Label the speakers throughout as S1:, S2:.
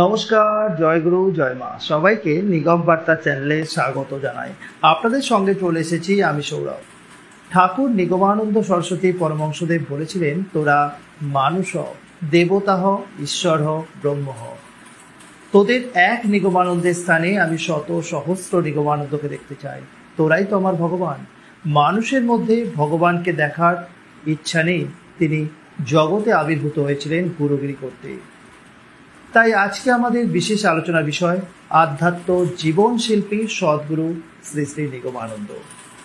S1: নমস্কার, জয়গুরু, জয় মা। সবাইকে নিগম বার্তা চ্যানেলে স্বাগত জানাই। আপনাদের সঙ্গে চলে এসেছি আমি সৌরভ। ঠাকুর নিগমানন্দ সরস্বতী পরমহংসদেব বলেছিলেন, তোরা মানুষ হ, দেবতা হ, ঈশ্বর হ, ব্রহ্ম হ। তোদের এক নিগমানন্দের স্থানে আমি শত সহস্র নিগমানন্দকে দেখতে চাই। তোরাই তো আমার ভগবান। মানুষের মধ্যে ভগবানকে দেখার ইচ্ছা নেই, তিনি জগতে আবির্ভূত হয়েছিলেন গুরুগিরি করতে। তাই আজকে আমাদের বিশেষ আলোচনার বিষয় আধ্যাত্ম জীবন শিল্পী সদ্গুরু শ্রী শ্রী নিগমানন্দ।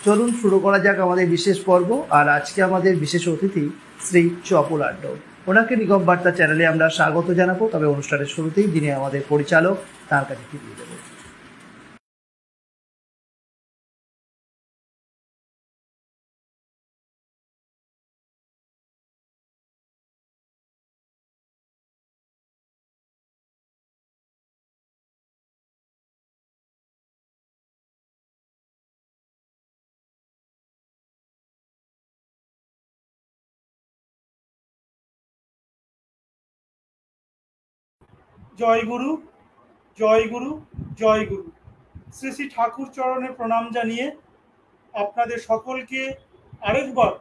S1: চলুন শুরু করা যাক আমাদের বিশেষ পর্ব। আর আজকে আমাদের বিশেষ অতিথি শ্রী চপলাড্ড। ওনাকে নিগম বার্তা চ্যানেলে আমরা স্বাগত জানাবো। তবে অনুষ্ঠানের শুরুতেই যিনি আমাদের পরিচালক, তার কাছে ফিরিয়ে দেবো।
S2: জয় গুরু, জয় গুরু, জয় গুরু। শ্রী শ্রী ঠাকুর চরণে প্রণাম জানিয়ে আপনাদের সকলকে আরেকবার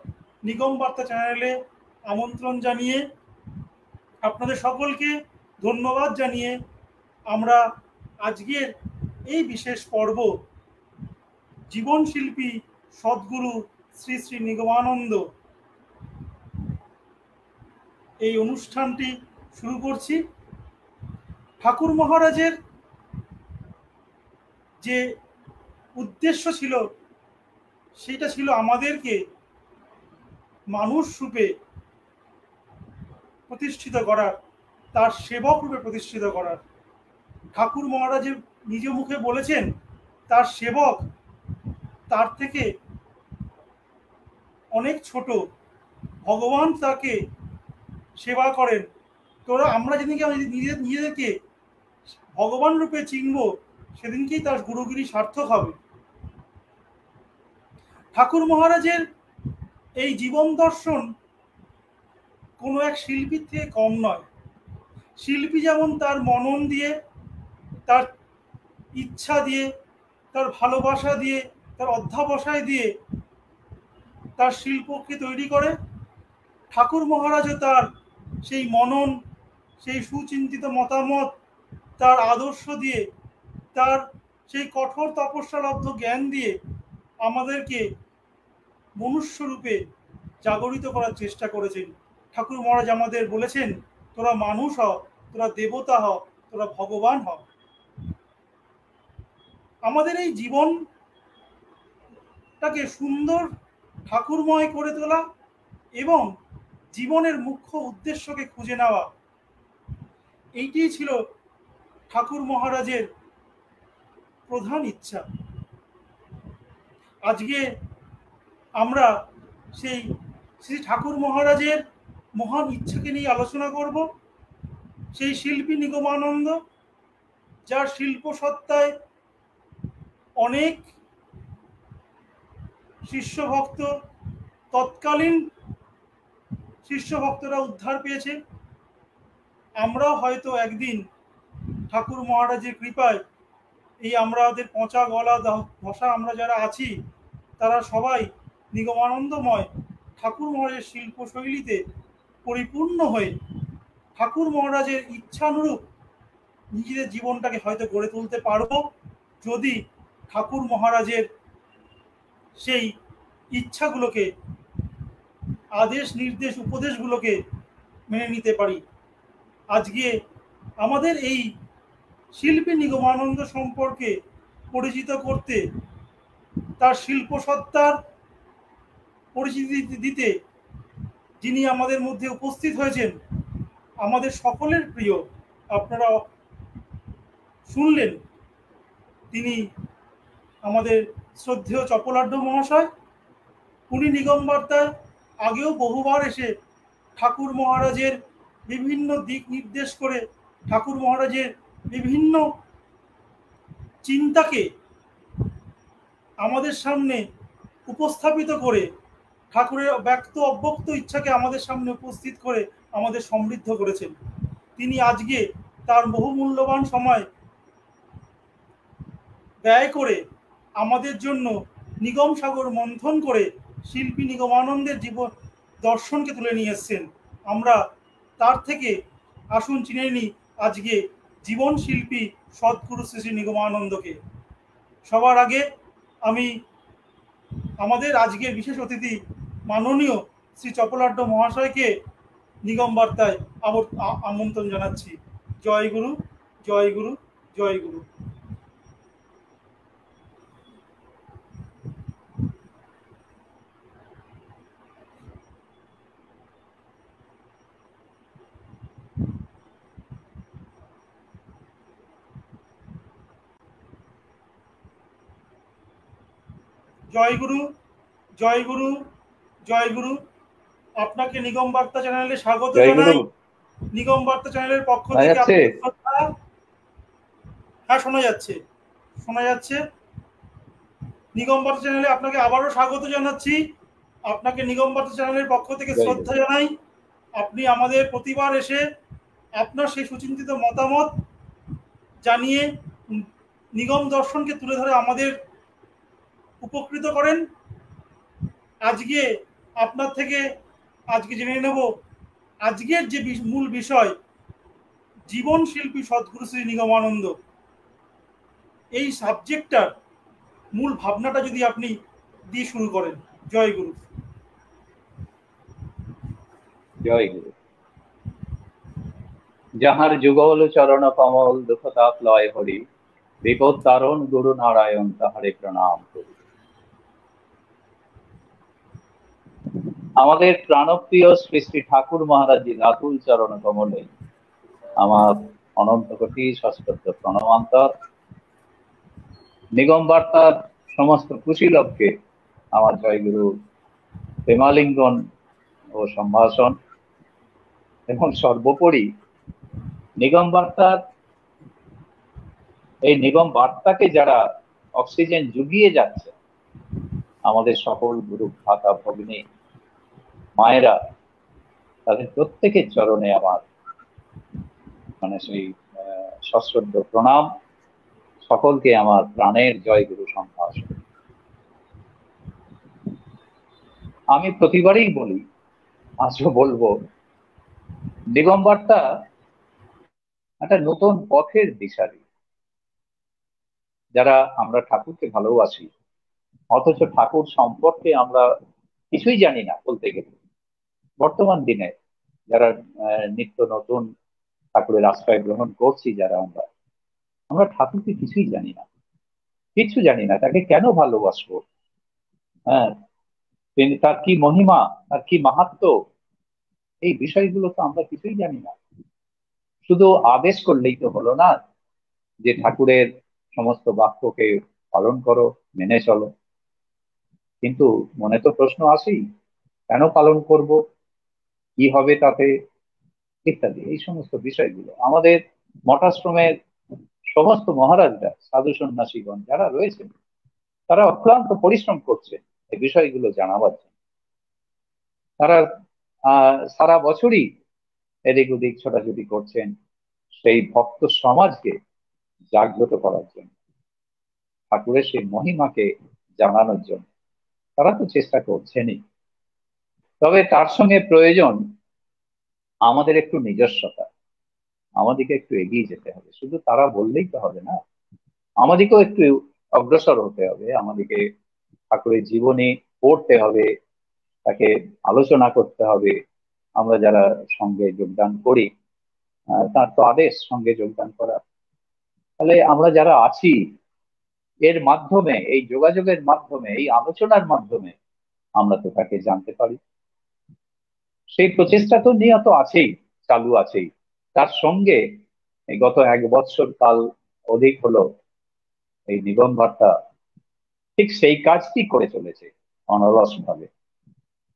S2: নিগম বার্তা চ্যানেলে আমন্ত্রণ জানিয়ে আপনাদের সকলকে ধন্যবাদ জানিয়ে আমরা আজকের এই বিশেষ পর্ব জীবনশিল্পী সদ্গুরু শ্রী শ্রী নিগমানন্দ এই অনুষ্ঠানটি শুরু করছি। ঠাকুর মহারাজের যে উদ্দেশ্য ছিল সেটা ছিল আমাদেরকে মানুষ রূপে প্রতিষ্ঠিত করার, তার সেবক রূপে প্রতিষ্ঠিত করার। ঠাকুর মহারাজের নিজ মুখে বলেছেন, তার সেবক তার থেকে অনেক ছোট, ভগবান তাকে সেবা করেন। তোরা আমরা যেদিনকে নিজেদেরকে ভগবান রূপে চিনব, সেদিনকেই তার গুরুগিরি সার্থক হবে। ঠাকুর মহারাজের এই জীবন দর্শন কোনো এক শিল্পীর থেকে কম নয়। শিল্পী যেমন তার মনন দিয়ে, তার ইচ্ছা দিয়ে, তার ভালোবাসা দিয়ে, তার অধ্যাবসায় দিয়ে তার শিল্পকে তৈরি করে, ঠাকুর মহারাজও তার সেই মনন, সেই সুচিন্তিত মতামত, তার আদর্শ দিয়ে, তার সেই কঠোর তপস্যালব্ধ জ্ঞান দিয়ে আমাদেরকে মনুষ্যরূপে জাগরিত করার চেষ্টা করেছেন। ঠাকুর মহারাজ আমাদের বলেছেন, তোরা মানুষ হ, তোরা দেবতা হ, তোরা ভগবান হ। আমাদের এই জীবনটাকে সুন্দর ঠাকুরময় করে তোলা এবং জীবনের মুখ্য উদ্দেশ্যকে খুঁজে নেওয়া, এইটিই ছিল ঠাকুর মহারাজের প্রধান ইচ্ছা। আজকে আমরা সেই শ্রী ঠাকুর মহারাজের মহান ইচ্ছাকে নিয়ে আলোচনা করব। সেই শিল্পী নিগমানন্দ, যার শিল্প সত্তায় অনেক শিষ্য ভক্ত, তৎকালীন শিষ্য ভক্তরা উদ্ধার পেয়েছে। আমরাও হয়তো একদিন ঠাকুর মহারাজের কৃপায় এই আমাদের পচা গলা ধসা আমরা যারা আছি তারা সবাই নিগমানন্দময় ঠাকুর মহারাজের শিল্পশৈলীতে পরিপূর্ণ হয়ে ঠাকুর মহারাজের ইচ্ছানুরূপ নিজেদের জীবনটাকে হয়তো গড়ে তুলতে পারবো, যদি ঠাকুর মহারাজের সেই ইচ্ছাগুলোকে, আদেশ নির্দেশ উপদেশগুলোকে মেনে নিতে পারি। আজকে আমাদের এই শিল্পী নিগমানন্দ সম্পর্কে পরিচিত করতে, তার শিল্পসত্তার পরিচিতি দিতে যিনি আমাদের মধ্যে উপস্থিত হয়েছেন, আমাদের সকলের প্রিয়, আপনারা শুনলেন, তিনি আমাদের শ্রদ্ধেয় চপলাঢ্য মহাশয়। উনি নিগম বার্তায় আগেও বহুবার এসে ঠাকুর মহারাজের বিভিন্ন দিক নির্দেশ করে, ঠাকুর মহারাজের বিভিন্ন চিন্তাকে আমাদের সামনে উপস্থাপিত করে, ঠাকুরের ব্যক্ত অব্যক্ত ইচ্ছাকে আমাদের সামনে উপস্থিত করে আমাদের সমৃদ্ধ করেছেন। তিনি আজকে তার বহু মূল্যবান সময় ব্যয় করে আমাদের জন্য নিগম সাগর মন্থন করে শিল্পী নিগমানন্দের জীবন দর্শনকে তুলে নিয়ে এসছেন। আমরা তার থেকে আসুন চিনে নিই আজকে জীবন শিল্পী সদ্গুরু শ্রী শ্রী নিগমানন্দকে। সবার আগে আমি আমাদের আজকের বিশেষ অতিথি মাননীয় শ্রী চপলাঢ্য মহাশয়কে নিগম বার্তায় আমন্ত্রণ জানাচ্ছি। জয় গুরু, জয় গুরু, জয় গুরু। জয় গুরু, জয় গুরু, জয় গুরু। আপনাকে নিগম বার্তা চ্যানেলে স্বাগত জানাই। নিগম বার্তা চ্যানেলের পক্ষ থেকে হ্যাঁ, শোনা যাচ্ছে, শোনা যাচ্ছে। নিগম বার্তা চ্যানেলে আপনাকে আবারও স্বাগত জানাচ্ছি। আপনাকে নিগম বার্তা চ্যানেলের পক্ষ থেকে শ্রদ্ধা জানাই। আপনি আমাদের প্রতিবার এসে আপনার সেই সুচিন্তিত মতামত জানিয়ে নিগম দর্শনকে তুলে ধরে আমাদের উপকৃত করেন। আজকে আপনার থেকে জেনে নেব আজকের যে মূল বিষয়, জীবন শিল্পী সদ্গুরু শ্রী নিগমানন্দ। এই সাবজেক্টটার মূল ভাবনাটা যদি আপনি দিয়ে শুরু করেন। জয় গুরু।
S3: জয় গুরু। যাহার যুগল চরণ কমল দুঃখতাপ লয় হরি, বিপদ তারণ গুরু নারায়ণ তাহারে প্রণাম করি। আমাদের প্রাণপ্রিয় শ্রী শ্রী ঠাকুর মহারাজের আতুল চরণ কমলে আমার অনন্ত কোটি সশ্রদ্ধ প্রণমান্তর। নিগম বার্তার সমস্ত কুশীলভকে আমার জয়গুরু প্রেমালিঙ্গন ও সম্ভাষণ। এবং সর্বোপরি নিগম বার্তার এই নিগম বার্তাকে যারা অক্সিজেন জুগিয়ে যাচ্ছে, আমাদের সকল গুরু ভ্রাতা ভগ্নী মায়েরা, তাদের প্রত্যেকের চরণে আমার সেই সশ্রদ্ধ প্রণাম। সকলকে আমার প্রাণের জয় গুরু সম্ভাষণ। আমি প্রতিবারই বলি, আজও বলবো, নিগম বার্তা একটা নতুন পথের দিশারি। যারা আমরা ঠাকুরকে ভালোবাসি অথচ ঠাকুর সম্পর্কে আমরা কিছুই জানি না বলতে গেলে, বর্তমান দিনে যারা নিত্য নতুন ঠাকুরের আশ্রয় গ্রহণ করছি যারা, আমরা আমরা ঠাকুরকে কিছুই জানি না, কিচ্ছু জানি না। তাকে কেন ভালোবাসবো? হ্যাঁ, তিনি, তার কি মহিমা, তার কি মাহাত্ম্য, এই বিষয়গুলো তো আমরা কিছুই জানি না। শুধু আদেশ করলেই তো হলো না যে ঠাকুরের সমস্ত বাক্যকে পালন করো, মেনে চলো। কিন্তু মনে তো প্রশ্ন আসেই, কেন পালন করব, কি হবে তাতে, ইত্যাদি। এই সমস্ত বিষয়গুলো আমাদের মঠাশ্রমের সমস্ত মহারাজরা, সাধু সন্ন্যাসীগণ যারা রয়েছেন, তারা অক্লান্ত পরিশ্রম করছে এই বিষয়গুলো জানাবার জন্য। তারা সারা বছরই এদিক ওদিক ছোটাছুটি করছেন সেই ভক্ত সমাজকে জাগ্রত করার জন্য, ঠাকুরের সেই মহিমাকে জানানোর জন্য। তারা তো চেষ্টা করছেনই, তবে তার সঙ্গে প্রয়োজন আমাদের একটু নিজস্বতা, আমাদেরকে একটু এগিয়ে যেতে হবে। শুধু তারা বললেই তো হবে না, আমাদেরকেও একটু অগ্রসর হতে হবে, আমাদেরকে ঠাকুরের জীবনী পড়তে হবে, তাকে আলোচনা করতে হবে। আমরা যারা সঙ্গে যোগদান করি, তার তো আদেশ সঙ্গে যোগদান করা। তাহলে আমরা যারা আছি, এর মাধ্যমে, এই যোগাযোগের মাধ্যমে, এই আলোচনার মাধ্যমে আমরা তো তাকে জানতে পারি। সেই প্রচেষ্টা তো নিয়ত আছেই, চালু আছেই। তার সঙ্গে এই গত 1 বৎসর কাল অধিক হলো এই নিগম বার্তা ঠিক সেই কাজটি করে চলেছে অনলস ভাবে।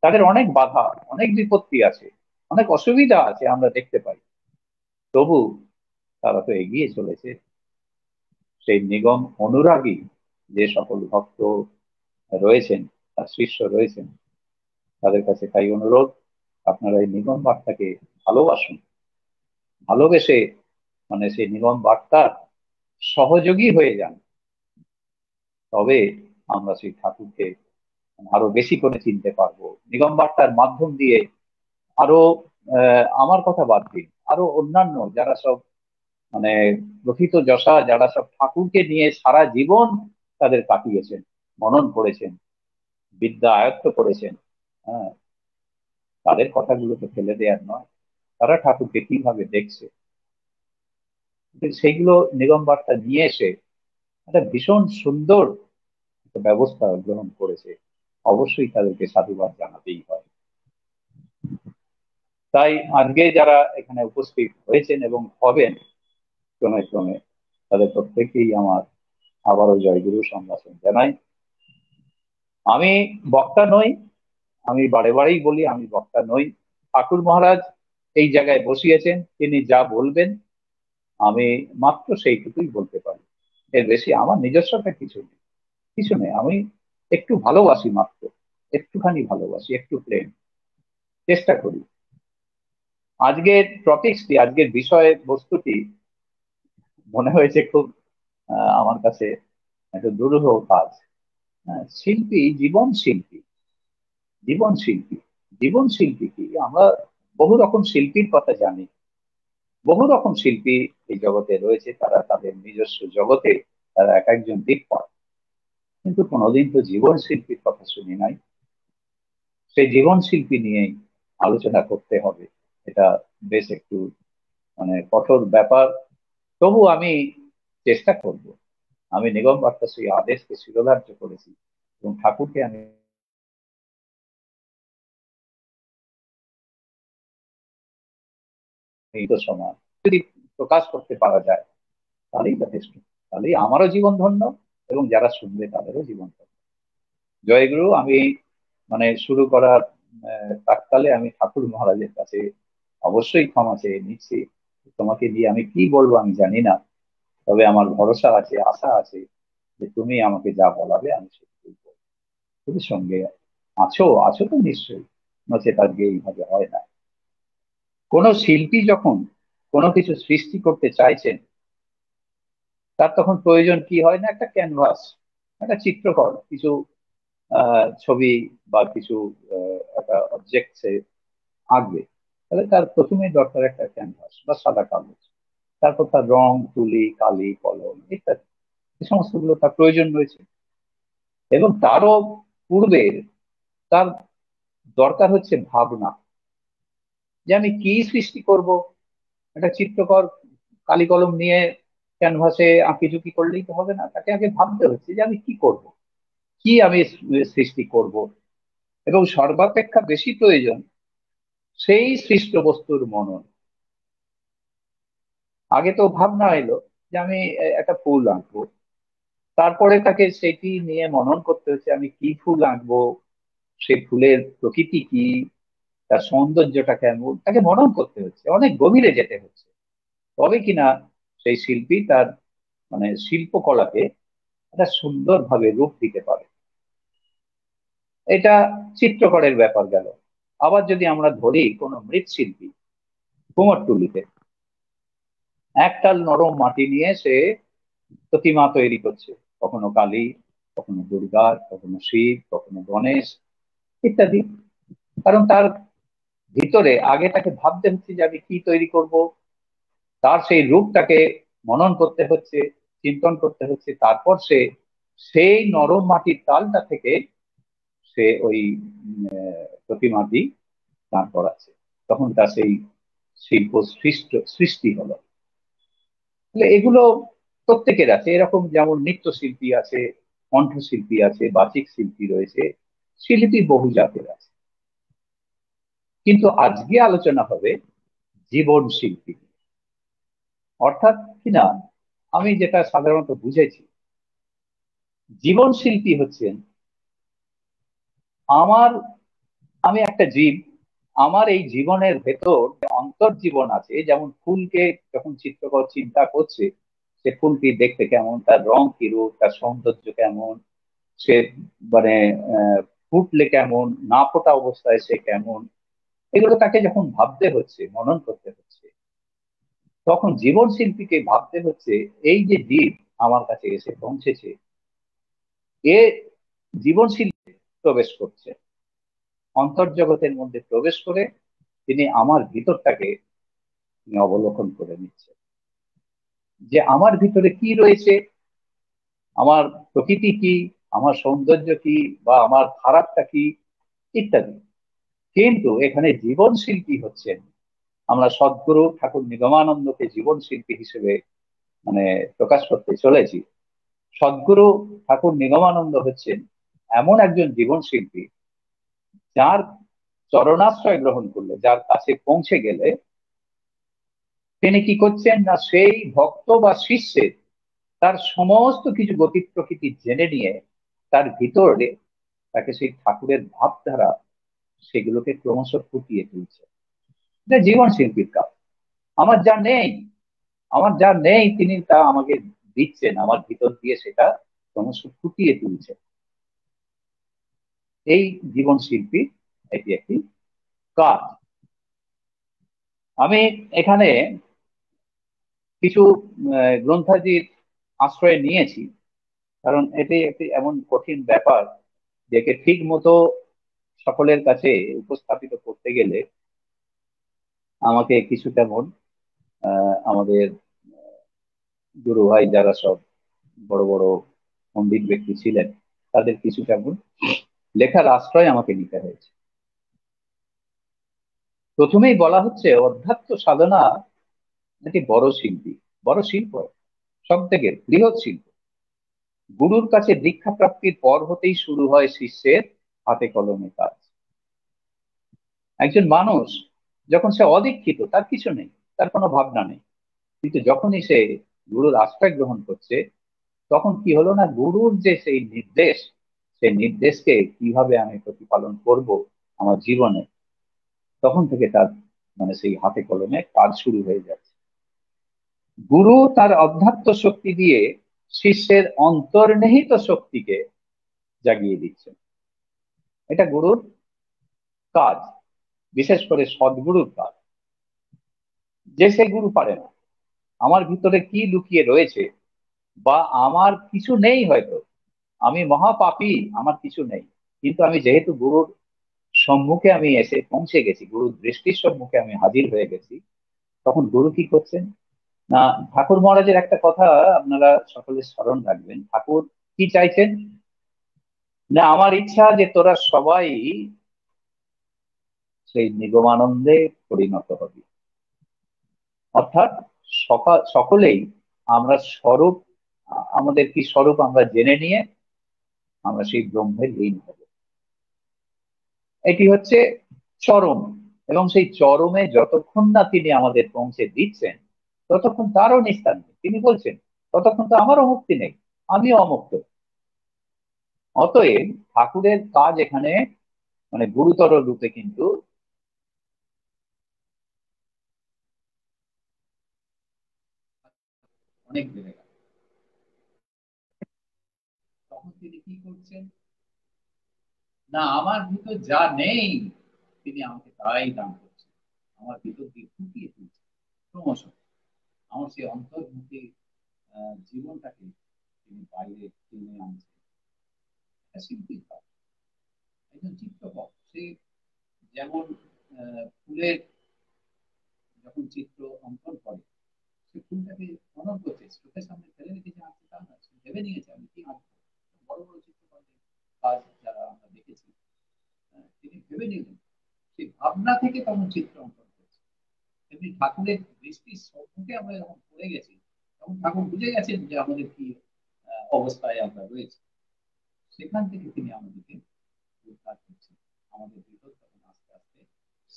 S3: তাদের অনেক বাধা, অনেক বিপত্তি আছে, অনেক অসুবিধা আছে আমরা দেখতে পাই, তবু তারা তো এগিয়ে চলেছে। সেই নিগম অনুরাগী যে সকল ভক্ত রয়েছেন, তার শিষ্য রয়েছেন, তাদের কাছে তাই অনুরোধ, আপনারা এই নিগম বার্তাকে ভালোবাসুন, ভালোবেসে মানে সেই নিগম বার্তার সহযোগী হয়ে যান। তবে আমরা সেই ঠাকুরকে আরো বেশি করে চিনতে পারবো নিগম বার্তার মাধ্যম দিয়ে। আরো আমার কথা বাদ দিন, আরো অন্যান্য যারা সব মানে প্রথিত যশা, যারা সব ঠাকুরকে নিয়ে সারা জীবন তাদের কাটিয়েছেন, মনন করেছেন, বিদ্যা আয়ত্ত করেছেন, হ্যাঁ, তাদের কথাগুলো তো ফেলে দেওয়ার নয়। তারা ঠাকুরকে কিভাবে দেখছে, সেইগুলো নিগম বার্তা নিয়ে এসে একটা ভীষণ সুন্দর একটা ব্যবস্থা গ্রহণ করেছে। অবশ্যই তাদেরকে সাধুবাদ জানাতেই হয়। তাই আজকে যারা এখানে উপস্থিত হয়েছেন এবং হবেন ক্রমে ক্রমে, তাদের প্রত্যেকেই আমার আবারও জয়গুরু সম্ভাষণ জানাই। আমি বক্তা নই, আমি বারে বারেই বলি আমি বক্তা নই। ঠাকুর মহারাজ এই জায়গায় বসিয়েছেন, তিনি যা বলবেন আমি মাত্র সেইটুকুই বলতে পারি। এর বেশি আমার নিজস্বতা কিছু নেই, কিছু নেই। আমি একটু ভালোবাসি মাত্র, একটুখানি ভালোবাসি, একটু প্রেম চেষ্টা করি। আজকের টপিকসটি, আজকের বিষয় বস্তুটি মনে হয়েছে খুব আমার কাছে একটা দুরূহ কাজ। শিল্পী, জীবন শিল্পী, জীবন শিল্পী, জীবন শিল্পী কি? আমরা বহু রকম শিল্পীর কথা জানি, বহু রকম শিল্পী এই জগতে রয়েছে, তারা তাদের নিজস্ব জগতে তারা এক একজন দিকপাল, কিন্তু কোনোদিন তো জীবন শিল্পীর কথা শুনি নাই। সেই জীবন শিল্পী নিয়েই আলোচনা করতে হবে। এটা বেশ একটু মানে কঠোর ব্যাপার, তবু আমি চেষ্টা করব। আমি নিগম বার্তা সেই আদেশকে শিরোধার্য করেছি এবং ঠাকুরকে আমি এই তো সময় যদি প্রকাশ করতে পারা যায় তাহলেই যথেষ্ট, তাহলেই আমারও জীবন ধন্য এবং যারা শুনবে তাদেরও জীবন ধন্য। জয়গুরু, আমি মানে শুরু করার প্রাক্কালে আমি ঠাকুর মহারাজের কাছে অবশ্যই ক্ষমা চেয়ে নিচ্ছি। তোমাকে দিয়ে আমি কি বলবো আমি জানি না, তবে আমার ভরসা আছে, আশা আছে যে তুমি আমাকে যা বলাবে আমি সেটাই বলবো। তুমি সঙ্গে আছো, আছো তো নিশ্চয়ই, নচেত আজকে এইভাবে হয় না। কোনো শিল্পী যখন কোনো কিছু সৃষ্টি করতে চাইছেন, তার তখন প্রয়োজন কি হয় না, একটা ক্যানভাস, একটা চিত্রকর কিছু ছবি বা কিছু একটা অবজেক্ট সে আঁকবে। তাহলে তার প্রথমেই দরকার একটা ক্যানভাস বা সাদা কাগজ, তারপর তার রং, তুলি, কালি, কলম ইত্যাদি, এই সমস্ত গুলো তার প্রয়োজন রয়েছে। এবং তারও পূর্বে তার দরকার হচ্ছে ভাবনা, যে আমি কি সৃষ্টি করব, একটা চিত্রকর কালি কলম নিয়ে ক্যানভাসে আঁকিঝুঁকি করলেই তো হবে না, তাকে আগে ভাবতে হচ্ছে যে আমি কি করব, কি আমি সৃষ্টি করব, এবং সর্বাপেক্ষা বেশি প্রয়োজন সেই সৃষ্ট বস্তুর মনন। আগে তো ভাবনা এলো যে আমি একটা ফুল আঁকবো, তারপরে তাকে সেটি নিয়ে মনন করতে হচ্ছে আমি কি ফুল আঁকবো, সেই ফুলের প্রকৃতি কি, তার সৌন্দর্যটা কেমন, তাকে মনন করতে হচ্ছে, অনেক গভীরে যেতে হচ্ছে, তবে কিনা সেই শিল্পী তার মানে শিল্পকলাকে একটা সুন্দরভাবে রূপ দিতে পারে। এটা চিত্রকরের ব্যাপার গেল। আবার যদি আমরা ধরি কোনো মৃৎশিল্পী, কুমোরটুলিতে একটাল নরম মাটি নিয়ে সে প্রতিমা তৈরি করছে, কখনো কালী, কখনো দুর্গা, কখনো শিব, কখনো গণেশ ইত্যাদি। কারণ তার ভিতরে আগে তাকে ভাবতে হচ্ছে যে আমি কি তৈরি করব, তার সেই রূপটাকে মনন করতে হচ্ছে, চিন্তন করতে হচ্ছে, তারপর সে সেই নরম মাটির তালটা থেকে সে ওই প্রতিমাটি দাঁড় করাচ্ছে, তখন তার সেই শিল্প সৃষ্টি হলো। তাহলে এগুলো প্রত্যেকের আছে, এরকম যেমন নৃত্যশিল্পী আছে, কণ্ঠশিল্পী আছে, বাচিক শিল্পী রয়েছে, শিল্পী বহু জাতের আছে। কিন্তু আজকে আলোচনা হবে জীবন শিল্পী, অর্থাৎ কিনা আমি যেটা সাধারণত বুঝেছি, জীবন শিল্পী হচ্ছেন আমার, আমি একটা জীব, আমার এই জীবনের ভেতর অন্তর্জীবন আছে। যেমন ফুলকে যখন চিত্রকর চিন্তা করছে, সে ফুলটি দেখতে কেমন, তার রং কিরূপ, তার সৌন্দর্য কেমন, সে মানে ফুটলে কেমন, না ফোটা অবস্থায় সে কেমন, এগুলো তাকে যখন ভাবতে হচ্ছে, মনন করতে হচ্ছে, তখন জীবন শিল্পীকে ভাবতে হচ্ছে এই যে জীব আমার কাছে এসে পৌঁছেছে, এ জীবন শিল্পে প্রবেশ করছে, অন্তর্জগতের মধ্যে প্রবেশ করে তিনি আমার ভিতরটাকে তিনি অবলোকন করে নিচ্ছে, যে আমার ভিতরে কি রয়েছে, আমার প্রকৃতি কি, আমার সৌন্দর্য কি, বা আমার খারাপটা কি ইত্যাদি। কিন্তু এখানে জীবন শিল্পী হচ্ছেন, আমরা সদ্গুরু ঠাকুর নিগমানন্দকে জীবন শিল্পী হিসেবে মানে প্রকাশ করতে চলেছি। সদ্গুরু ঠাকুর নিগমানন্দ হচ্ছেন এমন একজন জীবন শিল্পী, যার চরণাশ্রয় গ্রহণ করলে, যার কাছে পৌঁছে গেলে তিনি কি করছেন না, সেই ভক্ত বা শিষ্যের তার সমস্ত কিছু গতি প্রকৃতি জেনে নিয়ে তার ভিতরে তাকে সেই ঠাকুরের ভাবধারা সেগুলোকে ক্রমশ ফুটিয়ে তুলছে। এটা জীবন শিল্পীর কাজ। আমার যা নেই, আমার যা নেই তিনি তা আমাকে দিচ্ছেন, আমার ভিতর দিয়ে সেটা ক্রমশ ফুটিয়ে তুলছে। এই জীবন শিল্পী, এটি একটি কাজ। আমি এখানে কিছু গ্রন্থাদির আশ্রয় নিয়েছি, কারণ এটি একটি এমন কঠিন ব্যাপার যেকে ঠিক মতো সকলের কাছে উপস্থাপিত করতে গেলে আমাকে কিছু তেমন আমাদের গুরু ভাই যারা সব বড় বড় পণ্ডিত ব্যক্তি ছিলেন, তাদের কিছু তেমন লেখার আশ্রয় আমাকে নিতে হয়েছে। প্রথমেই বলা হচ্ছে অধ্যাত্ম সাধনা একটি বড় শিল্পী, বড় শিল্প, সব থেকে বৃহৎ শিল্প। গুরুর কাছে দীক্ষা প্রাপ্তির পর হতেই শুরু হয় শিষ্যের হাতে কলমে কাজ। একজন মানুষ যখন সে অদীক্ষিত, তার কিছু নেই, তার কোনো ভাবনা নেই, কিন্তু যখনই সে গুরুর আশ্রয় গ্রহণ করছে, তখন কি হলো না, গুরুর যে সেই নির্দেশ, সেই নির্দেশকে কিভাবে আমি প্রতিপালন করব আমার জীবনে, তখন থেকে তার মানে সেই হাতে কলমে কাজ শুরু হয়ে যাচ্ছে। গুরু তার অধ্যাত্ম শক্তি দিয়ে শিষ্যের অন্তর্নিহিত শক্তিকে জাগিয়ে দিচ্ছেন। এটা গুরুর কাজ, বিশেষ করে সদ্গুরুর কাজ। যে সেই গুরু পারে না, আমার ভিতরে কি লুকিয়ে রয়েছে, বা আমার কিছু নেই, হয়তো আমি মহাপাপী, আমার কিছু নেই, কিন্তু আমি যেহেতু গুরুর সম্মুখে আমি এসে পৌঁছে গেছি, গুরুর দৃষ্টির সম্মুখে আমি হাজির হয়ে গেছি, তখন গুরু কি করছেন না, ঠাকুর মহারাজের একটা কথা আপনারা সকলে স্মরণ রাখবেন। ঠাকুর কি চাইছেন না, আমার ইচ্ছা যে তোরা সবাই সেই নিগমানন্দে পরিণত হবি, অর্থাৎ সকলেই আমরা স্বরূপ, আমাদের কি স্বরূপ আমরা জেনে নিয়ে আমরা সেই ব্রহ্মের লীন হব। এটি হচ্ছে চরম, এবং সেই চরমে যতক্ষণ না তিনি আমাদের পৌঁছে দিচ্ছেন ততক্ষণ তারও নিস্তার নেই। তিনি বলছেন ততক্ষণ তো আমারও মুক্তি নেই, আমিও অমুক্ত। অতএব ঠাকুরের কাজ এখানে মানে গুরুতর রূপে কিন্তু অনেক বেড়ে গেল। তখন তিনি কি করছেন না, আমার ভিতর যা নেই তিনি আমাকে তাই দান করছেন, আমার ভিতর দিয়ে ফুটিয়ে তুলছেন ক্রমশ। আমার সেই অন্তর্মুখী জীবনটাকে তিনি বাইরে টেনে আনছেন। এটা শিল্পীর কাজ, একজন চিত্রকর। সে যেমন ফুলের যখন চিত্র অঙ্কন করে, সে ফুলটাকে মনন করছে, চোখের সামনে ফেলে রেখে যে আঁকছে তা না, সে ভেবে নিয়েছে আমি কি আঁকবো। বড় বড় চিত্রকরদের কাজ যারা আমরা দেখেছি, তিনি ভেবে নিলেন, সেই ভাবনা থেকে তখন চিত্র অঙ্কন করছে। তেমনি ঠাকুরের দৃষ্টির সম্মুখে আমরা যখন পড়ে গেছি, তখন ঠাকুর বুঝে গেছেন যে আমাদের কি অবস্থায় আমরা রয়েছি। সেখান থেকে তিনি আমাদেরকে উদ্ধার করছেন, আমাদের ভিতর তখন আস্তে আস্তে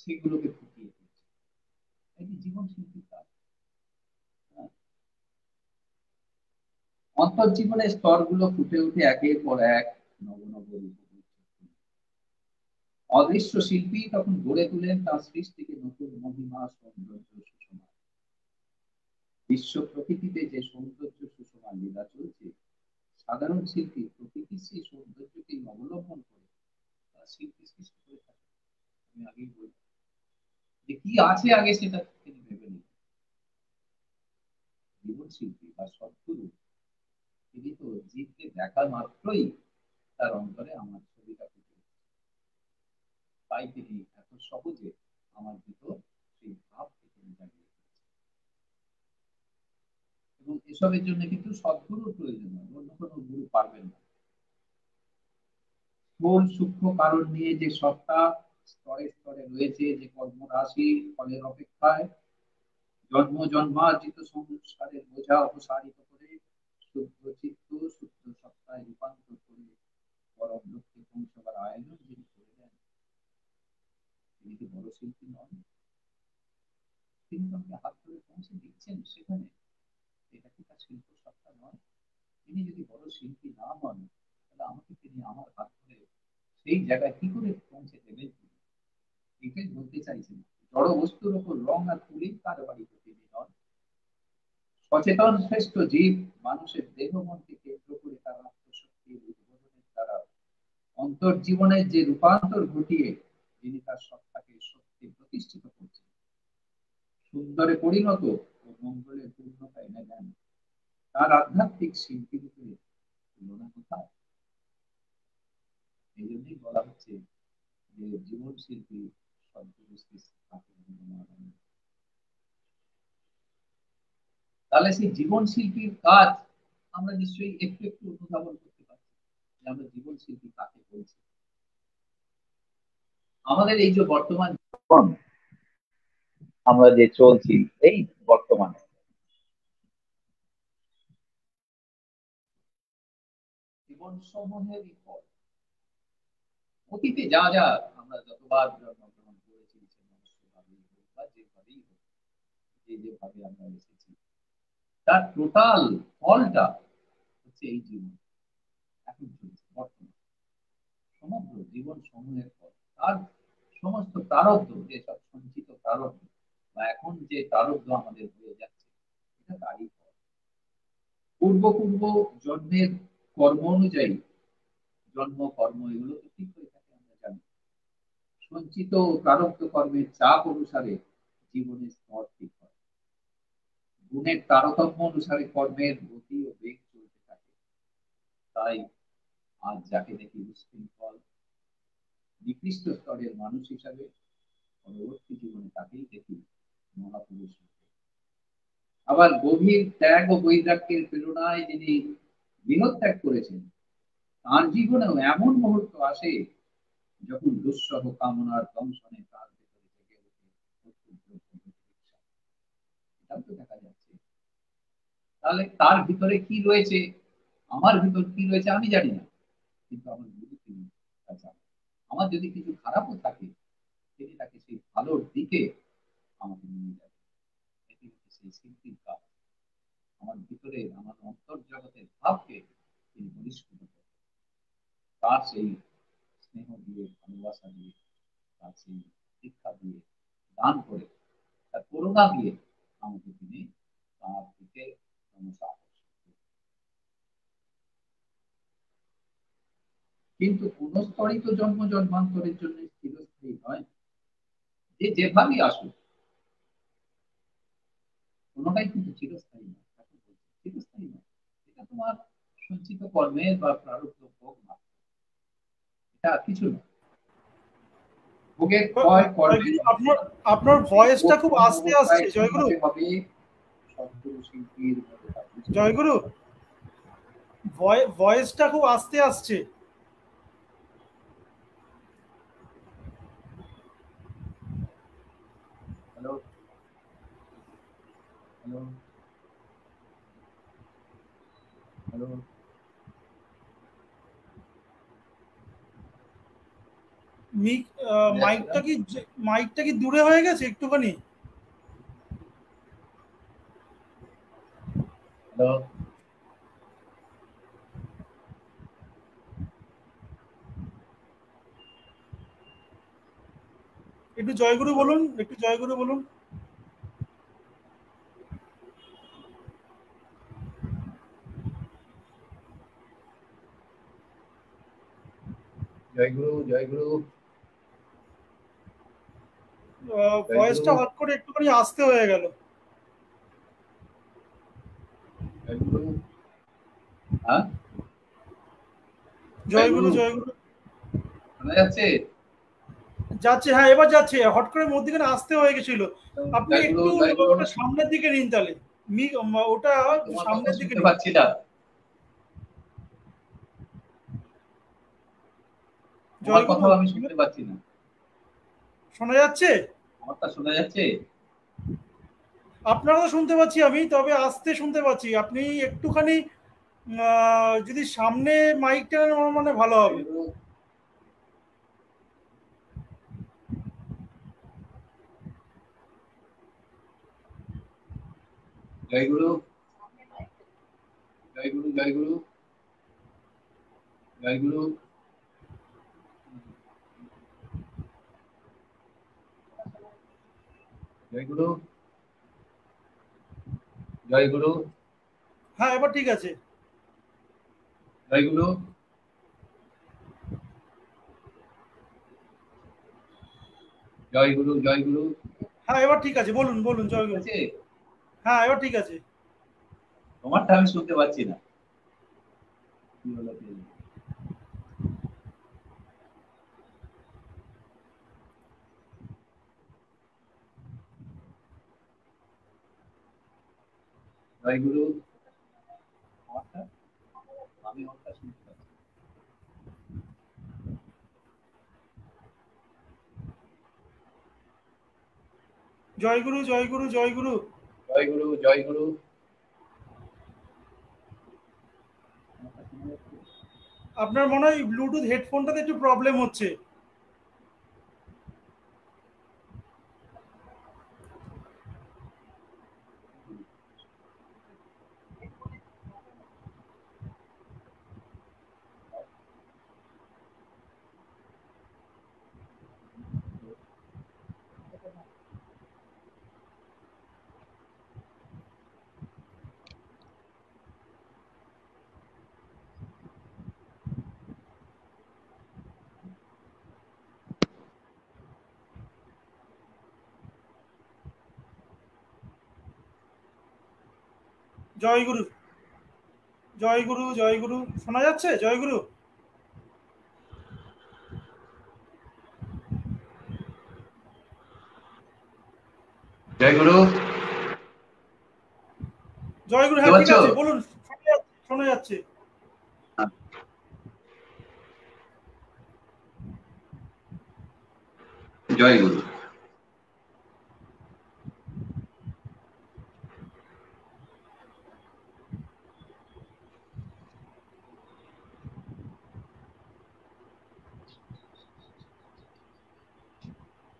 S3: সেগুলোকে ফুটিয়ে তুলছে। এটি জীবন শিল্পীর কাজ। অন্তর্জীবনের স্তরগুলো ফুটে উঠে একের পর এক নব নব রূপ। অদৃশ্য শিল্পী তখন গড়ে তুলেন তার সৃষ্টিকে নতুন মহিমা, সৌন্দর্য, সুষমা। বিশ্ব প্রকৃতিতে যে সৌন্দর্য সুষমা লীলা চলছে, সাধারণ শিল্পী প্রকৃতির সেই সৌন্দর্যকে অবলম্বন করে তার শিল্পী সৃষ্টি করে থাকে। আমি আগেই বলি যে কি আছে আগে সেটা তিনি ভেবে নিন। জীবন শিল্পী বা সদ্গুরু তিনি তো জীবকে দেখা মাত্রই তার অন্তরে আমার ছবিটা ফুটে, তাই তিনি এত সহজে আমার ভিতর সেই ভাবকে তিনি জাগিয়ে দিয়েছেন। এবং এসবের জন্য কিন্তু সদ্গুরুর প্রয়োজন হয়, অন্য কোনো গুরু পারবেন না। স্থূল সূক্ষ্ম কারণ নিয়ে যে সত্তা স্তরে স্তরে রয়েছে, যে কর্মরাশি ফলের অপেক্ষায় জন্ম জন্মার্জিত সংস্কারের বোঝা অপসারিত করে শুদ্ধ চিত্ত শুদ্ধ সত্তায় রূপান্তর করে পরম লক্ষ্যে পৌঁছবার আয়োজন যিনি করে দেন, তিনি কি বড় শিল্পী নন? তিনি তোমাকে হাত ধরে পৌঁছে দিচ্ছেন সেখানে, এটা কি তার শিল্প সত্তা নয়? তিনি যদি বড় শিল্পী না হন, তাহলে আমাকে তিনি আমার হাত ধরে সেই জায়গায় কি করে পৌঁছে দেবেন? এটাই বলতে চাইছেন। জড় বস্তুর উপর রং আর তুলির কারবারি তিনি নন। সচেতন শ্রেষ্ঠ জীব মানুষের দেহ মনকে কেন্দ্র করে তার আত্মশক্তির উদ্বোধনের দ্বারা অন্তর্জীবনের যে রূপান্তর ঘটিয়ে যিনি তার সত্তাকে সত্যি প্রতিষ্ঠিত করছেন, সুন্দরে পরিণত ও মঙ্গলের পূর্ণতা এনে দেন, তার আধ্যাত্মিক শিল্পী রূপে তুলনা কোথায়? এই জন্যই বলা হচ্ছে যে জীবন শিল্পী সদ্গুরু শ্রী ঠাকুর নিগমানন্দ। তাহলে সেই জীবন শিল্পীর কাজ আমরা নিশ্চয়ই একটু একটু অনুধাবন করতে পারছি যে আমরা জীবন শিল্পী কাকে বলছি। আমাদের এই যে বর্তমান জীবন আমরা যে চলছি, এই বর্তমানে জীবন সমূহের ফল, অতীতে যা যা আমরা যতবার জন্মগ্রহণ করেছি, বা যেভাবেই হোক, যেভাবে আমরা এসেছি, তার টোটাল ফলটা হচ্ছে এই জীবন এখন চলছে বর্তমান সমগ্র জীবন সমূহের ফল। তার সমস্ত প্রারব্ধ, যেসব সঞ্চিত প্রারব্ধ বা এখন যে প্রারব্ধ আমাদের হয়ে যাচ্ছে, এটা তারই ফল। পূর্ব পূর্ব জন্মের কর্ম অনুযায়ী জন্ম কর্ম এগুলো তো ঠিক হয়ে থাকে, আমরা জানি। সঞ্চিত প্রারব্ধ কর্মের চাপ অনুসারে জীবনের স্তর ঠিক হয়, গুণের তারতম্য অনুসারে কর্মের গতি ও বেগ চলতে থাকে। তাই আজ যাকে দেখি উচ্ছৃঙ্খল নিকৃষ্ট স্তরের মানুষ হিসাবে, পরবর্তী জীবনে তাকেই দেখি মহাপুরুষ রূপে। আবার গভীর ত্যাগ ও বৈরাগ্যের প্রেরণায় যিনি গৃহত্যাগ করেছেন, তার জীবনেও এমন মুহূর্ত আসে যখন দুঃসহ কামনার দংশনে তার ভেতরে জেগে ওঠে। সেটাও তো দেখা যাচ্ছে। তাহলে তার ভিতরে কি রয়েছে, আমার ভিতর কি রয়েছে আমি জানি না, কিন্তু আমার গুরু তিনি তা জানেন। আমার যদি কিছু খারাপও থাকে, তিনি তাকে সেই ভালোর দিকে আমাকে নিয়ে যাবে। এটি হচ্ছে সেই শিল্পীর কাজ। আমার ভিতরে আমার অন্তর্জগতের ভাবকে তিনি পরিস্ফুট করেন। তার সেই স্নেহ দিয়ে, ভালোবাসা দিয়ে, তার সেই শিক্ষা দিয়ে, দান করে, তার করুণা দিয়ে আমাকে তিনি তার দিকে ক্রমশ আকর্ষণ করেন। কিন্তু কোন স্তরই তো জন্ম জন্মান্তরের জন্য চিরস্থায়ী নয়। যে যেভাবেই আসুক, কোনোটাই কিন্তু চিরস্থায়ী নয়। তাকে বলছে চিরস্থায়ী নয়, এটা তোমার সঞ্চিত কর্মের বা প্রারব্ধ ভোগ মাত্র, এটা আর কিছু নয়। ভোগের ক্ষয়, কর্মের
S2: জয়গুরু, আপনার
S3: ধ্বংস।
S2: আপনার
S3: এই
S2: ভয়েসটা
S3: ভোগ
S2: খুব
S3: কোন
S2: আস্তে আসছে
S3: অবস্থায়
S2: জয়গুরু।
S3: কিভাবে হবে, সবগুলো শিল্পীর মধ্যে তা বুঝতে হবে।
S2: জয়গুরু, ভয়েসটা খুব আস্তে আসছে।
S3: Hello, hello, hello.
S2: মিক,
S3: শোনা যাচ্ছে না?
S2: মাইকটা কি দূরে হয়ে গেছে একটুখানি?
S3: হ্যালো।
S2: একটু জয়গুরু বলুন, একটু জয়গুরু বলুন।
S3: জয়গুরু, জয়গুরু, জয়গুরু,
S2: ভয়েসটা হট করে একটুখানি আস্তে হয়ে গেল।
S3: জয়গুরু। হ্যাঁ,
S2: জয়গুরু,
S3: জয়গুরু,
S2: জয়গুরু।
S3: শোনা যাচ্ছে?
S2: যাচ্ছে, হ্যাঁ এবার যাচ্ছে। হট করে মধ্যিখানে আসতে হয়ে গেছিল। আপনি
S3: জয়গুরু,
S2: একটু
S3: জয়গুরু।
S2: ওটা সামনের দিকে নিন তাহলে। ওটা
S3: আমি
S2: একটু
S3: তোমার কথা
S2: সামনের দিকে
S3: শুনতে
S2: নিন।
S3: পাচ্ছি না। তোমার
S2: জয়গুরু,
S3: কথাও আমি শুনতে পাচ্ছি না।
S2: শোনা যাচ্ছে?
S3: আমারটা শোনা যাচ্ছে?
S2: আপনারা তো শুনতে পাচ্ছি আমি, তবে আস্তে শুনতে পাচ্ছি। আপনি একটুখানি যদি সামনে মাইকটা নেন, আমার মানে ভালো হবে।
S3: জয়গুরু, জয়গুরু, জয়গুরু, জয়গুরু, জয়গুরু, জয়গুরু, জয়গুরু,
S2: হ্যাঁ এবার ঠিক আছে।
S3: জয়গুরু, জয়গুরু, জয়গুরু।
S2: হ্যাঁ এবার ঠিক আছে, বলুন বলুন
S3: ঠিক
S2: জয়গুরু।
S3: আছে?
S2: হ্যাঁ এবার ঠিক আছে।
S3: তোমারটা আমি শুনতে পাচ্ছি না। কি হলো কি হলো? জয়গুরু। আমারটা, আমি আমারটা শুনতে পাচ্ছি।
S2: জয়গুরু, জয়গুরু, জয়গুরু।
S3: জয়গুরু, জয়গুরু। আমারটা শোনা যাচ্ছে?
S2: আপনার মনে হয় ব্লুটুথ হেডফোনটাতে একটু প্রবলেম হচ্ছে। জয়গুরু, জয়গুরু, জয়গুরু। শোনা যাচ্ছে জয়গুরু?
S3: জয়গুরু,
S2: জয়গুরু,
S3: বুঝতে
S2: হ্যাঁ ঠিক
S3: পারছো?
S2: আছে, বলুন। শোনা যাচ্ছে, শোনা যাচ্ছে।
S3: জয়গুরু।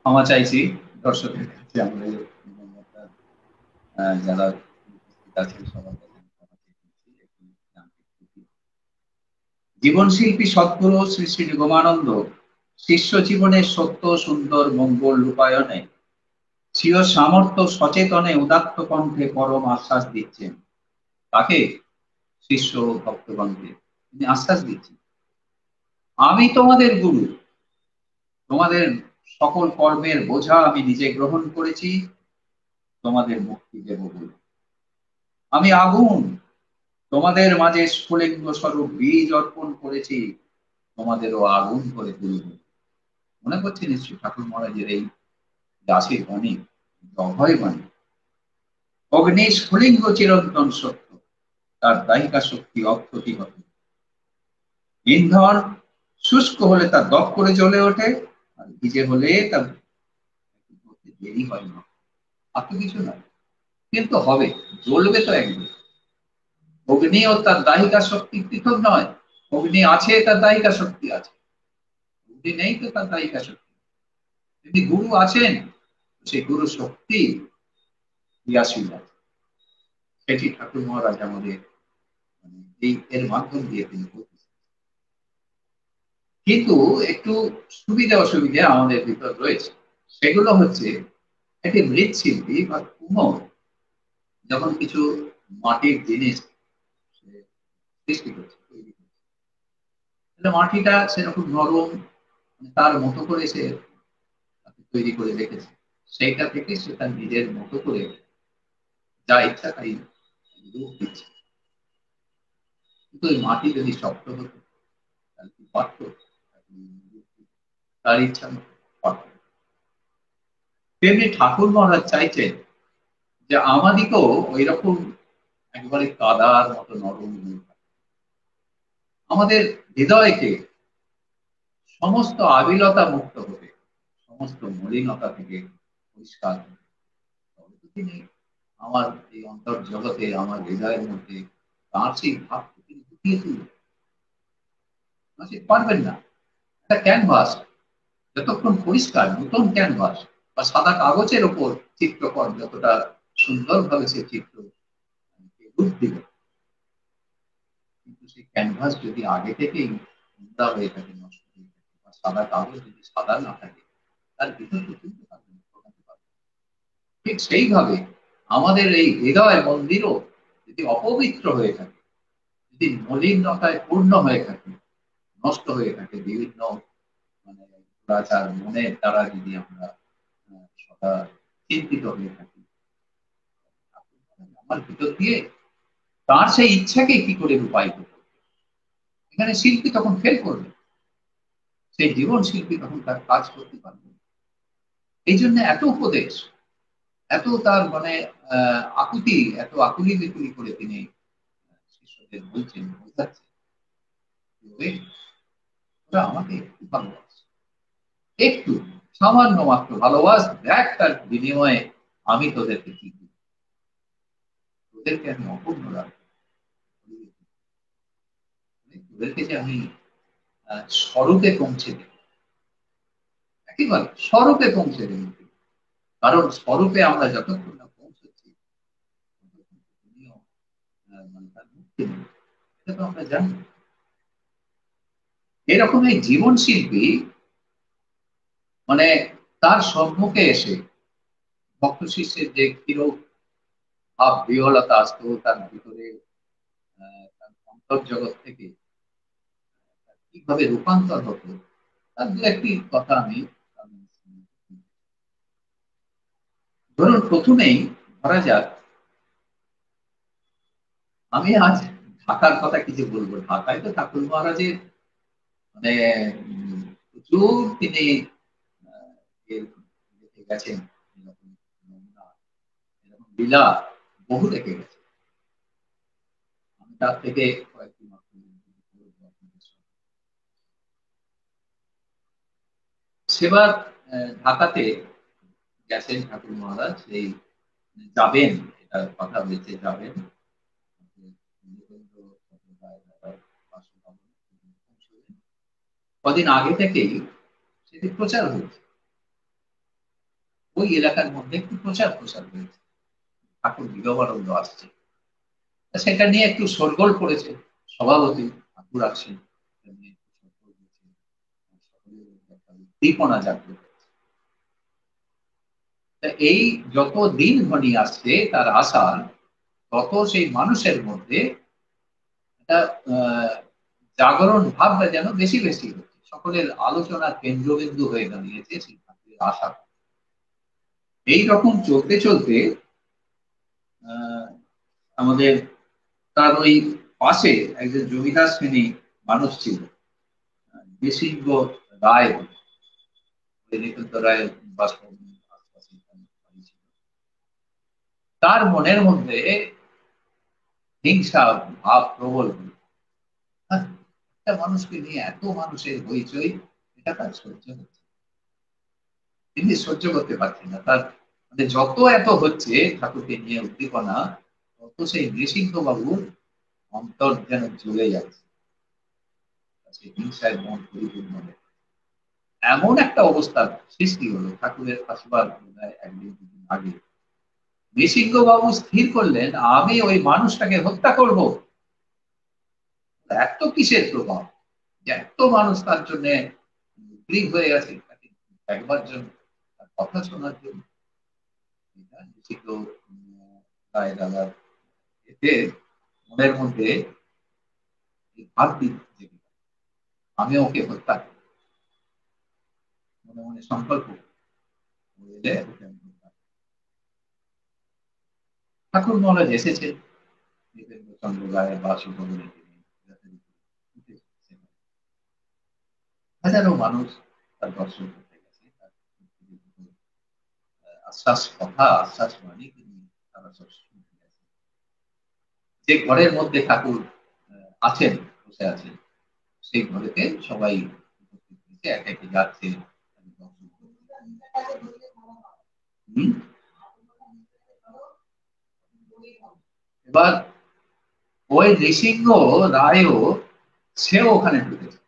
S3: ক্ষমা চাইছি দর্শকের কাছে, আমাদের যারা উপস্থিত আছেন সবার কাছে ক্ষমা চেয়েছি। একটু যান্ত্রিক ত্রুটি। জীবন শিল্পী সদ্গুরু শ্রী শ্রী নিগমানন্দ শিষ্য জীবনের সত্য সুন্দর মঙ্গল রূপায়ণে স্বীয় সামর্থ্য সচেতনে উদাত্ত কণ্ঠে পরম আশ্বাস দিচ্ছেন। তাকে শিষ্য ও ভক্তগণকে তিনি আশ্বাস দিচ্ছেন, আমি তোমাদের গুরু, তোমাদের সকল কর্মের বোঝা আমি নিজে গ্রহণ করেছি, তোমাদের মুক্তি দেব বলে। আমি আগুন, তোমাদের মাঝে স্ফুলিঙ্গ স্বরূপ বীজ অর্পণ করেছি, তোমাদেরও আগুন করে তুলব। মনে করছে নিশ্চয়ই ঠাকুর মহারাজের এই দাসের বাণী, অভয় বাণী। অগ্নি স্ফুলিঙ্গ চিরন্তন সত্য, তার দায়িকা শক্তি অপ্রতিহত। ইন্ধন শুষ্ক হলে তা দপ করে জ্বলে ওঠে, আর ভিজে হলে তা দেরি হয় না। আর তো কিছু নয়, কিন্তু হবে, জ্বলবে তো একদিন। অগ্নি ও তার দাহিকা শক্তি পৃথক নয়। অগ্নি আছে, তার দাহিকা শক্তি আছে। অগ্নি নেই তো তার দাহিকা শক্তি। যদি গুরু আছেন, সেই গুরু শক্তি ক্রিয়াশীল আছে। সেটি ঠাকুর মহারাজ আমাদের এই এর মাধ্যম দিয়ে তিনি বলতেছেন। কিন্তু একটু সুবিধা অসুবিধা আমাদের ভিতর রয়েছে। সেগুলো হচ্ছে, একটি মৃৎশিল্পী বা কুমোর যখন কিছু মাটির জিনিস সৃষ্টি করছে, তৈরি করছে, তাহলে মাটিটা সেরকম নরম, তার মতো করে সে তৈরি করে রেখেছে। সেইটা থেকে সে তার নিজের মতো করে যা ইচ্ছা তাই রূপ দিচ্ছে। কিন্তু ওই মাটি যদি শক্ত হতো, তাহলে কি পারত তার ইচ্ছা মতো পারত। তেমনি ঠাকুর মহারাজ চাইছেন যে আমাদিকেও ওই রকম একবারে কাদার মতো নরম আমাদের হৃদয়কে সমস্ত আবিলতা মুক্ত হতে, সমস্ত মলিনতা থেকে পরিষ্কার হতে। তবে তো তিনি আমার এই অন্তর জগতে, আমার হৃদয়ের মধ্যে তাঁর সেই ভাবকে তিনি ফুটিয়ে তুলবেন। পারবেন না। একটা ক্যানভাস যতক্ষণ পরিষ্কার নতুন ক্যানভাস বা সাদা কাগজের ওপর চিত্রকর যতটা সুন্দরভাবে সে চিত্র রূপ দিবে, কিন্তু সেই ক্যানভাস যদি আগে থেকেই নোংরা হয়ে থাকে, নষ্ট হয়ে থাকে, বা সাদা কাগজ যদি সাদা না থাকে, তার ভিতর তো তুলতে পারবে না, ফোটাতে পারবে না। ঠিক সেইভাবে আমাদের এই হৃদয় মন্দিরও যদি অপবিত্র হয়ে থাকে, যদি মলিনতায় পূর্ণ হয়ে থাকে, নষ্ট হয়ে থাকে, বিভিন্ন মানে দুরাচার মনের দ্বারা যদি আমরা সদা চিন্তিত হয়ে থাকি, আমার ভিতর দিয়ে তার সেই ইচ্ছাকে কি করে রূপায়িত করবে? এখানে শিল্পী তখন ফেল করবে, সেই জীবন শিল্পী তখন তার কাজ করতে পারবে। এই জন্য এত উপদেশ, এত তার মানে আকুতি, এত আকুলি বিকুলি করে তিনি শিষ্যদের বলছেন, বোঝাচ্ছেন, ওরা আমাকে একটু ভালোবাসে, একটু সামান্য মাত্র ভালোবাস, দেখ তার বিনিময়ে আমি তোদেরকে কি দিই, তোদেরকে আমি অপূর্ণ রাখবো, তোদেরকে যে আমি স্বরূপে পৌঁছে দেব, একেবারে স্বরূপে পৌঁছে দেব। কারণ স্বরূপে আমরা যতক্ষণ না পৌঁছচ্ছি, তুমিও মানে তার মুক্তি নেই, এটা তো আমরা জানি। এরকম এই জীবন শিল্পী মানে তার সম্মুখে এসে ভক্ত শিষ্যের যে কিরূপ ভাব বিহলতা আসতো তার ভিতরে, তার অন্তর্জগৎ থেকে কিভাবে রূপান্তর হতো, তার দু একটি কথা আমি ধরুন। প্রথমেই ধরা যাক, আমি আজ ঢাকার কথা কিছু বলবো। ঢাকায় তো ঠাকুর মহারাজের মানে প্রচুর তিনি দেখে গেছেন, এরকম নমুনা, এরকম লীলা বহু দেখে গেছে। আমি তার থেকে কয়েকটি মাত্র সেবার ঢাকাতে গেছেন ঠাকুর মহারাজ, এই যাবেন, এটা কথা হয়েছে যাবেন, কদিন আগে থেকেই সেটি প্রচার হয়েছে। ওই এলাকার মধ্যে একটু প্রচার প্রসার হয়েছে, ঠাকুর নিগমানন্দ আসছে। সেটা নিয়ে একটু শোরগোল পড়েছে, সভাপতি ঠাকুর আসছেন, উদ্দীপনা জাগ্রত। এই যত দিন ঘনিয়ে আসছে তার আশার, তত সেই মানুষের মধ্যে একটা জাগরণ ভাবটা যেন বেশি বেশি হচ্ছে, সকলের আলোচনার কেন্দ্রবিন্দু হয়ে দাঁড়িয়েছে সেই ঠাকুরের আশা। এইরকম চলতে চলতে আমাদের তার ওই পাশে একজন জমিদার শ্রেণী মানুষ ছিল, নৃসিংহ রায়, নিকুঞ্জ রায়ের বাসভবনের আশপাশে বাড়ি ছিল। তার মনের মধ্যে হিংসা ভাব প্রবল হল। একটা মানুষকে নিয়ে এত মানুষের হইচই, এটা তার সহ্য হচ্ছে, তিনি সহ্য করতে পারছেন না। তার মানে যত এত হচ্ছে ঠাকুরকে নিয়ে উদ্দীপনা, তত সেই নৃসিংহ বাবুর অন্তর যেন জ্বলে যাচ্ছে, সেই হিংসায় মন পরিপূর্ণ হয়ে এমন একটা অবস্থার সৃষ্টি হলো। ঠাকুরের আসবার একদিন দুদিন আগে নৃসিংহ বাবু স্থির করলেন, আমি ওই মানুষটাকে হত্যা করব। এত কিসের প্রভাব, এত মানুষ তার জন্য উদ্গ্রীব হয়ে গেছে একবার জন্য, তার কথা শোনার জন্য। নৃসিংহ রায় দাদার এতে মনের মধ্যে ভাবটি জেগে, আমি ওকে হত্যা করব, মনে মনে সংকল্প করলে ঠাকুর মহারাজ এসেছেন চন্দ্র রায়ের বাসভবনে, হাজারো মানুষ তার দর্শন করতে গেছে, আশ্বাস কথা আশ্বাস বাণী তিনি তারা সব শুনতে গেছে। যে ঘরের মধ্যে ঠাকুর আছেন, বসে আছেন, সেই ঘরেতে সবাই উপস্থিত হয়েছে, এক একে যাচ্ছে। এবার ওই নৃসিংহ রায়ও সেও ওখানে ঢুকেছে,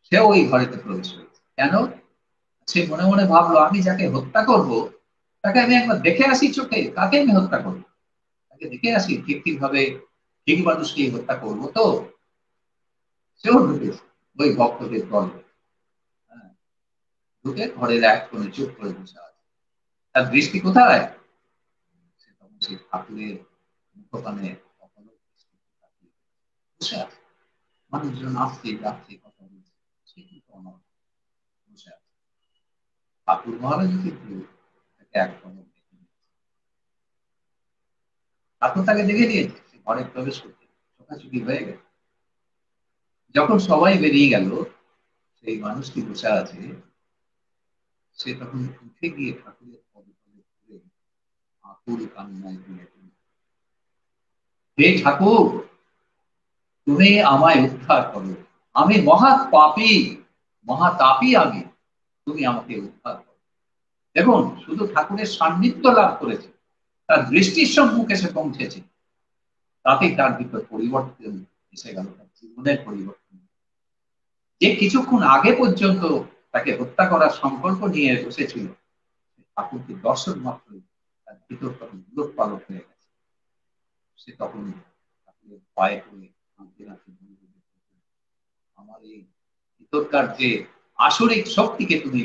S3: সেও ওই ঘরেতে প্রবেশ করেছে। কেন? সে মনে মনে ভাবলো, আমি যাকে হত্যা করব তাকে আমি একবার দেখে আসি চোখে, কাকে আমি হত্যা করবো, তাকে দেখে আসি ঠিক ঠিক ভাবে, ঠিক মানুষকে হত্যা করবো তো। সেও ঢুকেছে ওই ভক্তদের দল, ঢুকে ঘরের এক কোণে চুপ করে বসে আছে। তার দৃষ্টি কোথায়? সে তখন সেই ঠাকুরের মুখপানে বসে আছে। মানুষজন আসছে যাচ্ছে, কথা বলছে, সে কিন্তু অনড় বসে আছে। ঠাকুর মহারাজ কিন্তু তাকে এক পলক দেখে নিয়েছে। ঠাকুর তাকে দেখে নিয়েছে, সে ঘরে প্রবেশ করতে চোখাচুকি হয়ে গেছে। যখন সবাই বেরিয়ে গেল, সেই মানুষটি বসে আছে, সে তখন উঠে গিয়ে ঠাকুরের পদে পদে ঘুরে আকুল কান্নায় ফিরে গেল, হে ঠাকুর, তুমি আমায় উদ্ধার করো, আমি মহা পাপী, মহাতাপী আমি, তুমি আমাকে উদ্ধার করো। দেখুন, শুধু ঠাকুরের সান্নিধ্য লাভ করেছে, তার দৃষ্টির সম্মুখে সে পৌঁছেছে, তাতেই তার ভিতর পরিবর্তন এসে গেল, তার জীবনের পরিবর্তন। যে কিছুক্ষণ আগে পর্যন্ত তাকে হত্যা করার সংকল্প নিয়ে বসেছিল, ঠাকুরকে দর্শন মাত্রই তার ভিতর তখন উলট পালট হয়ে গেছে। সে তখন ঠাকুরের পায়ে পড়ে কাঁদতে কাঁদতে আমার এই ভিতরকার যে আসরিক শক্তিকে তুমি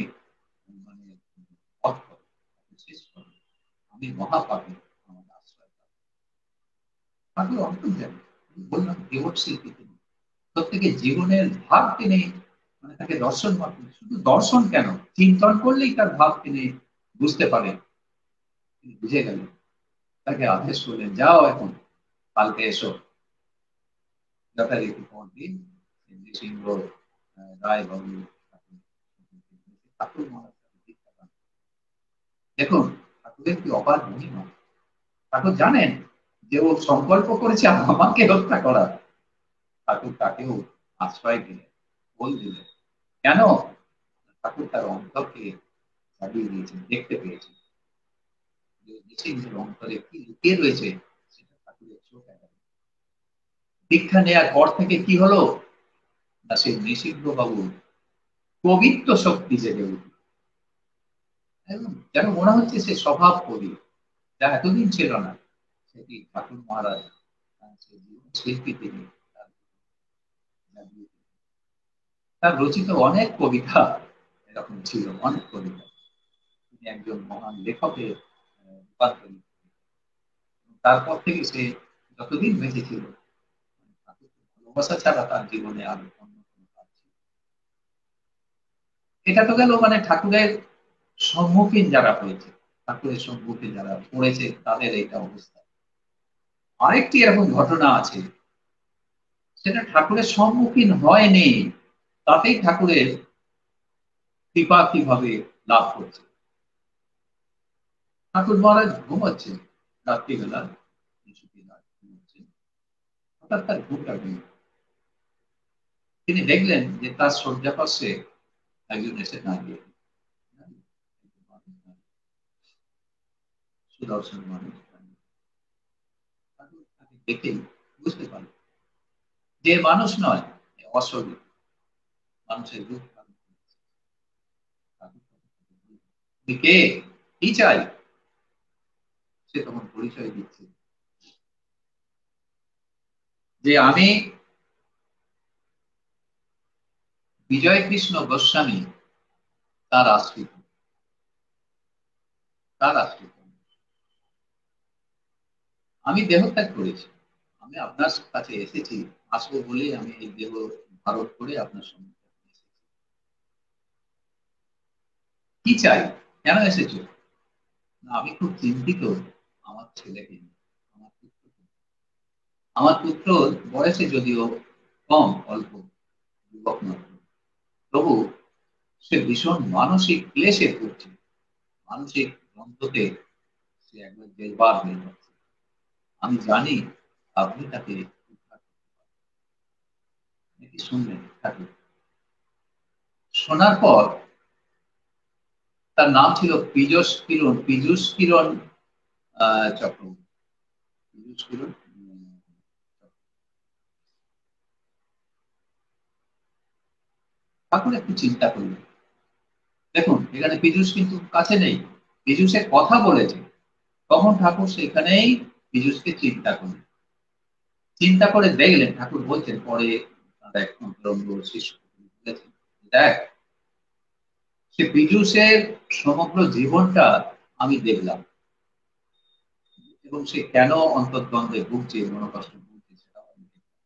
S3: মানে বধ করো, শেষ করো, আমি মহাপাপী, আমার আশ্রয় দাও। ঠাকুর অন্তর্যামী, বললাম দেবট শিল্পী তিনি, প্রত্যেকের জীবনের ভাব তিনি, মানে তাকে দর্শন মাত্র, শুধু দর্শন কেন, চিন্তন করলেই তার ভাব তিনি বুঝতে পারেন। তিনি বুঝে গেলেন, তাকে আদেশ করলেন, যাও এখন, কালকে এসো। যথারীতি পরদিন নৃসিংহ রায় বাবু ঠাকুর মহারাজ দীক্ষা পান। দেখুন ঠাকুরের কি অপার মহিমা। ঠাকুর জানেন যে ও সংকল্প করেছে আমাকে হত্যা করা, ঠাকুর তাকেও আশ্রয় দিলেন, বল দিলেন। কেন? ঠাকুর তার অন্তরকে জাগিয়ে দিয়েছেন, দেখতে পেয়েছেন নৃসিংহের অন্তরে কি লুকিয়ে রয়েছে, সেটা ঠাকুরের চোখ এড়াবে। দীক্ষা নেওয়ার পর থেকে কি হলো না, সেই নৃসিংহ বাবু পবিত্র শক্তি জেগে উঠল। এবং যেন মনে হচ্ছে সে স্বভাব কবি, যা এতদিন ছিল না, সেটি ঠাকুর মহারাজ সেই জীবন শিল্পী তিনি। তার তার রচিত অনেক কবিতা এরকম ছিল, অনেক কবিতা। তিনি একজন মহান লেখকের রূপান্তরিত। তারপর থেকে সে যতদিন বেঁচে ছিল, ঠাকুরকে ভালোবাসা ছাড়া তার জীবনে আর অন্য কোনো কাজ ছিল না। এটা তো গেল মানে ঠাকুরের সম্মুখীন যারা হয়েছে, ঠাকুরের সম্মুখে যারা পড়েছে তাদের এইটা অবস্থা। আরেকটি এরকম ঘটনা আছে, সেটা ঠাকুরের সম্মুখীন হয়নি, তাতেই ঠাকুরের কৃপা কিভাবে লাভ করছে। ঠাকুর মহারাজ ঘুমাচ্ছেন রাত্রিবেলা, ঘুমাচ্ছেন, হঠাৎ তার ঘুমটা ভেঙে। তিনি দেখলেন যে তার শয্যা পাশে একজন এসে দাঁড়িয়ে, সুদর্শন মানুষ। ঠাকুর তাকে দেখেই বুঝতে পারলেন যে মানুষ নয়, অশরীর, মানুষের রূপ ধারণ করেছে। ঠাকুর তখন তাকে বললেন, "তুমি কে? কি চাই?" সে তখন পরিচয় দিচ্ছে যে আমি বিজয় কৃষ্ণ গোস্বামী, তার আশ্রিত, তার আশ্রিত। আমি দেহত্যাগ করেছি, আমি আপনার কাছে এসেছি, আসবো বলেই আমি এই দেহ ধারণ করে আপনার সম্মুখে এসেছি। কি চাই, কেন এসেছো? না, আমি খুব চিন্তিত আমার ছেলেকে নিয়ে, আমার পুত্রকে। আমার পুত্র বয়সে যদিও কম, অল্প, যুবক মাত্র, তবু সে ভীষণ মানসিক ক্লেশে ভুগছে, মানসিক দ্বন্দ্বতে সে একবার জেলবার হয়ে যাচ্ছে। আমি জানি আপনি তাকে উদ্ধার করতে পারবেন। এটি শুনলেন ঠাকুর। শোনার পর তার নাম ছিল পীযূষ কিরণ চক্রবর্তী। পীযূষ কিরণ ঠাকুর একটু চিন্তা করলেন। দেখুন, এখানে পীযূষ কিন্তু কাছে নেই, পীযূষের কথা বলেছে। তখন ঠাকুর সেখানেই পীযূষকে চিন্তা করলেন। চিন্তা করে দেখলেন, ঠাকুর বলছেন পরে তার এক অন্তরঙ্গ শিষ্য বলেছেন, দেখ, সে পীযূষের সমগ্র জীবনটা আমি দেখলাম, এবং সে কেন অন্তর্দ্বন্দ্বে ভুগছে, মনোকষ্ট ভুগছে, সেটা আমি দেখলাম।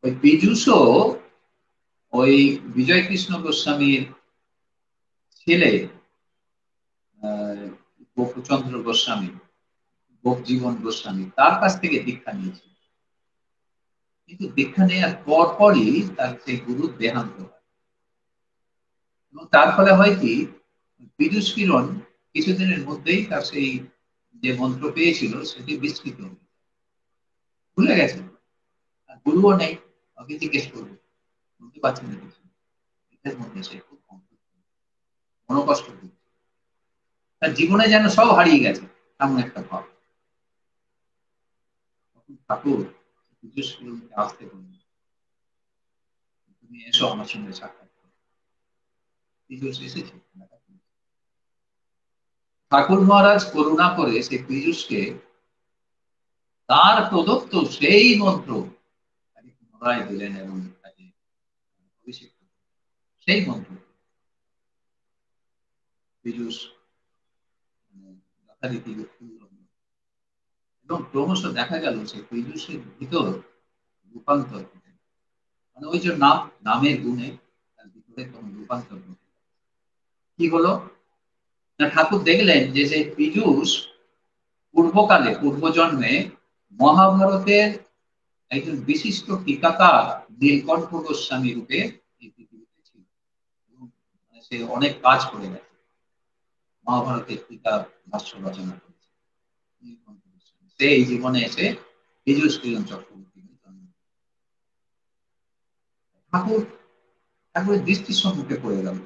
S3: ওই পীযূষও ওই বিজয় কৃষ্ণ গোস্বামীর ছেলে গোপচন্দ্র গোস্বামী, গোপজীবন গোস্বামী, তার কাছ থেকে দীক্ষা নিয়েছিল। কিন্তু দীক্ষা নেওয়ার পরপরই তার সেই গুরুর দেহান্ত হয়, এবং তার ফলে হয় কি, পীযূষ কিরণ কিছুদিনের মধ্যেই তার সেই যে মন্ত্র পেয়েছিল সেটি বিস্তৃত হয়ে যায়। ভুলে গেছে, আর গুরুও নেই, ওকে জিজ্ঞেস করবে, বলতে পারছেন না কিছু। এটার মধ্যে সে খুব মনোকষ্ট ভুগছে। তার জীবনে যেন সব হারিয়ে গেছে, এমন একটা ভাব। তখন ঠাকুর পীযূষ কিরণকে আসতে বললেন, তুমি এসো আমার সঙ্গে সাক্ষাৎ করো। পীযূষ এসেছে। ঠাকুর মহারাজ করুণা করে সেই পীযূষকে তার প্রদত্ত সেই মন্ত্র তাকে পুনরায় দিলেন, এবং তাকে অভিষেক করলেন সেই মন্ত্র। পীযূষ যথারীতি উৎফুল্ল হল, এবং ক্রমশ দেখা গেল যে পীযূষের ভিতর রূপান্তর ঘটে। মানে ওই যে নামের গুণে তার ভিতরে তখন রূপান্তর ঘটে। কি হলো না, ঠাকুর দেখলেন যে সেই পীযূষ পূর্বকালে, পূর্বজন্মে মহাভারতের একজন বিশিষ্ট টিকাকার নীলকণ্ঠ গোস্বামী রূপে এই পৃথিবীতে ছিল, এবং সে অনেক কাজ করে গেছে, মহাভারতের টিকা ভাষ্য রচনা করেছে নীলকণ্ঠ গোস্বামী। সে এই জীবনে এসে পীযূষ কিরণ চক্রবর্তী জন্ম। ঠাকুর ঠাকুরের দৃষ্টির সম্মুখে পড়ে গেল।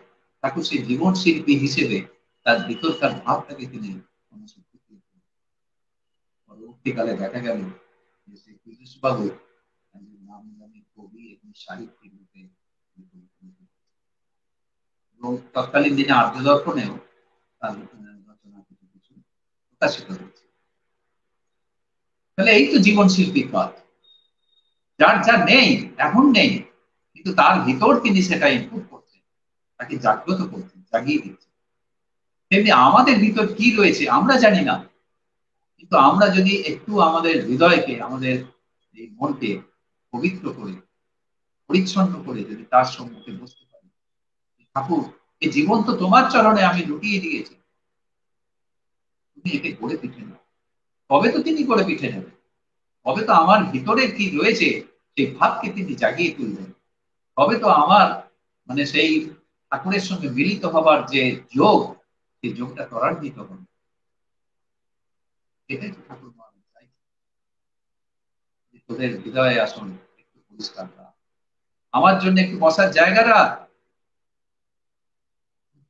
S3: ঠাকুর সেই জীবন শিল্পী হিসেবে তার ভিতরকার ভাবটাকে তিনি পরবর্তীকালে দেখা গেল যে সেই পীযূষ বাবু নামী কবি এবং সাহিত্যিক রূপে, এবং তৎকালীন দিনে আর্য দর্পণেও তার রচনা কিছু কিছু প্রকাশিত হয়েছে। তাহলে এই তো জীবন শিল্পীর কাজ। যার যা নেই, এখন নেই, কিন্তু তার ভিতর তিনি সেটা ইনপুট করছেন, তাকে জাগ্রত করছেন, জাগিয়ে দিচ্ছেন। তেমনি আমাদের ভিতর কি রয়েছে আমরা জানি না, কিন্তু আমরা যদি একটু আমাদের হৃদয়কে, আমাদের এই মনকে পবিত্র করে, পরিচ্ছন্ন করে যদি তার সম্মুখে বসতে পারি, ঠাকুর এই জীবন তো তোমার চরণে আমি লুটিয়ে দিয়েছি, তুমি একে গড়ে পিঠে নাও। তবে তো তিনি গড়ে পিঠে নেবেন, তবে তো আমার ভিতরে কি রয়েছে সেই ভাবকে তিনি জাগিয়ে তুলবেন, তবে তো আমার মানে সেই ঠাকুরের সঙ্গে মিলিত হবার যে যোগ, সেই যোগটা ত্বরান্বিত হবে। এটাই তো ঠাকুর মহারাজ চাইছেন, যে তোদের হৃদয়ে আসুন, একটু পরিষ্কার রাখ, আমার জন্য একটু বসার জায়গা রাখ।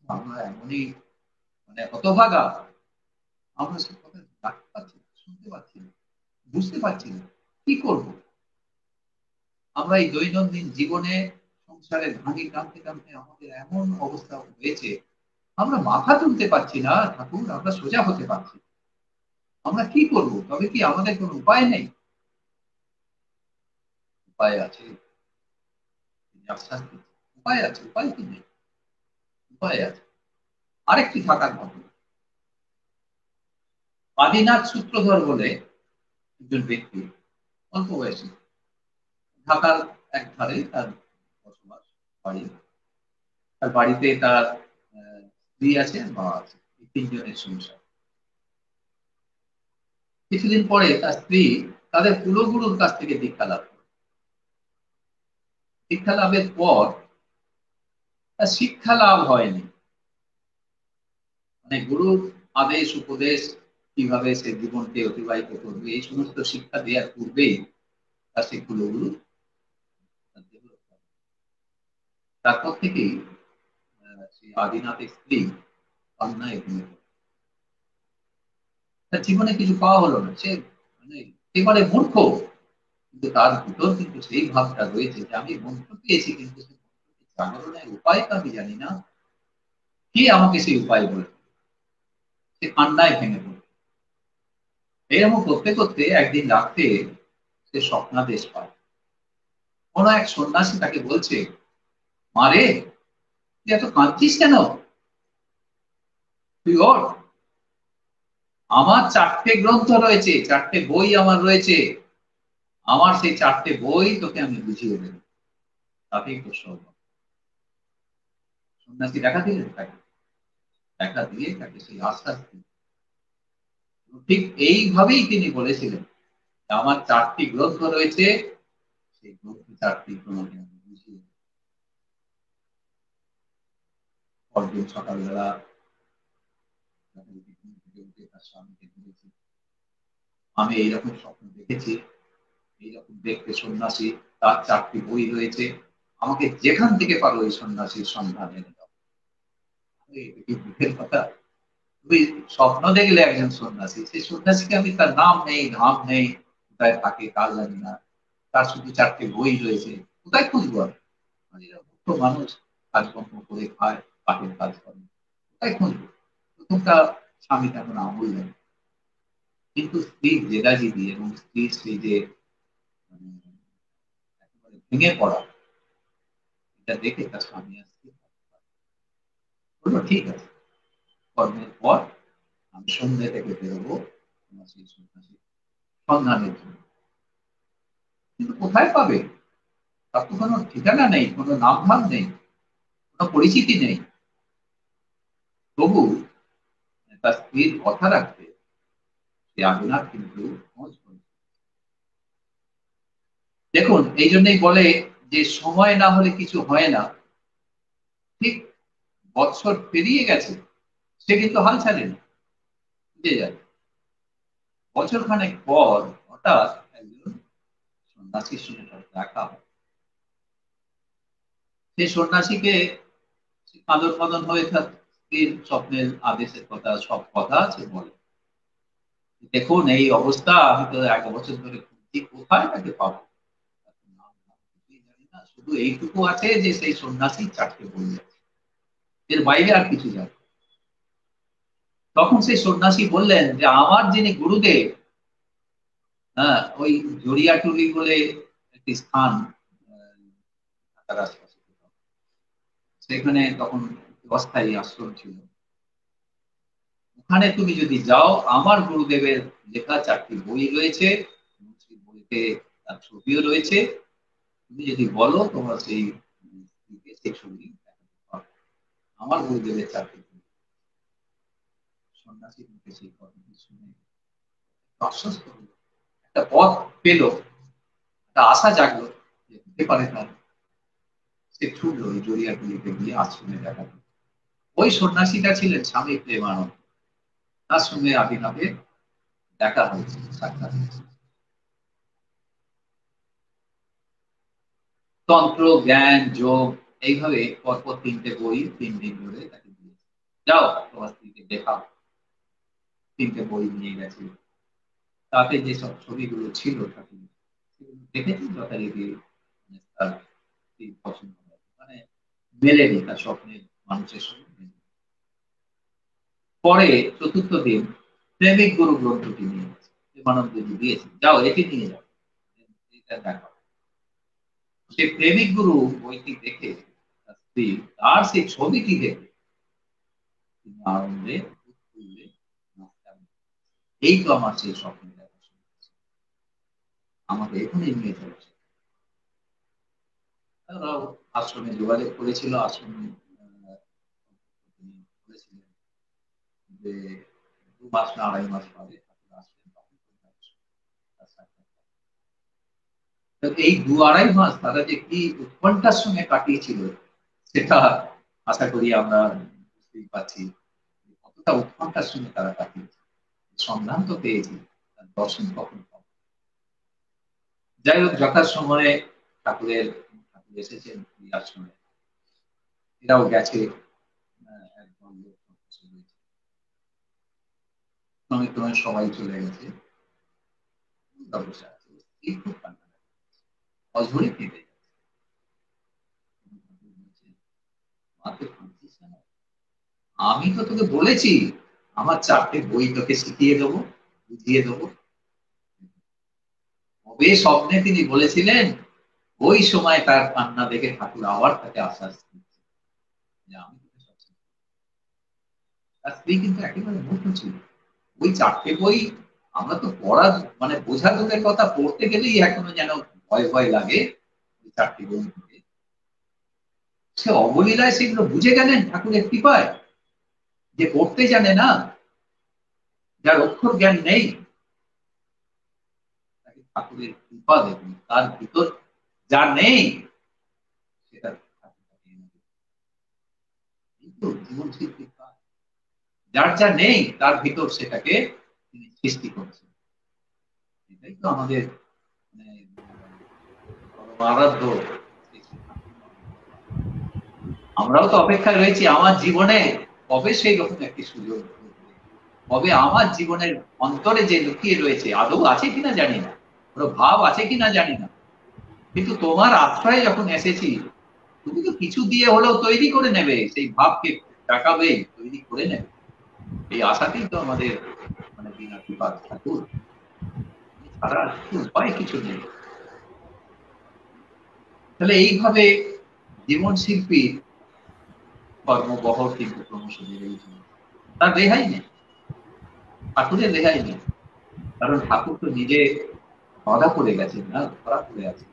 S3: আমরা এমনই মানে হতভাগা, আমরা সে কথা রাখতে পারছি না, শুনতে পাচ্ছি না, বুঝতে পারছি না, কি করব। আমরা এই দৈনন্দিন জীবনে সংসারের ভাঙি টানতে টানতে আমাদের এমন অবস্থা হয়েছে, আমরা মাথা তুলতে পারছি না ঠাকুর, আমরা সোজা হতে পারছি না। আমরা কি করব? তবে কি আমাদের কোনো উপায় নেই? উপায় আছে, তিনি আশ্বাস দিচ্ছেন। উপায় আছে, উপায় কি নেই? উপায় আছে। আরেকটি থাকার ঘটনা, আদিনাথ সূত্রধর বলে একজন ব্যক্তি, অল্প বয়সী, ঢাকার এক ধারে তার বসবাস, বাড়ি। তার বাড়িতে তার স্ত্রী আছে, মা আছে, এই তিনজনের সংসার। কিছুদিন পরে তার স্ত্রী তাদের কুলগুরুর কাছ থেকে দীক্ষা লাভ করে। দীক্ষা লাভের পর তার শিক্ষা লাভ হয়নি, মানে গুরুর আদেশ উপদেশ, কিভাবে সে জীবনকে অতিবাহিত করবে, এই সমস্ত শিক্ষা দেওয়ার পূর্বেই তার সেই কুলগুরু ডেভেলপ করে। তারপর থেকেই সেই আদিনাথের স্ত্রী অন্যায় ভেঙে পড়ে। তার জীবনে কিছু পাওয়া হলো না, সে মানে একেবারে মূর্খ, কিন্তু তার ভিতর কিন্তু সেই ভাবটা রয়েছে যে আমি মন্ত্র পেয়েছি, কিন্তু সেই মন্ত্রটি জাগরণের উপায়টা আমি জানি না, কে আমাকে সেই উপায় বলে। সে কান্নায় ভেঙে পড়ে। এরকম করতে করতে একদিন রাত্রে সে স্বপ্নাদেশ পায়। কোনো এক সন্ন্যাসী তাকে বলছে, মারে তুই এত কাঁদছিস কেন, তুই ওঠ, আমার 4টে গ্রন্থ রয়েছে, 4টে বই আমার রয়েছে, আমার সেই 4টে বই তোকে আমি বুঝিয়ে দেব, তাতেই তোর সব। সন্ন্যাসী দেখা দিলেন তাকে, দেখা দিয়ে তাকে সেই আশ্বাস দিলেন। ঠিক এইভাবেই তিনি বলেছিলেন, আমার 4টি গ্রন্থ রয়েছে, সেই গ্রন্থ 4টি তোমাকে আমি বুঝিয়ে দেব। পরদিন সকালবেলা তার স্বামীকে বলেছি, আমি এইরকম স্বপ্ন দেখেছি, এইরকম দেখতে সন্ন্যাসী, তার 4টি বই রয়েছে, আমাকে যেখান থেকে পারো এই সন্ন্যাসীর সন্ধান এনে দাও। এটা কি দুঃখের কথা? তুমি স্বপ্ন দেখলে একজন সন্ন্যাসী, সেই সন্ন্যাসীকে আমি তার নাম নেই, ধাম নেই, কোথায় থাকে কার জানি না, তার শুধু 4টে বই রয়েছে, কোথায় খুঁজবো আমি? মানে এরা মূর্খ মানুষ, কাজকর্ম করে খায়, কাঠের কাজ করে, কোথায় খুঁজবো? প্রথমটা স্বামী তেমন আমল নেই, কিন্তু স্ত্রীর জেদাজিদি এবং স্ত্রীর সেই যে মানে একেবারে ভেঙে পড়া, এটা দেখে তার স্বামী আসছে, বললো ঠিক আছে, কর্মের পর আমি সন্ধ্যে থেকে বেরোবো তোমার সেই সন্ন্যাসী সন্ধানের জন্য। কিন্তু কোথায় পাবে? তার তো কোনো ঠিকানা নেই, কোনো নাম ধাম নেই, কোনো পরিচিতি নেই। তবু তার স্ত্রীর কথা রাখতে সে আদিনাথ কিন্তু খোঁজ করে। দেখুন, এই জন্যই বলে যে সময় না হলে কিছু হয় না। ঠিক বৎসর পেরিয়ে গেছে, সে কিন্তু হাল ছাড়েনি, বুঝে যায়। বছর খানেক পর হঠাৎ একজন সন্ন্যাসীর সঙ্গে তার দেখা হয়। সেই সন্ন্যাসীকে কাঁদন কাঁদন হয়ে তার স্ত্রীর স্বপ্নের আদেশের কথা, সব কথা আছে বলে, দেখুন এই অবস্থা, আমি তো 1 বছর ধরে খুঁজছি, কোথায় তাকে পাবো? নাম ধাম কিছুই জানি না, শুধু এইটুকু আছে যে সেই সন্ন্যাসী 4টে বই আছে, এর বাইরে আর কিছু জানি না। তখন সেই সন্ন্যাসী বললেন যে আমার যিনি গুরুদেব, হ্যাঁ, ওই জড়িয়াটুলি বলে একটি স্থান ঢাকার আশপাশে, সেখানে তখন অস্থায়ী আশ্রম ছিল। ওখানে তুমি যদি যাও, আমার গুরুদেবের লেখা 4টি বই রয়েছে, সেই বইতে তার ছবিও রয়েছে। তুমি যদি বলো তোমার সেই সেই ছবি দেখাতে পারো। আমার গুরুদেবের 4টি বই। সন্ন্যাসী মুখে সেই কথাটি শুনে আশ্বস্ত হলো, একটা পথ পেল, একটা আশা জাগলো যে হতে পারে তার। সে ছুটলো ওই জড়িয়াটুলিতে গিয়ে আশ্রমে দেখা। ওই সন্ন্যাসীটা ছিলেন স্বামী প্রেমানন্দ। তার সঙ্গে আবির্ভাবে দেখা হয়েছে, সাক্ষাৎ হয়েছে। তন্ত্র, জ্ঞান, যোগ, এইভাবে পরপর 3টে বই 3 দিন ধরে তাকে দিয়েছে। যাও তোমার স্ত্রীকে দেখাও। 3টে বই নিয়ে গেছে। তাতে যেসব ছবিগুলো ছিল ঠাকুর, সেগুলো দেখেছি যথারীতি তার পছন্দ হয়, মানে মেলেনি তার স্বপ্নের মানুষের সঙ্গে মেলেনি। পরে 4র্থ দিন প্রেমিক গুরু গ্রন্থটি নিয়ে গেছে, প্রেমানন্দজি দিয়েছে, যাও এটি নিয়ে যাও, এটা দেখো। সেই প্রেমিক গুরু বইটি দেখে তার স্ত্রী তার সেই ছবিটি দেখে তিনি আনন্দে উৎফুল্লে নাচতেন। এই তো আমার সেই স্বপ্নের দেখা শুরু হয়েছে, আমাকে এখনই নিয়ে চলেছে। তারাও আশ্রমে যোগাযোগ করেছিল। আশ্রমে তিনি বলেছিলেন যে 2 মাস না 2.5 মাস পরে ঠাকুর আসবেন, তখন তার সাক্ষাৎকার। এই 2-2.5 মাস তারা যে কি উৎকণ্ঠার সঙ্গে কাটিয়েছিল, সেটা আশা করি আমরা বুঝতেই পারছি কতটা উৎকণ্ঠার সঙ্গে তারা কাটিয়েছে। সন্ধান তো পেয়েছি, তার দর্শন কখন পাবো। যাই হোক, যথাসময়ে ঠাকুর এসেছেন এই আশ্রমে। এরাও গেছে, একদম ক্রমে ক্রমে সবাই চলে গেছে। বসে আছে, খুব কান্না, অঝরে কেঁদে যাচ্ছে। আমি তো তোকে বলেছি আমার 4টে বই তোকে শিখিয়ে দেবো, বুঝিয়ে দেবো। কবে স্বপ্নে তিনি বলেছিলেন, ওই সময় তার কান্না দেখে ঠাকুর আবার তাকে আশ্বাস দিচ্ছে যে আমি তোকে সব শিখব। তার স্ত্রী কিন্তু একেবারে মূর্খ ছিল। ওই 4টে বই আমরা তো পড়া, মানে বোঝা দূরের কথা, পড়তে গেলেই এখনো যেন ভয় ভয় লাগে। ওই 4টে বই থেকে সে অবলীলায় সেগুলো বুঝে গেলেন ঠাকুরের কৃপায়। যে পড়তে জানে না, যার অক্ষর জ্ঞান নেই, তাকে ঠাকুরের কৃপা দেখুন, তার ভিতর যা নেই সেটা জীবন শিল্পীর কাজ। যার যা নেই তার ভিতর সেটাকে তিনি সৃষ্টি করছেন। এটাই তো আমাদের আরাধ্য। আমরাও তো অপেক্ষায় রয়েছি আমার জীবনে কবে সেই রকম একটি সুযোগ, কবে আমার জীবনের অন্তরে যে লুকিয়ে রয়েছে, আদৌ আছে কিনা জানি না, কোনো ভাব আছে কিনা জানি না, কিন্তু তোমার আশ্রয়ে যখন এসেছি, তুমি তো কিছু দিয়ে হলেও তৈরি করে নেবে, সেই ভাবকে টাকাবে, তৈরি করে নেবে। এই আশাতেই তো আমাদের মানে বিনা কৃপা ঠাকুর, ছাড়া উপায় কিছু নেই। তাহলে এইভাবে জীবন শিল্পীর কর্মবহর কিন্তু ক্রমশ বেড়েই চলে, তার রেহাই নেই, ঠাকুরের রেহাই নেই। কারণ ঠাকুর তো নিজে ধরা পড়ে গেছেন, না ধরা পড়ে আছে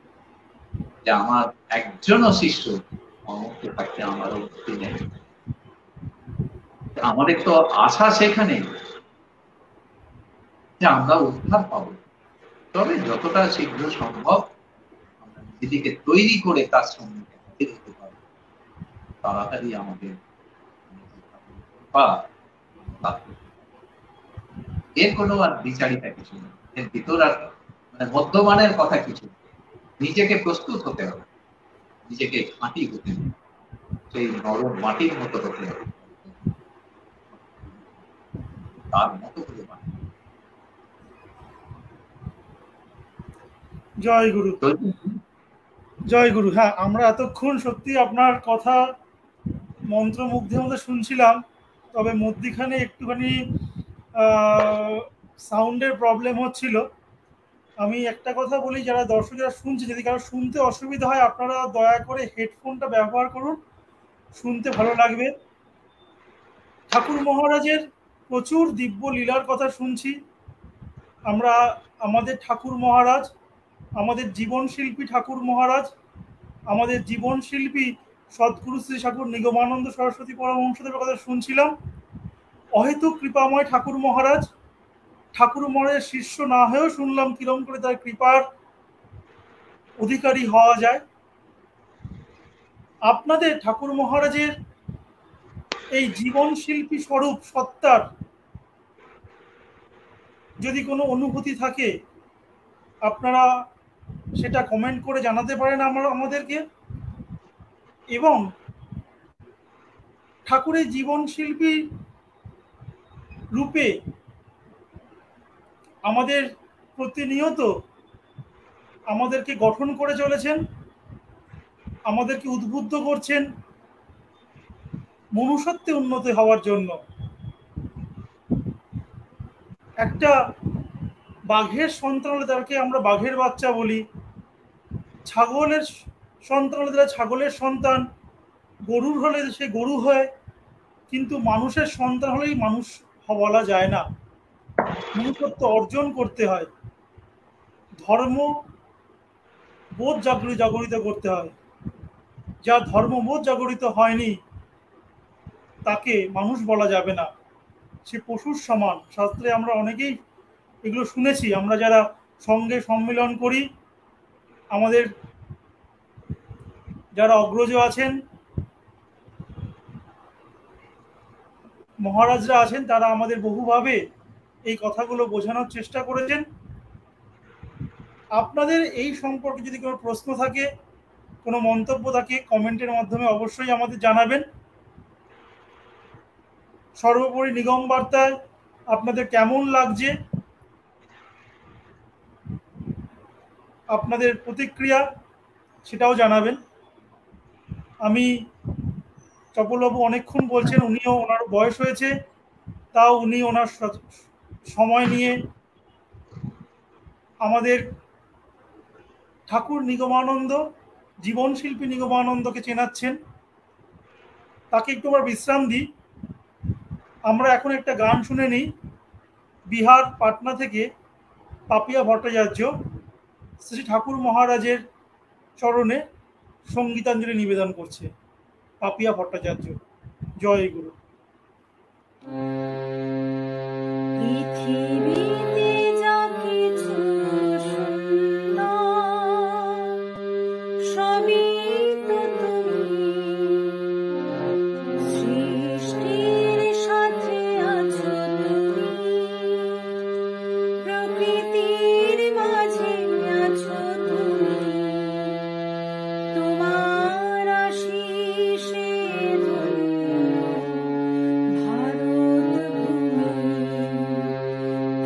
S3: যে আমার একজনও শিষ্য অমুক্ত থাকতে আমারও মুক্তি নেই। আমাদের তো আশা সেখানে যে আমরা উদ্ধার পাবো, তবে যতটা শীঘ্র সম্ভব আমরা নিজেকে তৈরি করে তার সম্মুখে হাজির হতে পারবো, তাড়াতাড়ি আমাদের এর কোনো আর বিচারিতা কিছু নেই, এর ভিতর আর মানে মধ্যমানের কথা কিছু। নিজেকে প্রস্তুত হতে হবে, নিজেকে খাঁটি হতে হবে, সেই নরম মাটির মতো হতে হবে, তার মতো করে বানাতে হবে।
S2: জয় গুরু, জয় গুরু। হ্যাঁ, আমরা এতক্ষণ সত্যি আপনার কথা মন্ত্রমুগ্ধের মধ্যে শুনছিলাম। তবে মধ্যিখানে একটুখানি সাউন্ডের প্রবলেম হচ্ছিল। আমি একটা কথা বলি, যারা দর্শকরা শুনছে, যদি কারো শুনতে অসুবিধা হয় আপনারা দয়া করে হেডফোনটা ব্যবহার করুন, শুনতে ভালো লাগবে। ঠাকুর মহারাজের প্রচুর দিব্য লীলার কথা শুনছি আমরা। আমাদের ঠাকুর মহারাজ, আমাদের জীবনশিল্পী ঠাকুর মহারাজ, আমাদের জীবনশিল্পী সদ্গুরু শ্রী ঠাকুর নিগমানন্দ সরস্বতী পরমহংসদেবের কথা শুনছিলাম। অহেতুক কৃপাময় ঠাকুর মহারাজ, ঠাকুর মহারাজের শিষ্য না হয়েও শুনলাম কিরম করে তার কৃপার অধিকারী হওয়া যায়। আপনাদের ঠাকুর মহারাজের এই জীবনশিল্পী স্বরূপ সত্তার যদি কোনো অনুভূতি থাকে আপনারা সেটা কমেন্ট করে জানাতে পারেন আমাদেরকে। এবং ঠাকুরের জীবনশিল্পী রূপে আমাদের প্রতিনিয়ত আমাদেরকে গঠন করে চলেছেন, আমাদেরকে উদ্বুদ্ধ করছেন মনুষ্যত্বে উন্নতি হওয়ার জন্য। একটা বাঘের সন্তান হলে তাকে আমরা বাঘের বাচ্চা বলি, ছাগলের সন্তান হলে তারা ছাগলের সন্তান, গরুর হলে সে গরু হয়, কিন্তু মানুষের সন্তান হলেই মানুষ বলা যায় না। মনুষ্যত্ব অর্জন করতে হয়, ধর্ম বোধ জাগরিত করতে হয়। যা ধর্মবোধ জাগরিত হয়নি তাকে মানুষ বলা যাবে না, সে পশুর সমান। শাস্ত্রে আমরা অনেকেই এগুলো শুনেছি, আমরা যারা সঙ্গে সম্মিলন করি, আমাদের যারা অগ্রজ আছেন, মহারাজরা আছেন, তারা আমাদের বহুভাবে এই কথাগুলো বোঝানোর চেষ্টা করেছেন। আপনাদের এই সম্পর্কে যদি কোনো প্রশ্ন থাকে, কোনো মন্তব্য থাকে, কমেন্টের মাধ্যমে অবশ্যই আমাদের জানাবেন। সর্বোপরি নিগম বার্তায় আপনাদের কেমন লাগছে, আপনাদের প্রতিক্রিয়া সেটাও জানাবেন। আমি চপলবাবু অনেকক্ষণ বলছেন, উনিও ওনার বয়স হয়েছে, তাও উনি ওনার সময় নিয়ে আমাদের ঠাকুর নিগমানন্দ, জীবনশিল্পী নিগমানন্দকে চেনাচ্ছেন। তাকে একটু আবার বিশ্রাম দিই। আমরা এখন একটা গান শুনে নিই। বিহার পাটনা থেকে পাপিয়া ভট্টাচার্য শ্রী ঠাকুর মহারাজের চরণে সঙ্গীতাঞ্জলি নিবেদন করছে। পাপিয়া ভট্টাচার্য, জয় গুরু।
S4: পৃথিবীতে যা কিছু সুন্দর সবই তো তুমি, সৃষ্টির সাথে আছো তুমি, প্রকৃতির মাঝে আছো তুমি, তোমার আশিসে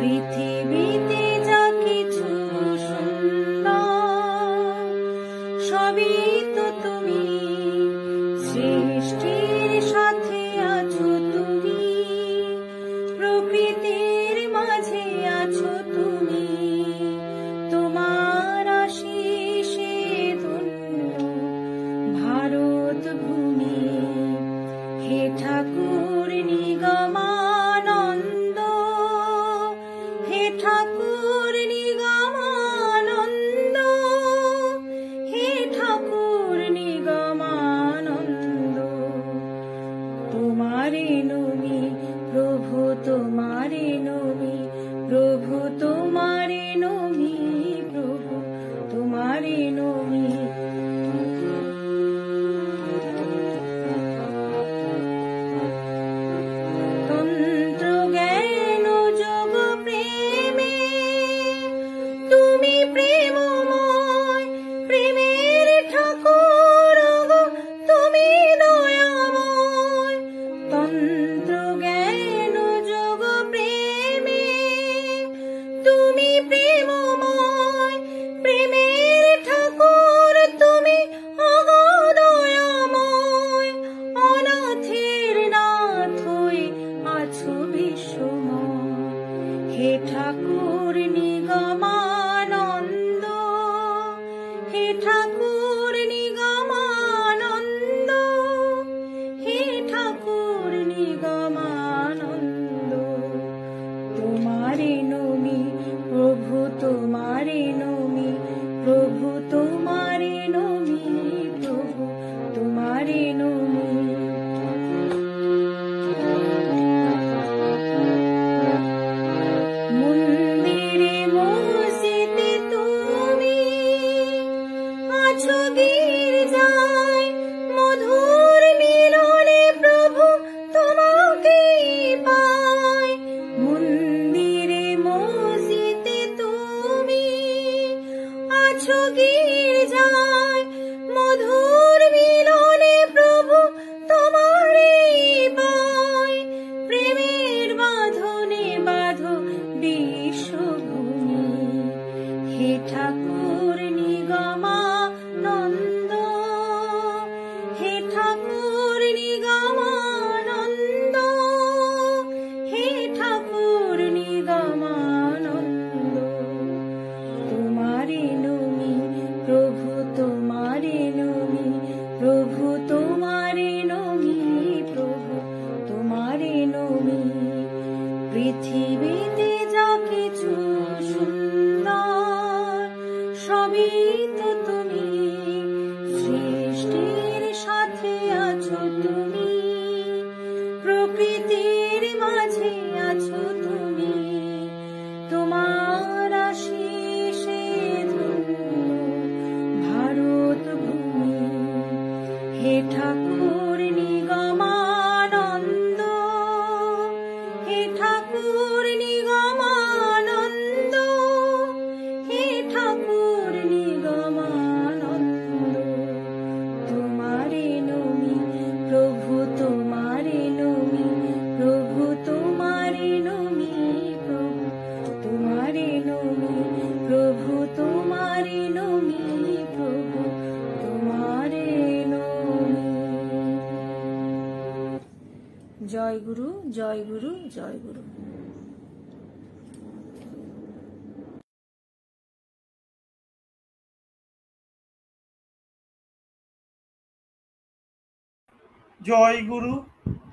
S4: পৃথিবীতে যা কিছু সুন্দর সবই তো তুমি, সৃষ্টির সাথে আছো তুমি, প্রকৃতির মাঝে আছো তুমি, তোমার আশিসে ধন্য ভারত ভূমি। হে ঠাকুর নিগমানন্দ, হে ঠাকুর নিগমানন্দ, হে ঠাকুর নিগমানন্দ, আছো গির্জায় মধুর মিলনে প্রভু তোমাকে পাই, মন্দিরে মসজিদে তুমি আছো গির্জায় মধুর মিলনে প্রভু তোমারে পাই, প্রেমের বাঁধনে বাঁধো বিশ্বভূমি, হে ঠাকুর নিগমানন্দ, হে ঠাকুর নিগমানন্দ, হে ঠাকুর নিগমানন্দ। তোমারে নমি প্রভু তোমারে নমি, প্রভু তোমারে নমি, প্রভু তোমারে নমি। পৃথিবীতে যা কিছু সুন্দর সবই তো তুমি, সৃষ্টির সাথে আছো তুমি, প্রকৃতির মাঝে আছো তুমি, তোমার আশিসে ধন্য ভারত ভূমি, হে ঠাকুর নিগমানন্দ, হে ঠাকুর নিগমানন্দ, হে ঠাকুর নিগমানন্দ। তোমারে নমি প্রভু তোমারে নমি, প্রভু তোমারে নমি, প্রভু তোমারে নমি, প্রভু তোমারে নমি, প্রভু তোমারে নমি। জয় গুরু, জয় গুরু, জয় গুরু।
S2: জয় গুরু,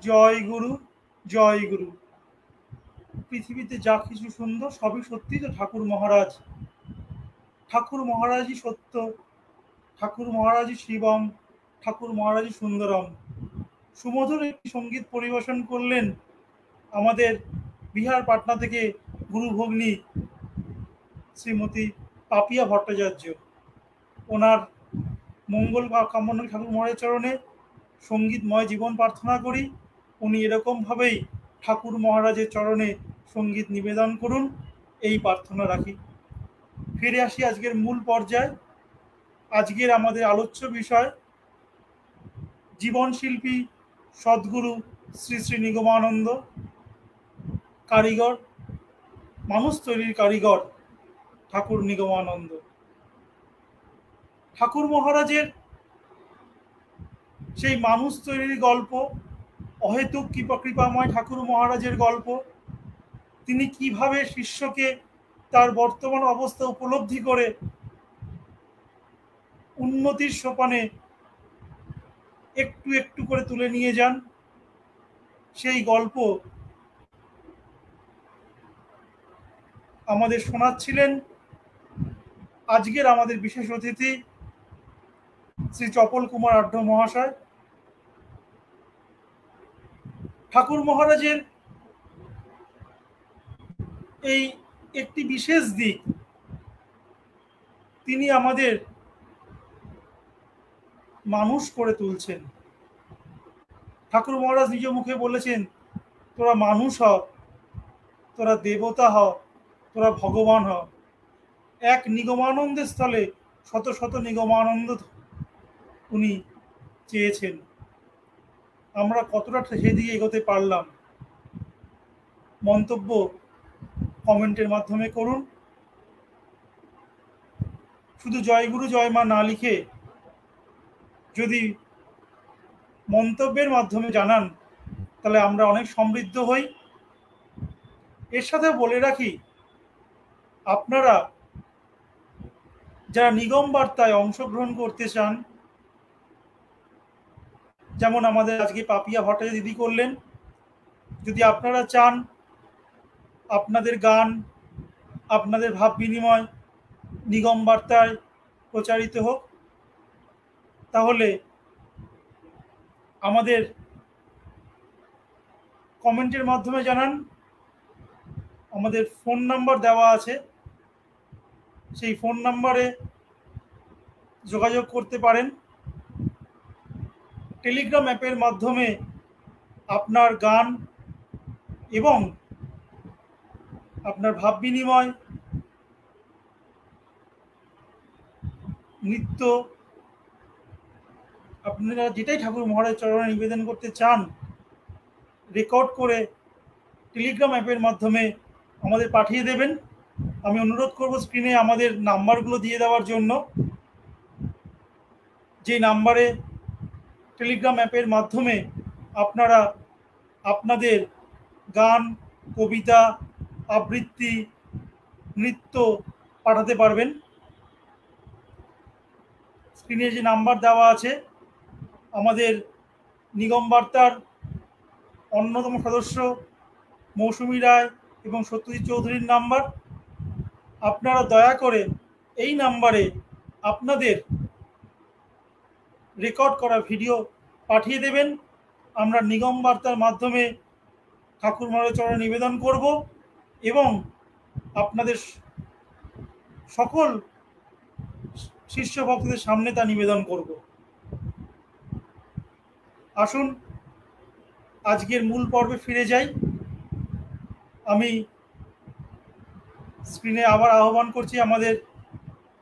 S2: জয় গুরু, জয় গুরু। পৃথিবীতে যা কিছু সুন্দর সবই সত্যি তো ঠাকুর মহারাজ। ঠাকুর মহারাজই সত্য, ঠাকুর মহারাজই শিবম, ঠাকুর মহারাজই সুন্দরম। সুমধুর একটি সঙ্গীত পরিবেশন করলেন আমাদের বিহার পাটনা থেকে গুরু ভগ্নী শ্রীমতী পাপিয়া ভট্টাচার্য। ওনার মঙ্গল কামনা ঠাকুর মহারাজের চরণে সঙ্গীতময় জীবন প্রার্থনা করি। উনি এরকমভাবেই ঠাকুর মহারাজের চরণে সঙ্গীত নিবেদন করুন, এই প্রার্থনা রাখি। ফিরে আসি আজকের মূল পর্যায়ে। আজকের আমাদের আলোচ্য বিষয় জীবনশিল্পী সদ্গুরু শ্রী শ্রী নিগমানন্দ, কারিগর, মানুষ তৈরির কারিগর ঠাকুর নিগমানন্দ। ঠাকুর মহারাজের সেই মানুষ তৈরির গল্প, অহেতুক কৃপাময় ঠাকুর মহারাজের গল্প, তিনি কিভাবে শিষ্যকে তার বর্তমান অবস্থা উপলব্ধি করে উন্নতির সোপানে একটু একটু করে তুলে নিয়ে যান, সেই গল্প আমাদের শোনাচ্ছিলেন আজকের আমাদের বিশেষ অতিথি শ্রী চপল কুমার আঢ্য মহাশয়। ঠাকুর মহারাজের এই একটি বিশেষ দিক, তিনি আমাদের মানুষ করে তুলছেন। ঠাকুর মহারাজ নিজ মুখে বলেছেন, তোরা মানুষ হ, তোরা দেবতা হ, তোরা ভগবান হ। এক নিগমানন্দের স্থলে শত শত নিগমানন্দ উনি চেয়েছেন। আমরা কতটা সেদিকে এগোতে পারলাম, মন্তব্য কমেন্টের মাধ্যমে করুন। শুধু জয়গুরু জয় মা না লিখে যদি মন্তব্যের মাধ্যমে জানান, তাহলে আমরা অনেক সমৃদ্ধ হই। এর সাথে বলে রাখি, আপনারা যারা নিগম বার্তায় অংশগ্রহণ করতে চান, যেমন আমাদের আজকে পাপিয়া ভট্টাচার্য দিদি করলেন, যদি আপনারা চান আপনাদের গান, আপনাদের ভাব বিনিময় নিগম বার্তায় প্রচারিত হোক, তাহলে আমাদের কমেন্টের মাধ্যমে জানান। আমাদের ফোন নাম্বার দেওয়া আছে, সেই ফোন নাম্বারে যোগাযোগ করতে পারেন। টেলিগ্রাম অ্যাপের মাধ্যমে আপনার গান এবং আপনার ভাব বিনিময়, নৃত্য, আপনারা যেটাই ঠাকুর মহারাজের চরণে নিবেদন করতে চান রেকর্ড করে টেলিগ্রাম অ্যাপের মাধ্যমে আমাদের পাঠিয়ে দেবেন। আমি অনুরোধ করব স্ক্রিনে আমাদের নাম্বারগুলো দিয়ে দেওয়ার জন্য, যে নাম্বারে টেলিগ্রাম অ্যাপের মাধ্যমে আপনারা আপনাদের গান, কবিতা, আবৃত্তি, নৃত্য পাঠাতে পারবেন। স্ক্রিনে যে নাম্বার দেওয়া আছে আমাদের নিগম বার্তার অন্যতম সদস্য মৌসুমী রায় এবং সত্যজিৎ চৌধুরীর নাম্বার। আপনারা দয়া করে এই নাম্বারে আপনাদের রেকর্ড করা ভিডিও পাঠিয়ে দেবেন। আমরা নিগম বার্তার মাধ্যমে ঠাকুর মহারাজের চরণে নিবেদন করব এবং আপনাদের সকল শিষ্য ভক্তদের সামনে তা নিবেদন করব। আসুন আজকের মূল পর্বে ফিরে যাই। আমি স্ক্রিনে আবার আহ্বান করছি আমাদের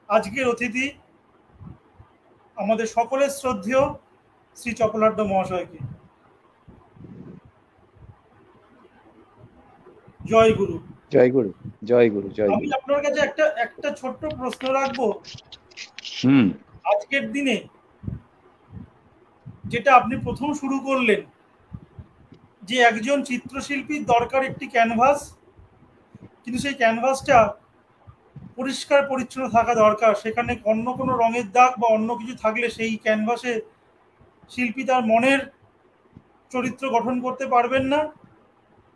S2: আজকের অতিথি, আমাদের সকলের শ্রদ্ধেয় শ্রী চপলাঢ্য মহাশয়কে। জয় গুরু।
S3: জয় গুরু, জয় গুরু, জয়
S2: আমি
S3: গুরু।
S2: আপনার কাছে একটা ছোট্ট প্রশ্ন রাখবো।
S3: হুম।
S2: আজকের দিনে যেটা আপনি প্রথম শুরু করলেন, যে একজন চিত্রশিল্পীর দরকার একটি ক্যানভাস, কিন্তু সেই ক্যানভাসটা পরিষ্কার পরিচ্ছন্ন থাকা দরকার। সেখানে অন্য কোনো রঙের দাগ বা অন্য কিছু থাকলে সেই ক্যানভাসে শিল্পী তার মনের চরিত্র গঠন করতে পারবেন না।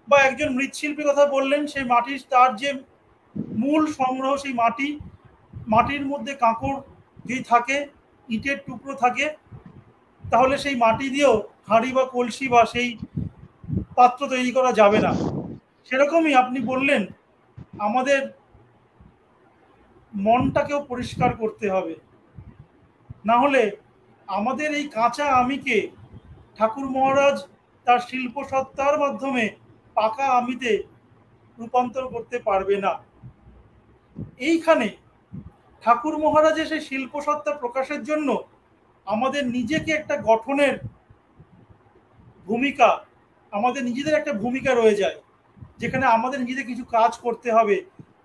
S2: বা একজন মৃৎশিল্পীর কথা বললেন, সেই মাটির তার যে মূল সংগ্রহ, সেই মাটির মধ্যে কাঁকড় যদি থাকে, ইটের টুকরো থাকে, তাহলে সেই মাটি দিয়েও হাঁড়ি বা কলসি বা সেই পাত্র তৈরি করা যাবে না। সেরকমই আপনি বললেন আমাদের মনটাকেও পরিষ্কার করতে হবে, না হলে আমাদের এই কাঁচা আমিকে ঠাকুর মহারাজ তার শিল্প সত্তার মাধ্যমে পাকা আমিতে রূপান্তর করতে পারবে না। এইখানে ঠাকুর মহারাজের সেই শিল্প সত্তা প্রকাশের জন্য আমাদের নিজেকে একটা গঠনের ভূমিকা, আমাদের নিজেদের একটা ভূমিকা রয়ে যায়, যেখানে আমাদের নিজেদের কিছু কাজ করতে হবে।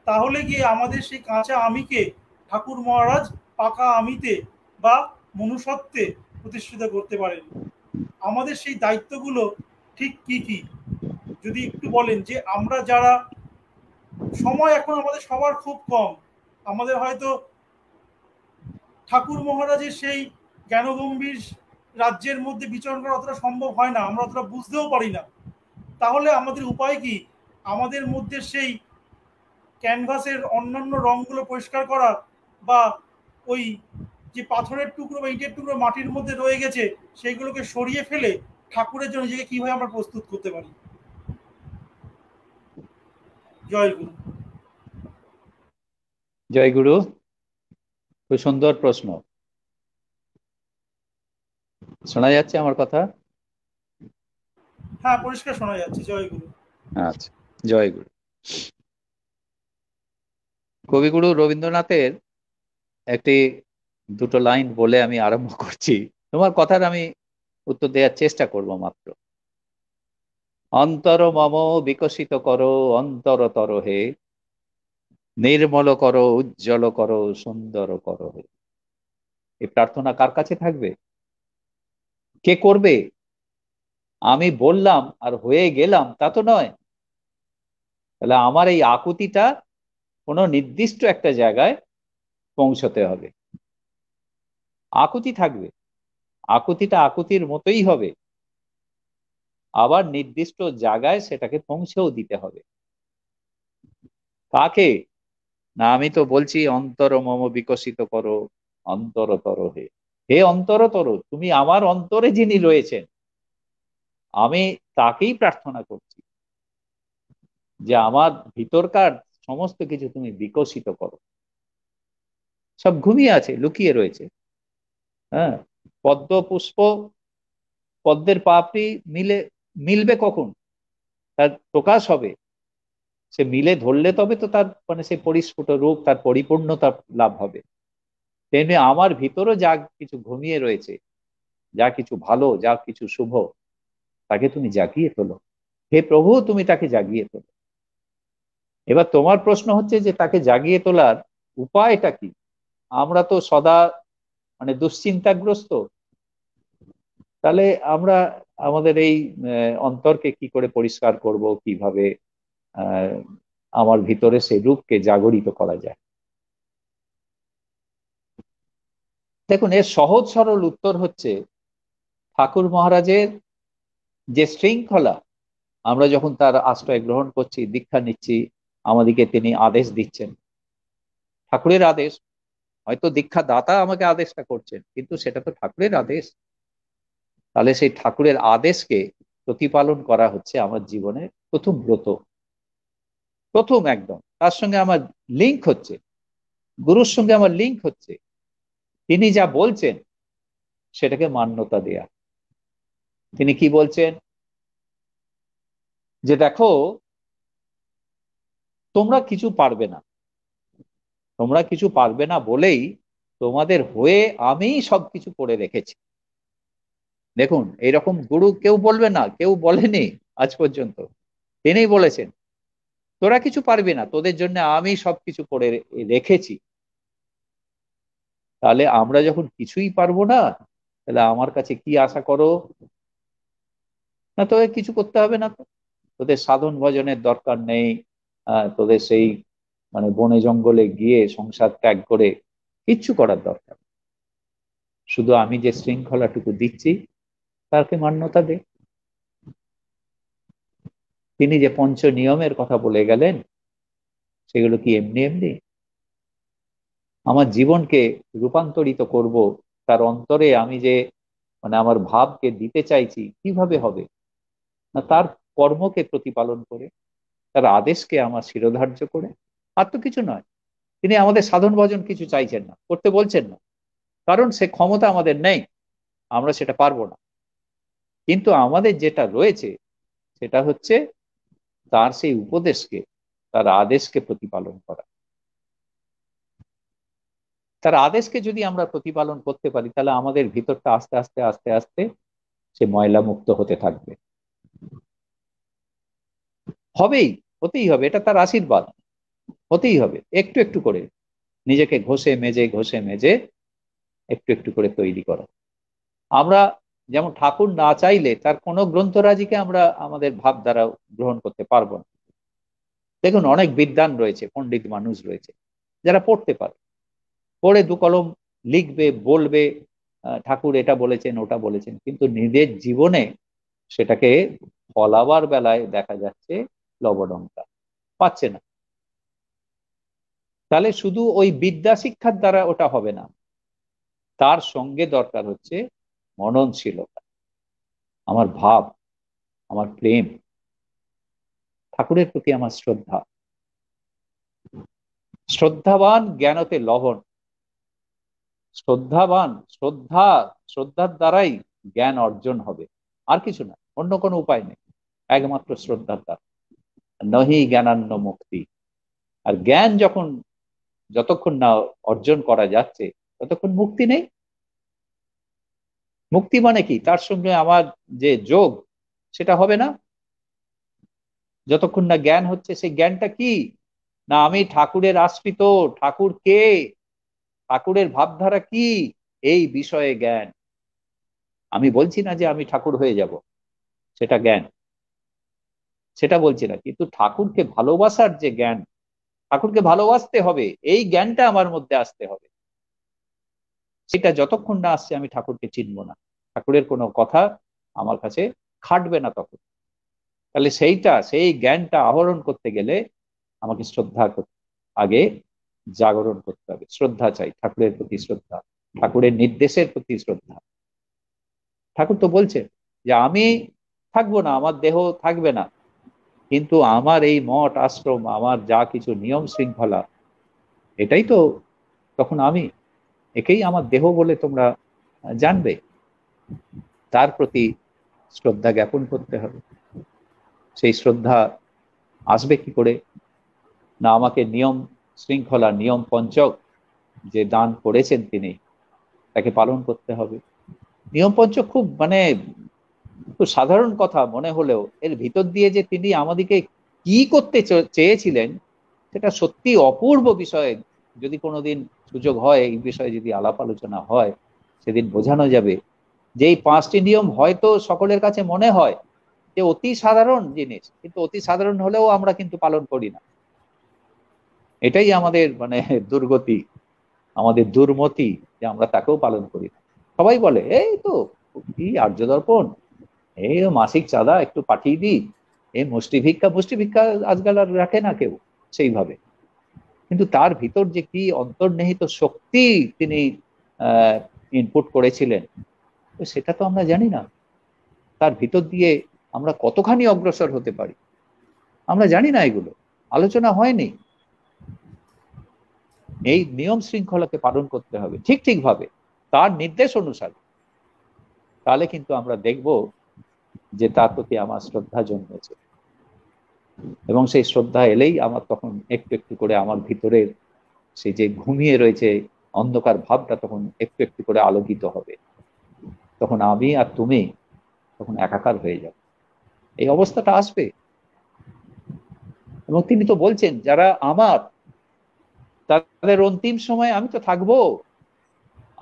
S2: তাহলে গিয়ে আমাদের সেই কাঁচা আমিকে ঠাকুর মহারাজ পাকা আমিতে বা মনুষ্যত্বে প্রতিষ্ঠিত করতে পারেন। আমাদের সেই দায়িত্বগুলো ঠিক কি কি যদি একটু বলেন, যে আমরা যারা, সময় এখন আমাদের সবার খুব কম, আমাদের হয়তো ঠাকুর মহারাজের সেই জ্ঞানগম্ভীর রাজ্যের মধ্যে বিচরণ করা অতটা সম্ভব হয় না, আমরা অতটা বুঝতেও পারি না। তাহলে আমাদের উপায় কি? আমাদের মধ্যে সেই ক্যানভাসের অন্যান্য রঙগুলো পরিষ্কার করা, বা ওই যে পাথরের টুকরো বা ইটের টুকরো মাটির মধ্যে রয়ে গেছে সেইগুলোকে সরিয়ে ফেলে ঠাকুরের জন্য নিজেকে কিভাবে আমরা প্রস্তুত করতে পারি। জয় গুরু।
S3: জয় গুরু, খুব সুন্দর প্রশ্ন। শোনা যাচ্ছে আমার কথা?
S2: হ্যাঁ, পরিষ্কার শোনা যাচ্ছে। জয় গুরু।
S3: আচ্ছা, জয় গুরু। কবিগুরু রবীন্দ্রনাথের একটি দুটো লাইন বলে আমি আরম্ভ করছি। তোমার কথার আমি উত্তর দেওয়ার চেষ্টা করব মাত্র। অন্তর মম বিকশিত করো অন্তরতর হে, নির্মল করো উজ্জ্বল করো সুন্দর করো হে। এই প্রার্থনা কার কাছে থাকবে? কে করবে? আমি বললাম আর হয়ে গেলাম তা তো নয়। তাহলে আমার এই আকুতিটা কোনো নির্দিষ্ট একটা জায়গায় পৌঁছতে হবে। আকুতি থাকবে, আকুতিটা আকুতির মতোই হবে, আবার নির্দিষ্ট জায়গায় সেটাকে পৌঁছেও দিতে হবে। কাকে? না, আমি তো বলছি অন্তর মম বিকশিত করো অন্তরতর হে। হে অন্তরতর, তুমি আমার অন্তরে যিনি রয়েছেন, আমি তাকেই প্রার্থনা করছি যে আমার ভিতরকার সমস্ত কিছু তুমি বিকশিত করো। সব ঘুমিয়ে আছে, লুকিয়ে রয়েছে, হ্যাঁ, পদ্ম পুষ্প, পদ্মের পাপড়ি মিলবে কখন? তার প্রকাশ হবে, সে মিলে ধরলে তবে তো তার মানে সে পরিস্ফুট রূপ, তার পরিপূর্ণতা লাভ হবে। তেমনি আমার ভিতরও যা কিছু ঘুমিয়ে রয়েছে, যা কিছু ভালো, যা কিছু শুভ, তাকে তুমি জাগিয়ে তোলো। হে প্রভু, তুমি তাকে জাগিয়ে তোলো। এবার তোমার প্রশ্ন হচ্ছে যে তাকে জাগিয়ে তোলার উপায়টা কি? আমরা তো সদা মানে দুশ্চিন্তাগ্রস্ত। তাহলে আমরা আমাদের এই অন্তরকে কি করে পরিষ্কার করব, কিভাবে আহ আমার ভিতরে সেই রূপকে জাগরিত করা যায়? দেখুন, এর সহজ সরল উত্তর হচ্ছে ঠাকুর মহারাজের যে শৃঙ্খলা, আমরা যখন তার আশ্রয় গ্রহণ করছি, দীক্ষা নিচ্ছি, আমাদেরকে তিনি আদেশ দিচ্ছেন, ঠাকুরের আদেশ। হয়তো দীক্ষা দাতা আমাকে আদেশটা করছেন, কিন্তু সেটা তো ঠাকুরের আদেশ। তাহলে সেই ঠাকুরের আদেশকে প্রতিপালন করা হচ্ছে আমার জীবনের প্রথম ব্রত, প্রথম একদম। তার সঙ্গে আমার লিঙ্ক হচ্ছে, গুরুর সঙ্গে আমার লিঙ্ক হচ্ছে, তিনি যা বলছেন সেটাকে মান্যতা দেয়া। তিনি কি বলছেন? যে দেখো, তোমরা কিছু পারবে না, তোমরা কিছু পারবে না বলেই তোমাদের হয়ে আমি সবকিছু করে রেখেছি। দেখুন, এইরকম গুরু কেউ বলবে না, কেউ বলেনি আজ পর্যন্ত। তিনিই বলেছেন তোরা কিছু পারবি না, তোদের জন্য আমি সবকিছু করে রেখেছি। তাহলে আমরা যখন কিছুই পারবো না, তাহলে আমার কাছে কি আশা করো? না, তোদের কিছু করতে হবে না, তো তোদের সাধন ভজনের দরকার নেই। তোদের সেই মানে বনে জঙ্গলে গিয়ে সংসার ত্যাগ করে কিচ্ছু করার দরকার নেই। শুধু আমি যে শৃঙ্খলাটুকু দিচ্ছি তাকে মান্যতা দে। তিনি যে পঞ্চ নিয়মের কথা বলে গেলেন, সেগুলো কি এমনি এমনি? আমার জীবনকে রূপান্তরিত করব, তার অন্তরে আমি যে মানে আমার ভাবকে দিতে চাইছি, কিভাবে হবে? না, তার কর্মকে প্রতিপালন করে, তার আদেশকে আমার শিরোধার্য করে। আর তো কিছু নয়। তিনি আমাদের সাধন ভজন কিছু চাইছেন না, করতে বলছেন না, কারণ সে ক্ষমতা আমাদের নেই, আমরা সেটা পারবো না। কিন্তু আমাদের যেটা রয়েছে সেটা হচ্ছে তার সেই উপদেশকে, তার আদেশকে প্রতিপালন করা। তার আদেশকে যদি আমরা প্রতিপালন করতে পারি, তাহলে আমাদের ভিতরটা আস্তে আস্তে আস্তে আস্তে সে ময়লা মুক্ত হতে থাকবে। হবেই, হতেই হবে, এটা তার আশীর্বাদ। হতেই হবে, একটু একটু করে নিজেকে ঘষে মেজে একটু একটু করে তৈরি করা। আমরা যেমন ঠাকুর না চাইলে তার কোনো গ্রন্থরাজিকে আমরা আমাদের ভাব দ্বারা গ্রহণ করতে পারবো না। দেখুন, অনেক বিদ্বান রয়েছে, পণ্ডিত মানুষ রয়েছে, যারা পড়তে পারে, পড়ে দু কলম লিখবে, বলবে ঠাকুর এটা বলেছেন, ওটা বলেছেন, কিন্তু নিজের জীবনে সেটাকে ফলাবার বেলায় দেখা যাচ্ছে লবডঙ্কা পাচ্ছে না। তাহলে শুধু ওই বিদ্যা শিক্ষার দ্বারা ওটা হবে না, তার সঙ্গে দরকার হচ্ছে মননশীলতা, আমার ভাব, আমার প্রেম, ঠাকুরের প্রতি আমার শ্রদ্ধা। শ্রদ্ধাবান জ্ঞানতে লবণ। শ্রদ্ধাবান, শ্রদ্ধার দ্বারাই জ্ঞান অর্জন হবে, আর কিছু না, অন্য কোনো উপায় নেই, একমাত্র শ্রদ্ধার দ্বারা। নহি জ্ঞানান্ন মুক্তি। আর জ্ঞান যতক্ষণ না অর্জন করা যাচ্ছে, ততক্ষণ মুক্তি নেই। মুক্তি মানে কি? তার সঙ্গে আমার যে যোগ, সেটা হবে না যতক্ষণ না জ্ঞান হচ্ছে। সেই জ্ঞানটা কি? না আমি ঠাকুরের আশ্রিত, ঠাকুর কে, ঠাকুরের ভাবধারা কি, এই বিষয়ে জ্ঞান। আমি বলছি না যে আমি ঠাকুর হয়ে যাব, সেটা জ্ঞান, সেটা বলছি না, কিন্তু ঠাকুরকে ভালোবাসার যে জ্ঞান, ঠাকুরকে ভালোবাসতে হবে, এই জ্ঞানটা আমার মধ্যে আসতে হবে। সেটা যতক্ষণ না আসছে, আমি ঠাকুরকে চিনব না, ঠাকুরের কোনো কথা আমার কাছে খাটবে না তখন। তাহলে সেই জ্ঞানটা আহরণ করতে গেলে আমাকে শ্রদ্ধা করতে আগে জাগরণ করতে হবে। শ্রদ্ধা চাই, ঠাকুরের প্রতি শ্রদ্ধা, ঠাকুরের নির্দেশের প্রতি শ্রদ্ধা। ঠাকুর তো বলছেন যে আমি থাকবো না, আমার দেহ থাকবে না, কিন্তু আমার এই মঠ আশ্রম, আমার যা কিছু নিয়ম শৃঙ্খলা, এটাই তো তখন আমি, একেই আমার দেহ বলে তোমরা জানবে, তার প্রতি শ্রদ্ধা জ্ঞাপন করতে হবে। সেই শ্রদ্ধা আসবে কি করে? না, আমাকে নিয়ম শৃঙ্খলা, নিয়ম পঞ্চক যে দান করেছেন তিনি, তাকে পালন করতে হবে। নিয়ম পঞ্চক খুব খুব সাধারণ কথা মনে হলেও এর ভিতর দিয়ে যে তিনি আমাদেরকে কি করতে চেয়েছিলেন সেটা সত্যি অপূর্ব বিষয়। যদি কোনোদিন সুযোগ হয় এই বিষয়ে যদি আলাপ আলোচনা হয়, সেদিন বোঝানো যাবে যে এই 5টি নিয়ম হয়তো সকলের কাছে মনে হয় যে অতি সাধারণ জিনিস, কিন্তু অতি সাধারণ হলেও আমরা কিন্তু পালন করি না। এটাই আমাদের দুর্গতি, আমাদের দুর্মতি, যে আমরা তাকেও পালন করি না। সবাই বলে এই তো কি আর্য দর্পণ, এই মাসিক চাঁদা একটু পাঠিয়ে দিই, এই মুষ্টি ভিক্ষা আজকাল আর রাখে না কেউ সেইভাবে। কিন্তু তার ভিতর যে কি অন্তর্নিহিত শক্তি তিনি ইনপুট করেছিলেন সেটা তো আমরা জানি না। তার ভিতর দিয়ে আমরা কতখানি অগ্রসর হতে পারি আমরা জানি না, এগুলো আলোচনা হয়নি। এই নিয়ম শৃঙ্খলাকে পালন করতে হবে ঠিক ভাবে, তার নির্দেশ অনুসারে। তাহলে কিন্তু আমরা দেখব যে তার প্রতি আমার শ্রদ্ধা জন্মেছে, এবং সেই শ্রদ্ধা এলেই আমার তখন একটু একটু করে আমার ভিতরের সেই যে ঘুমিয়ে রয়েছে অন্ধকার ভাবটা তখন একটু একটু করে আলোকিত হবে। তখন আমি আর তুমি তখন একাকার হয়ে যাবে, এই অবস্থাটা আসবে। এবং তিনি তো বলছেন যারা আমার, তাদের অন্তিম সময় আমি তো থাকবো,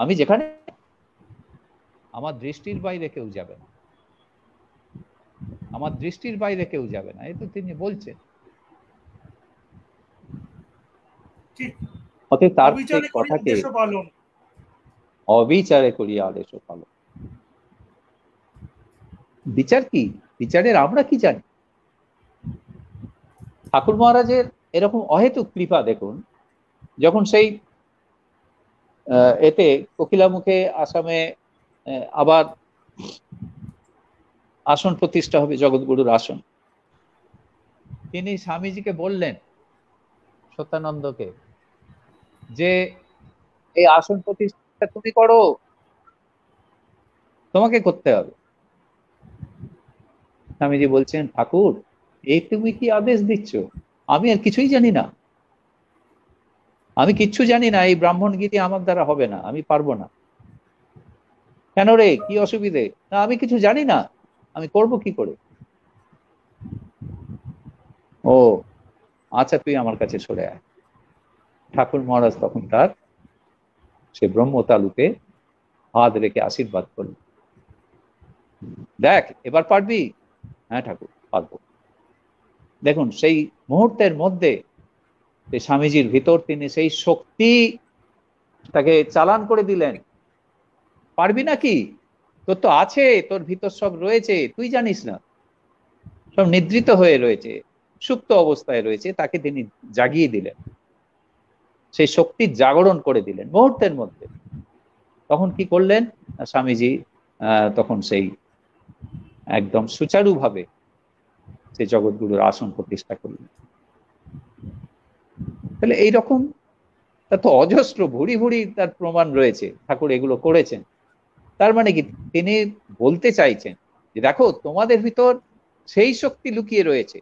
S3: আমি যেখানে আমার দৃষ্টির বাইরে কেউ যাবে না, আমার দৃষ্টির বাইরে কেউ যাবে না, এই তো তিনি বলছেন। অতএব তার কথাকে অবিচারে করিয়া আদেশ পালন। বিচার কি? বিচারের আমরা কি জানি? ঠাকুর মহারাজের এরকম অহেতুক কৃপা দেখুন, যখন সেই এতে কোকিলামুখে আসামে আবার আসন প্রতিষ্ঠা হবে, জগৎগুরুর আসন, তিনি স্বামীজিকে বললেন, সত্যানন্দকে, যে এই আসন প্রতিষ্ঠা তুমি করো, তোমাকে করতে হবে। স্বামীজি বলছেন, ঠাকুর এই তুমি কি আদেশ দিচ্ছ? আমি আর কিছুই জানি না, আমি কিচ্ছু জানি না, এই ব্রাহ্মণগীতি আমার দ্বারা হবে না, আমি পারবো না। কেন রে, কি অসুবিধে? না, আমি কিছু জানি না, আমি করব কি করে? ও আচ্ছা, তুই আমার কাছে সরে আয়। ঠাকুর মহারাজ তখন তার সে ব্রহ্ম তালুকে হাত রেখে আশীর্বাদ করলেন, দেখ এবার পারবি? হ্যাঁ ঠাকুর, পারবো। দেখুন সেই মুহূর্তের মধ্যে স্বামীজির ভিতর তিনি সেই শক্তি তাকে চালান করে দিলেন। পারবি নাকি? তোর তো আছে, তোর ভিতর সব রয়েছে, তুই জানিস না, সব নিদ্রিত হয়ে রয়েছে, সুপ্ত অবস্থায় রয়েছে, তাকে তিনি জাগিয়ে দিলেন, সেই শক্তির জাগরণ করে দিলেন মুহূর্তের মধ্যে। তখন কি করলেন স্বামীজি? তখন সেই একদম সুচারুভাবে সেই জগৎগুরুর আসন প্রতিষ্ঠা করলেন। তাহলে এইরকম তার তো অজস্র ভুড়ি ভুড়ি তার প্রমাণ রয়েছে, ঠাকুর এগুলো করেছেন। তার মানে কি তিনি বলতে চাইছেন যে দেখো তোমাদের ভিতর সেই শক্তি লুকিয়ে রয়েছে,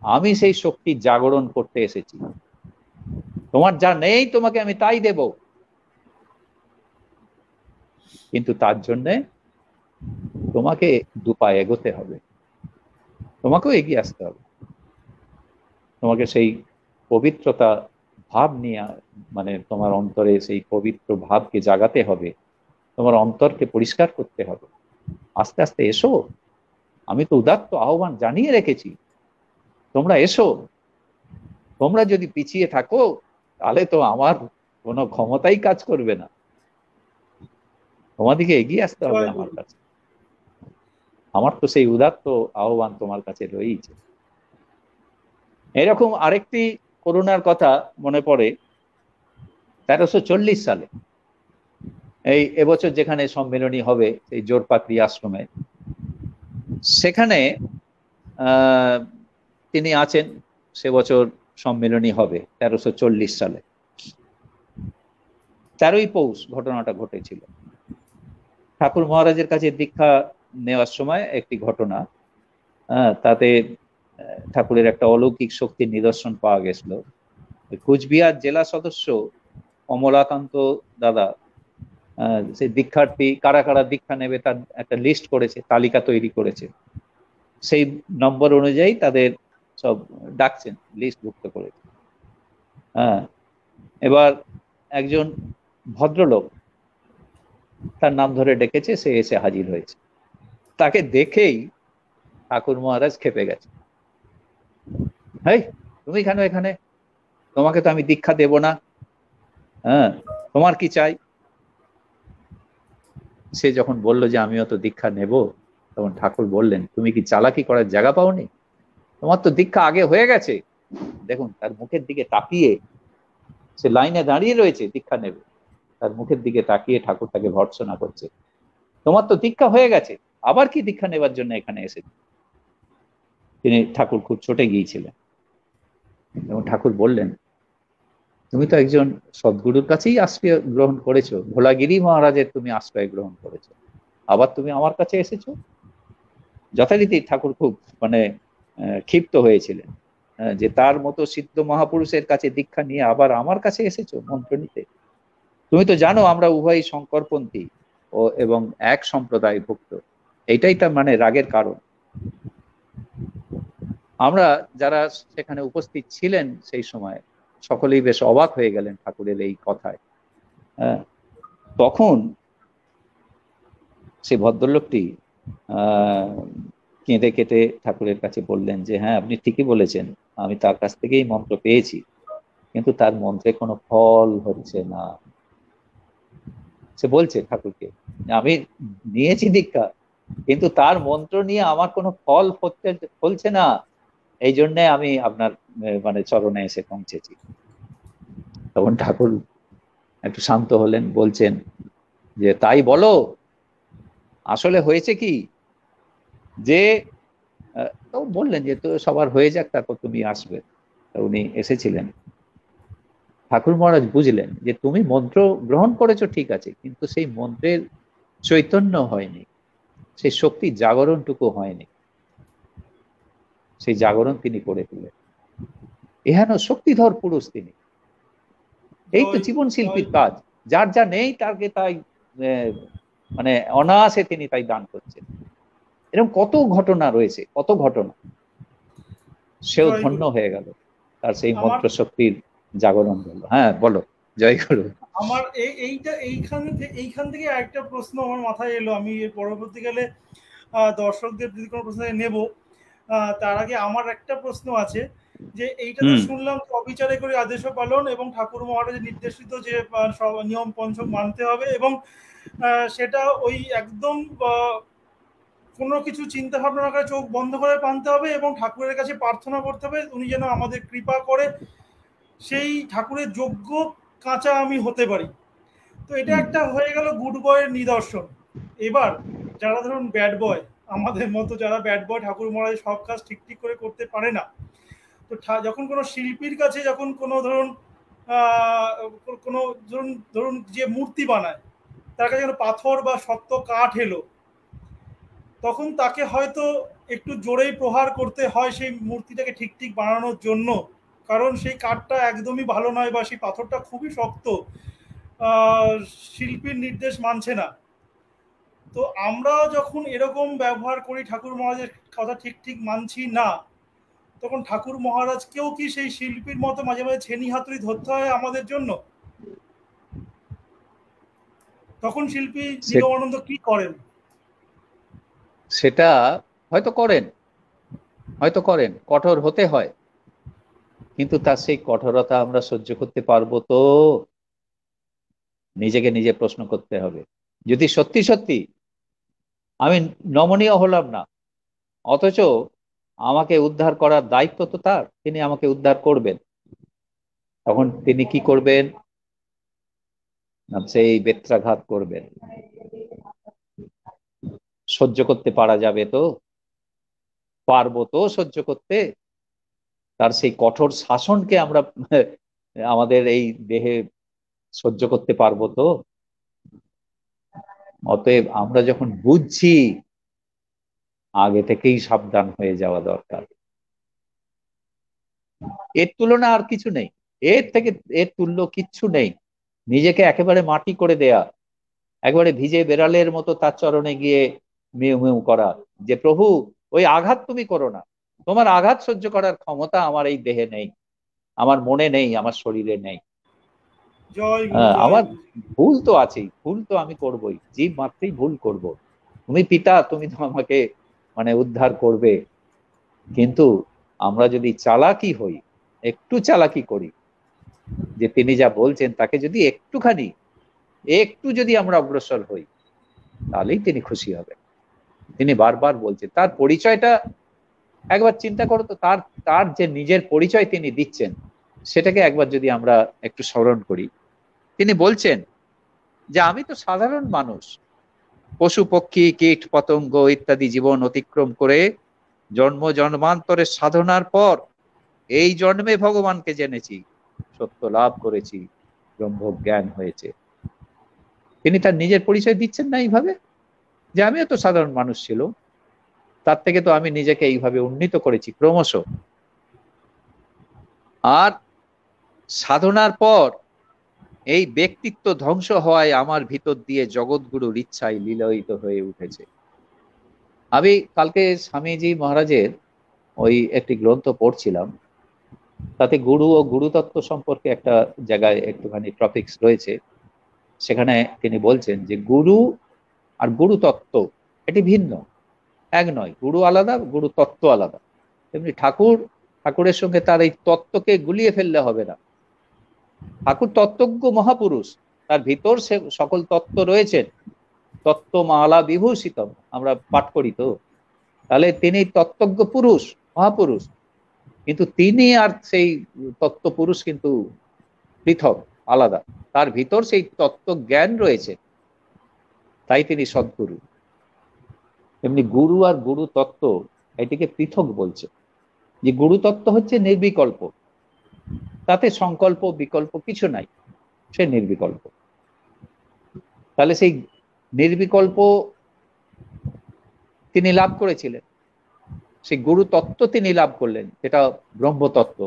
S3: আমি সেই শক্তি জাগরণ করতে এসেছি, তোমার যা নেই তোমাকে আমি তাই দেব, কিন্তু তার জন্যে তোমাকে দুপা এগোতে হবে, তোমাকেও এগিয়ে আসতে হবে, তোমাকে সেই পবিত্রতা ভাব নিয়ে তোমার অন্তরে সেই পবিত্র ভাবকে জাগাতে হবে, তোমার অন্তরকে পরিষ্কার করতে হবে। আস্তে আস্তে এসো, আমি তো উদাত্ত আহ্বান জানিয়ে রেখেছি, তোমরা এসো। তোমরা যদি পিছিয়ে থাকো তাহলে তো আমার কোনো ক্ষমতাই কাজ করবে না, তোমাদিকে এগিয়ে আসতে হবে আমার কাছে, আমার তো সেই উদাত্ত আহ্বান তোমার কাছে রয়েছে। এরকম আরেকটি করুণার কথা মনে পড়ে, 1340 সালে এবছর যেখানে সম্মেলনী হবে এই জোরপাকড়ি আশ্রমে, সেখানে তিনি আছেন, সে বছর সম্মেলনী হবে 1340 সালে। 13ই পৌষ ঘটনাটা ঘটেছিল। ঠাকুর মহারাজের কাছে দীক্ষা নেওয়ার সময় একটি ঘটনা, তাতে ঠাকুরের একটা অলৌকিক শক্তির নিদর্শন পাওয়া গেছিল। কুচবিহার জেলা সদস্য কমলাকান্ত দাদা সেই দীক্ষার্থী কারা কারা দীক্ষা নেবে তার একটা লিস্ট করেছে, তালিকা তৈরি করেছে। সেই নম্বর অনুযায়ী তাদের সব ডাকছেন, লিস্টভুক্ত করেছে। এবার একজন ভদ্রলোক তার নাম ধরে ডেকেছে, সে এসে হাজির হয়েছে। তাকে দেখেই ঠাকুর মহারাজ খেপে গেছে। হেই, তুমি কেন এখানে? তোমাকে তো আমি দীক্ষা দেব না, তোমার কি চাই? সে যখন বলল যে আমিও তো দীক্ষা নেব, তখন ঠাকুর বললেন, তুমি কি চালাকি করার জায়গা পাওনি? তোমার তো দীক্ষা আগে হয়ে গেছে। দেখুন তার মুখের দিকে তাকিয়ে, সে লাইনে দাঁড়িয়ে রয়েছে দীক্ষা নেবে, তার মুখের দিকে তাকিয়ে ঠাকুর তাকে ভর্ৎসনা করছে, তোমার তো দীক্ষা হয়ে গেছে, আবার কি দীক্ষা নেবার জন্য এখানে এসেছে? ঠাকুর খুব চটে গিয়েছিলেন এবং ঠাকুর বললেন, তুমি তো একজন সদ্গুরুর কাছেই আশ্রয় গ্রহণ করেছো, ভোলাগিরি মহারাজের তুমি আশ্রয় গ্রহণ করেছো, আবার তুমি আমার কাছে এসেছো। যথারীতি ঠাকুর খুব ক্ষিপ্ত হয়েছিলেন যে তার মতো সিদ্ধ মহাপুরুষের কাছে দীক্ষা নিয়ে আবার আমার কাছে এসেছো মন্ত্র নিতে। তুমি তো জানো আমরা উভয়ই শঙ্করপন্থী এবং এক সম্প্রদায় ভুক্ত, এইটাই তার রাগের কারণ। আমরা যারা সেখানে উপস্থিত ছিলেন সেই সময় সকলেই বেশ অবাক হয়ে গেলেন ঠাকুরের এই কথায়। তখন সে ভদ্রলোকটি কেঁদে কেটে ঠাকুরের কাছে বললেন যে হ্যাঁ, আপনি ঠিকই বলেছেন, আমি তার কাছ থেকেই মন্ত্র পেয়েছি, কিন্তু তার মন্ত্রে কোনো ফল হচ্ছে না। সে বলছে ঠাকুরকে, আমি নিয়েছি দীক্ষা, কিন্তু তার মন্ত্র নিয়ে আমার কোনো ফল ফলছে না, এই জন্যে আমি আপনার চরণে এসে পৌঁছেছি। তখন ঠাকুর একটু শান্ত হলেন, বলছেন যে তাই বলো, আসলে হয়েছে কি? যে বললেন যে তো সবার হয়ে যাক, তারপর তুমি আসবে। উনি এসেছিলেন। ঠাকুর মহারাজ বুঝলেন যে তুমি মন্ত্র গ্রহণ করেছো ঠিক আছে, কিন্তু সেই মন্ত্রের চৈতন্য হয়নি, সেই শক্তি জাগরণটুকু হয়নি। সেই জাগরণ তিনি করে দিলেন। এহেন শক্তিধর পুরুষ তিনি। এই তো জীবন শিল্পীর কাজ, যার যা নেই তাকে তাই অনায়াসে তিনি তাই দান করছেন। এরকম কত ঘটনা রয়েছে, কত ঘটনা। সেও ধন্য হয়ে গেল, তার সেই মন্ত্র শক্তির জাগরণ হলো। হ্যাঁ বলো, জয় গুরু।
S2: আমার এইখান থেকে একটা প্রশ্ন আমার মাথায় এলো, আমি পরবর্তীকালে দর্শকদের যদি কোনো প্রশ্ন নেব, তার আগে আমার একটা প্রশ্ন আছে যে এইটা তো শুনলাম অবিচারে করে আদেশ পালন এবং ঠাকুর মহারাজের নির্দেশিত যে নিয়ম পঞ্চম মানতে হবে, এবং সেটা ওই একদম কোনো কিছু চিন্তা ভাবনা করে চোখ বন্ধ করে মানতে হবে এবং ঠাকুরের কাছে প্রার্থনা করতে হবে উনি যেন আমাদের কৃপা করে সেই ঠাকুরের যোগ্য কাঁচা আমি হতে পারি। তো এটা একটা হয়ে গেল গুড বয়ের নিদর্শন। এবার যারা ধরুন ব্যাড বয়, আমাদের মতো যারা ব্যাড বয়, ঠাকুর মহারাজ সব কাজ ঠিক করে করতে পারে না, তো যখন কোনো শিল্পীর কাছে যখন কোনো ধরুন ধরুন যে মূর্তি বানায় তার কাছে পাথর বা শক্ত কাঠ এলো, তখন তাকে হয়তো একটু জোরেই প্রহার করতে হয় সেই মূর্তিটাকে ঠিক বানানোর জন্য, কারণ সেই কাঠটা একদমই ভালো নয় বা সেই পাথরটা খুবই শক্ত, শিল্পীর নির্দেশ মানছে না। তো আমরা যখন এরকম ব্যবহার করি, ঠাকুর মহারাজের কথা ঠিক মানছি না, তখন ঠাকুর মহারাজকেও কি সেই শিল্পীর মতো মাঝে মাঝে ছেনি হাতুড়ি ধরতে হয় আমাদের জন্য? তখন শিল্পী নীলমানন্দ কি করেন?
S3: সেটা হয়তো করেন, কঠোর হতে হয়, কিন্তু তার সেই কঠোরতা আমরা সহ্য করতে পারবো তো? নিজেকে নিজে প্রশ্ন করতে হবে। যদি সত্যি সত্যি আমি নমনীয় হলাম না, অথচ আমাকে উদ্ধার করার দায়িত্ব তো তার, তিনি আমাকে উদ্ধার করবেন, তখন তিনি কি করবেন? সেই বেত্রাঘাত করবেন। সহ্য করতে পারা যাবে তো? পারবো তো সহ্য করতে? তার সেই কঠোর শাসনকে আমরা আমাদের এই দেহে সহ্য করতে পারবো তো? অতএব আমরা যখন বুঝছি, আগে থেকেই সাবধান হয়ে যাওয়া দরকার। এর তুলনা আর কিছু নেই, এর থেকে এর তুল্য কিচ্ছু নেই। নিজেকে একেবারে মাটি করে দেয়া, একবারে ভিজে বেড়ালের মতো তার চরণে গিয়ে মিউ মিউ করা, যে প্রভু ওই আঘাত তুমি করো না, তোমার আঘাত সহ্য করার ক্ষমতা আমার এই দেহে নেই, আমার মনে নেই, আমার শরীরে নেই।
S2: জয় গুরু, জয়
S3: আমার
S2: গুরু।
S3: ভুল তো আছেই, ভুল তো আমি করবই, জীব মাত্রই ভুল করব। তুমি পিতা, তুমি তো আমাকে উদ্ধার করবে। কিন্তু আমরা যদি চালাকি হই, একটু চালাকি করি, যে তিনি যা বলছেন তাকে যদি একটু যদি আমরা অগ্রসর হই, তাহলেই তিনি খুশি হবে। তিনি বারবার বলছেন, তার পরিচয়টা একবার চিন্তা করো তো, তার তার যে নিজের পরিচয় তিনি দিচ্ছেন, সেটাকে একবার যদি আমরা একটু স্মরণ করি। তিনি বলছেন যে আমি তো সাধারণ মানুষ, পশু পক্ষী কীট পতঙ্গ ইত্যাদি জীবন অতিক্রম করে জন্ম জন্মান্তরের সাধনার পর এই জন্মে ভগবানকে জেনেছি, সত্য লাভ করেছি, ব্রহ্ম জ্ঞান হয়েছে। তিনি তার নিজের পরিচয় দিচ্ছেন না এইভাবে, যে আমিও তো সাধারণ মানুষ ছিল, তার থেকে তো আমি নিজেকে এইভাবে উন্নীত করেছি ক্রমশ। আর সাধনার পর এই ব্যক্তিত্ব ধ্বংস হওয়ায় আমার ভিতর দিয়ে জগৎগুরুর ইচ্ছায় লীলায়িত হয়ে উঠেছে। আমি কালকে স্বামীজি মহারাজের ওই একটি গ্রন্থ পড়ছিলাম, তাতে গুরু ও গুরুতত্ত্ব সম্পর্কে একটা জায়গায় একটুখানি টপিকস রয়েছে। সেখানে তিনি বলছেন যে গুরু আর গুরুতত্ত্ব এটি ভিন্ন, এক নয়। গুরু আলাদা, গুরুতত্ত্ব আলাদা। তেমনি ঠাকুরের সঙ্গে তার এই তত্ত্বকে গুলিয়ে ফেললে হবে না। ঠাকুর তত্ত্বজ্ঞ মহাপুরুষ, তার ভিতর সে সকল তত্ত্ব রয়েছেন। তত্ত্বমালা বিভূষিতম আমরা পাঠ করি তো, তাহলে তিনি তত্ত্বজ্ঞ পুরুষ, মহাপুরুষ। কিন্তু তিনি আর সেই তত্ত্ব পুরুষ কিন্তু পৃথক, আলাদা। তার ভিতর সেই তত্ত্ব জ্ঞান রয়েছে, তাই তিনি সদ্গুরু। এমনি গুরু আর গুরু তত্ত্ব এটিকে পৃথক বলছে, যে গুরু তত্ত্ব হচ্ছে নির্বিকল্প, তাতে সংকল্প বিকল্প কিছু নাই, সে নির্বিকল্প। তাহলে সেই নির্বিকল্প তিনি লাভ করেছিলেন, সেই গুরু তত্ত্ব তিনি লাভ করলেন, যেটা ব্রহ্মতত্ত্ব।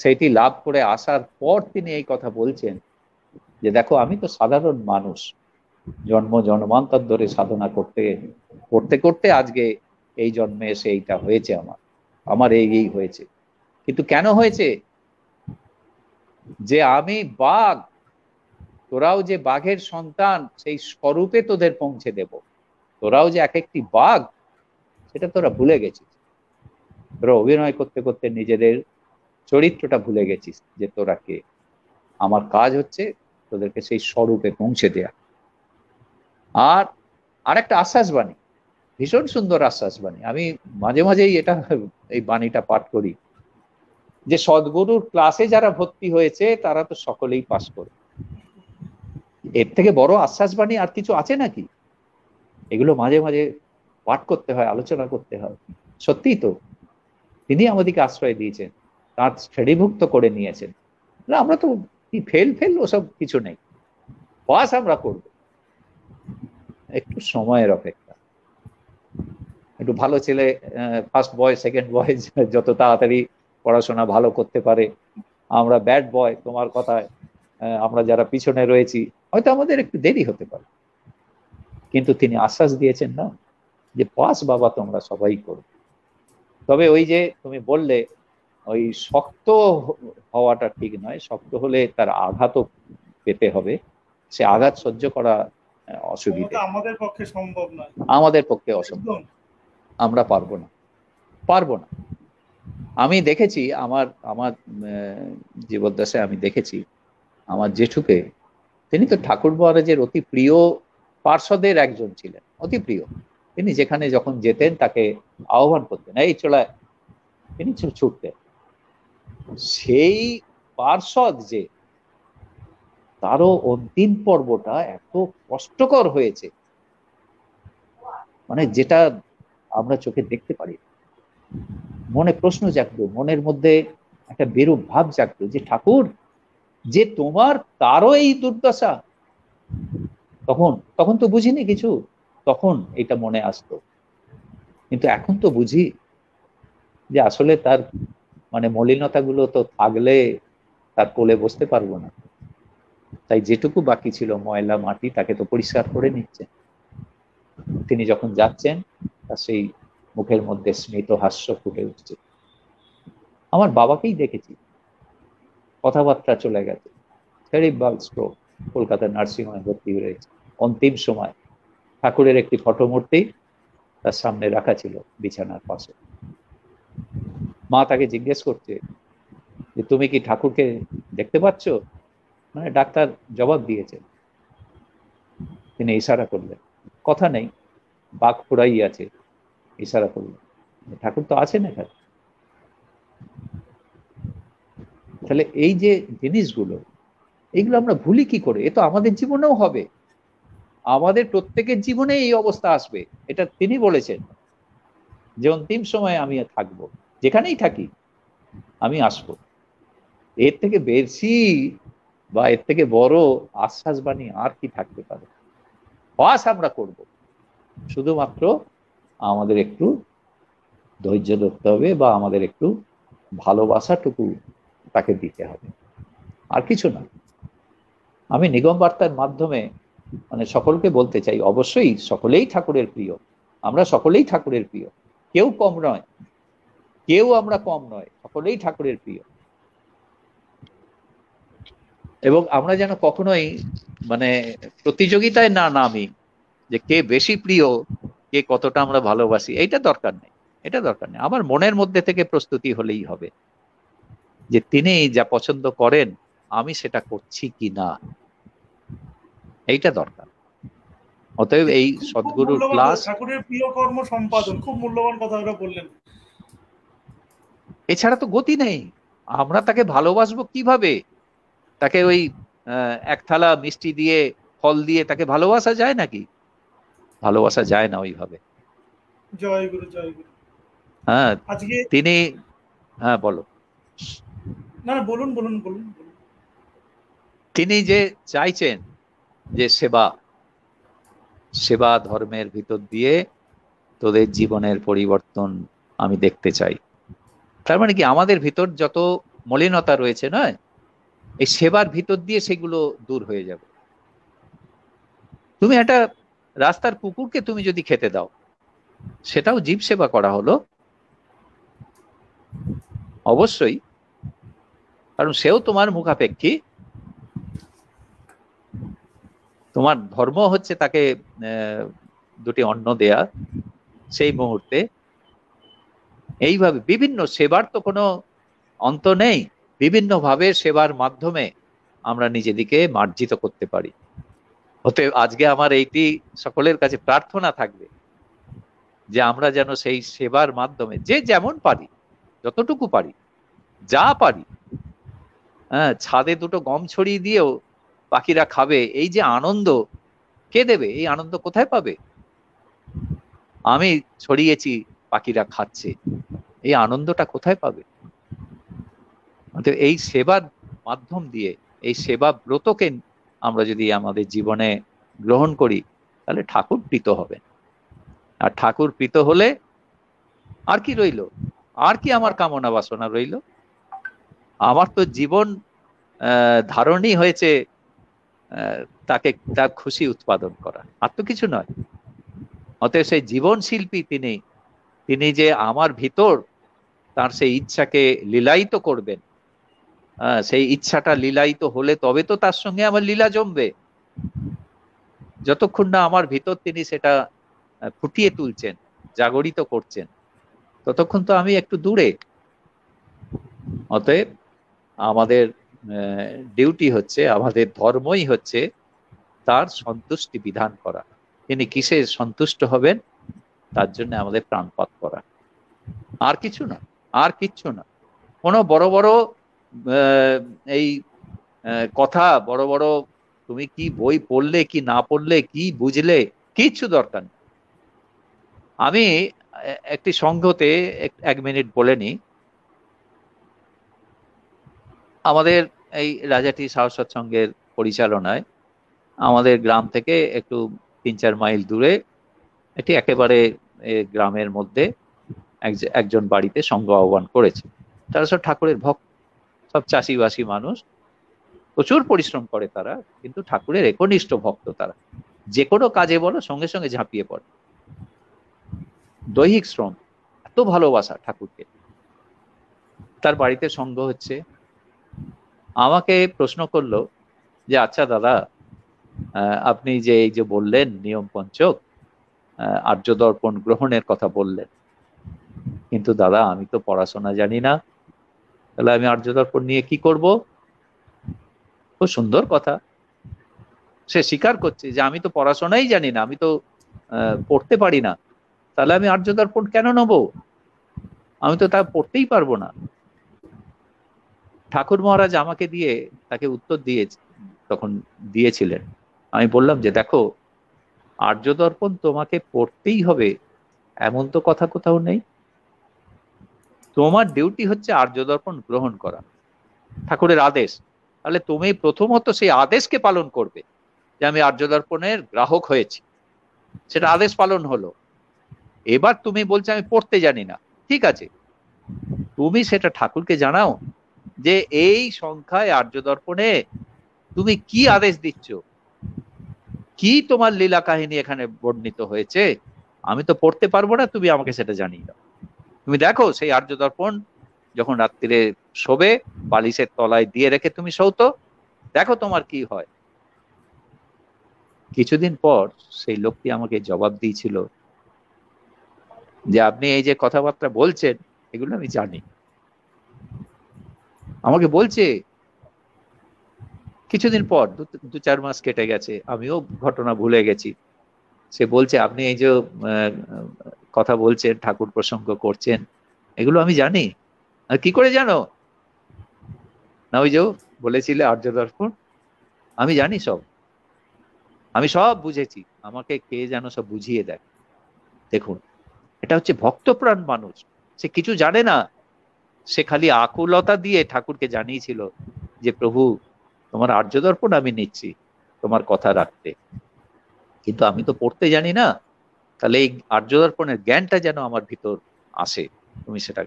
S3: সেটি লাভ করে আসার পর তিনি এই কথা বলছেন যে দেখো, আমি তো সাধারণ মানুষ, জন্ম জন্মান্তর ধরে সাধনা করতে করতে করতে আজকে এই জন্মে এসে এইটা হয়েছে, আমার এই হয়েছে। কিন্তু কেন হয়েছে? যে আমি বাঘ, তোরাও যে বাঘের সন্তান, সেই স্বরূপে তোদের পৌঁছে দেব। তোরাও যে এক একটি বাঘ, সেটা তোরা ভুলে গেছিস। তোরা অভিনয় করতে করতে নিজেদের চরিত্রটা ভুলে গেছিস, যে তোরা কে। আমার কাজ হচ্ছে তোদেরকে সেই স্বরূপে পৌঁছে দেয়া। আর আরেকটা আশ্বাস বাণী, ভীষণ সুন্দর আশ্বাস বাণী, আমি মাঝে মাঝেই এই বাণীটা পাঠ করি, যে সদ্গুরুর ক্লাসে যারা ভর্তি হয়েছে তারা তো সকলেই পাস করে। এর থেকে বড় আশ্বাস বাণী আর কিছু আছে নাকি? এগুলো মাঝে মাঝে পাঠ করতে হয়, আলোচনা করতে হয়। সত্যিই তো তিনি আমাদেরকে আশ্রয় দিয়েছেন, তার শ্রেণীভুক্ত করে নিয়েছেন। আমরা তো ফেল ওসব কিছু নেই, পাস আমরা করব। একটু সময়ের অপেক্ষা। একটু ভালো ছেলে, ফার্স্ট বয় সেকেন্ড বয় যত তাড়াতাড়ি পড়াশোনা ভালো করতে পারে, আমরা ব্যাড বয়, তোমার কথায় আমরা যারা পিছনে রয়েছি, হয়তো আমাদের একটু দেরি হতে পারে। কিন্তু তিনি আশ্বাস দিয়েছেন না, যে পাস বাবা তোমরা সবাই করবে। তবে ওই যে তুমি বললে, ওই শক্ত হওয়াটা ঠিক নয়, শক্ত হলে তার আঘাতও পেতে হবে, সে আঘাত সহ্য করা অসুবিধা,
S2: আমাদের পক্ষে সম্ভব নয়,
S3: আমাদের পক্ষে অসম্ভব, আমরা পারবো না। আমি দেখেছি আমার জীবদ্দশায় আমি দেখেছি আমার জেঠুকে, তিনি তো ঠাকুর মহারাজের অতি প্রিয় পার্ষদের একজন ছিলেন, অতি প্রিয়। তিনি যেখানে যখন যেতেন তাকে আহ্বান করতেন, এই চলায়, তিনি ছুটতেন। সেই পার্ষদ যে, তারও অন্তিম পর্বটা এত কষ্টকর হয়েছে, যেটা আমরা চোখে দেখতে পারি। মনে প্রশ্ন জাগতো, মনের মধ্যে একটা বিরূপ ভাব জাগতো, যে ঠাকুর যে তোমার তারও এই দুর্দশা। তখন তখন তো বুঝিনি কিছু, তখন এটা মনে আসতো, কিন্তু এখন তো বুঝি যে আসলে তার মানে মলিনতাগুলো তো থাকলে তার কোলে বসতে পারবো না, তাই যেটুকু বাকি ছিল ময়লা মাটি তাকে তো পরিষ্কার করে নিচ্ছে। তিনি যখন যাচ্ছেন তার সেই মুখের মধ্যে স্মিত হাস্য ফুটে উঠছে। আমার বাবাকেই দেখেছি, কথাবার্তা চলে গেছে, সেরিব্রাল স্ট্রোক, কলকাতার নার্সিংহোমে ভর্তি হয়েছে। অন্তিম সময় ঠাকুরের একটি ফটোমূর্তি তার সামনে রাখা ছিল বিছানার পাশে। মা তাকে জিজ্ঞেস করছে যে তুমি কি ঠাকুরকে দেখতে পাচ্ছ? মানে ডাক্তার জবাব দিয়েছে। তিনি ইশারা করলেন, কথা নেই, বাঘ ফুরাই আছে, ইশারা করলেন, ঠাকুর তো আছেন এখানে। তাহলে এই যে জিনিসগুলো, এইগুলো আমরা ভুলি কি করে? এ তো আমাদের জীবনেও হবে, আমাদের প্রত্যেকের জীবনে এই অবস্থা আসবে। এটা তিনি বলেছেন যে অন্তিম সময়ে আমি থাকবো, যেখানেই থাকি আমি আসবো। এর থেকে বেশি বা এর থেকে বড় আশ্বাস বাণী আর কি থাকতে পারে? বাস আমরা করব, শুধুমাত্র আমাদের একটু ধৈর্য ধরতে হবে বা আমাদের একটু ভালোবাসাটুকু তাকে দিতে হবে, আর কিছু না। আমি নিগম বার্তার মাধ্যমে মানে সকলকে বলতে চাই, অবশ্যই সকলেই ঠাকুরের প্রিয়, আমরা সকলেই ঠাকুরের প্রিয়, কেউ কম নয়, কেউ আমরা কম নয়, সকলেই ঠাকুরের প্রিয়। এবং আমরা যেন কখনোই মানে প্রতিযোগিতায় না নামি যে কে বেশি প্রিয়, কে কতটা আমরা ভালোবাসি, এইটা দরকার নেই, এটা দরকার নেই। আমার মনের মধ্যে থেকে প্রস্তুতি হলেই হবে যে তিনি যা পছন্দ করেন আমি সেটা করছি কি না, এইটা দরকার। অতএব এই সদ্গুরুর ক্লাস,
S2: ঠাকুরের প্রিয় কর্ম সম্পাদন, খুব মূল্যবান কথা ওরা বললেন।
S3: এছাড়া তো গতি নেই। আমরা তাকে ভালোবাসবো কিভাবে? তাকে ওই এক থালা মিষ্টি দিয়ে ফল দিয়ে তাকে ভালোবাসা যায় নাকি? ভালোবাসা যায় না ওইভাবে।
S2: জয় গুরু, জয় গুরু।
S3: হ্যাঁ,
S2: আজকে
S3: তিনি, হ্যাঁ বলো।
S2: না না, বলুন বলুন বলুন বলুন।
S3: তিনি যে চাইছেন যে সেবা, সেবা ধর্মের ভিতর দিয়ে তোদের জীবনের পরিবর্তন আমি দেখতে চাই। তার মানে কি আমাদের ভিতর যত মলিনতা রয়েছে নয়, এই সেবার ভিতর দিয়ে সেগুলো দূর হয়ে যাবে। তুমি একটা রাস্তার কুকুরকে তুমি যদি খেতে দাও, সেটাও জীব সেবা করা হলো অবশ্যই, কারণ সেও তোমার মুখাপেক্ষী। তোমার ধর্ম হচ্ছে তাকে দুটি অন্ন দেয়া সেই মুহূর্তে। এইভাবে বিভিন্ন সেবার তো কোনো অন্ত নেই, বিভিন্ন ভাবে সেবার মাধ্যমে আমরা নিজেদিকে মার্জিত করতে পারি। অতএব আজকে আমার এইটি সকলের কাছে প্রার্থনা থাকবে যে আমরা যেন সেই সেবার মাধ্যমে যে যেমন পারি, যতটুকু পারি, যা পারি, হ্যাঁ, ছাদে দুটো গম ছড়িয়ে দিয়েও পাখিরা খাবে, এই যে আনন্দ, কে দেবে? এই আনন্দ কোথায় পাবে? আমি ছড়িয়েছি, পাখিরা খাচ্ছে, এই আনন্দটা কোথায় পাবে? এই সেবার মাধ্যম দিয়ে, এই সেবা ব্রতকে আমরা যদি আমাদের জীবনে গ্রহণ করি, তাহলে ঠাকুর প্রীত হবেন। আর ঠাকুর প্রীত হলে আর কি রইল? আর কি আমার কামনা বাসনা রইল? আমার তো জীবন ধারণই হয়েছে তাকে, তার খুশি উৎপাদন করা, আর তো কিছু নয়। অতএব সেই জীবন শিল্পী তিনি, তিনি যে আমার ভিতর তার সেই ইচ্ছাকে লীলায়িত করবেন, সেই ইচ্ছাটা লীলায়িত হলে তবে তো তার সঙ্গে আমার লীলা জমবে। যতক্ষণ না আমার ভিতর তিনি সেটা ফুটিয়ে তুলছেন, জাগরিত করছেন, ততক্ষণ তো আমি একটু দূরে। অতএব আমাদের ডিউটি হচ্ছে, আমাদের ধর্মই হচ্ছে তার সন্তুষ্টি বিধান করা। তিনি কিসে সন্তুষ্ট হবেন তার জন্য আমাদের প্রাণপাত করা, আর কিছু না, আর কিচ্ছু না। কোনো বড় বড় এই কথা, বড় বড় তুমি কি বই পড়লে কি না পড়লে কি বুঝলে, কিচ্ছু দরকার নেই। আমি একটি সংঘতে 1 মিনিট বলে নি। আমাদের এই রাজাটি সাহস সৎসঙ্গের পরিচালনায় আমাদের গ্রাম থেকে একটু 3-4 মাইল দূরে এটি একেবারে গ্রামের মধ্যে একজন বাড়িতে সঙ্গ আহ্বান করেছে। তারা সব ঠাকুরের ভক্ত, সব চাষিবাসী মানুষ, প্রচুর পরিশ্রম করে তারা, কিন্তু ঠাকুরের একনিষ্ঠ ভক্ত তারা। যে কোনো কাজে বলো সঙ্গে সঙ্গে ঝাঁপিয়ে পড়ে, দৈহিক শ্রম, এত ভালোবাসা ঠাকুরকে। তার বাড়িতে সঙ্গ হচ্ছে, আমাকে প্রশ্ন করলো যে আচ্ছা দাদা, আপনি যে এই যে বললেন নিয়ম পঞ্চক, আর্য দর্পণ গ্রহণের কথা বললেন, কিন্তু দাদা আমি তো পড়াশোনা জানি না, তাহলে আমি আর্য দর্পণ নিয়ে কি করব? খুব সুন্দর কথা, সে স্বীকার করছে যে আমি তো পড়াশোনাই জানি না, আমি তো পড়তে পারি না, তাহলে আমি আর্য দর্পণ কেন নেব? আমি তো তা পড়তেই পারবো না। ঠাকুর মহারাজ আমাকে দিয়ে তাকে উত্তর তখন দিয়েছিলেন। আমি বললাম যে দেখো, আর্য দর্পণ তোমাকে পড়তেই হবে এমন তো কথা কোথাও নেই। তোমার ডিউটি হচ্ছে আর্য দর্পণ গ্রহণ করা, ঠাকুরের আদেশ। তাহলে তুমি প্রথমত সেই আদেশকে পালন করবে যে আমি আর্য দর্পণের গ্রাহক হয়েছি, সেটা আদেশ পালন হলো। এবার তুমি বলছো আমি পড়তে জানি না, ঠিক আছে, তুমি সেটা ঠাকুরকে জানাও যে এই সংখ্যায় আর্য দর্পণে তুমি কি আদেশ দিচ্ছ, কি তোমার লীলা কাহিনী এখানে বর্ণিত হয়েছে, আমি তো পড়তে পারবো না, তুমি আমাকে সেটা জানিয়ে দাও। তুমি দেখো সেই আর্য দর্পণ যখন রাত্রিরে শোবে, বালিশের তলায় দিয়ে রেখে তুমি শোতো, দেখো তোমার কি হয়। কিছুদিন পর সেই লোকটি আমাকে জবাব দিয়েছিল যে আপনি এই যে কথাবার্তা বলছেন এগুলো আমি জানি। আমাকে বলছে, কিছুদিন পর 2-4 মাস কেটে গেছে, আমিও ঘটনা ভুলে গেছি। সে বলছে আপনি এই যে কথা বলছেন, ঠাকুর প্রসঙ্গ করছেন, এগুলো আমি জানি। আর কি করে জানো? না ওই যে বলেছিলে আর্য দর্পণ, আমি জানি সব, আমি সব বুঝেছি, আমাকে কে যেন সব বুঝিয়ে দেয়। দেখুন, এটা হচ্ছে ভক্তপ্রাণ মানুষ, সে কিছু জানে না, সে খালি আকুলতা দিয়ে ঠাকুরকে জানিয়েছিল যে প্রভু তোমার আর্য দর্পণ আমি নিচ্ছি তোমার কথা রাখতে, কিন্তু আমি তো পড়তে জানি না, তাহলে এই আর্য দর্পণের জ্ঞানটা যেন আমার ভিতর আসে, তুমি সেটা।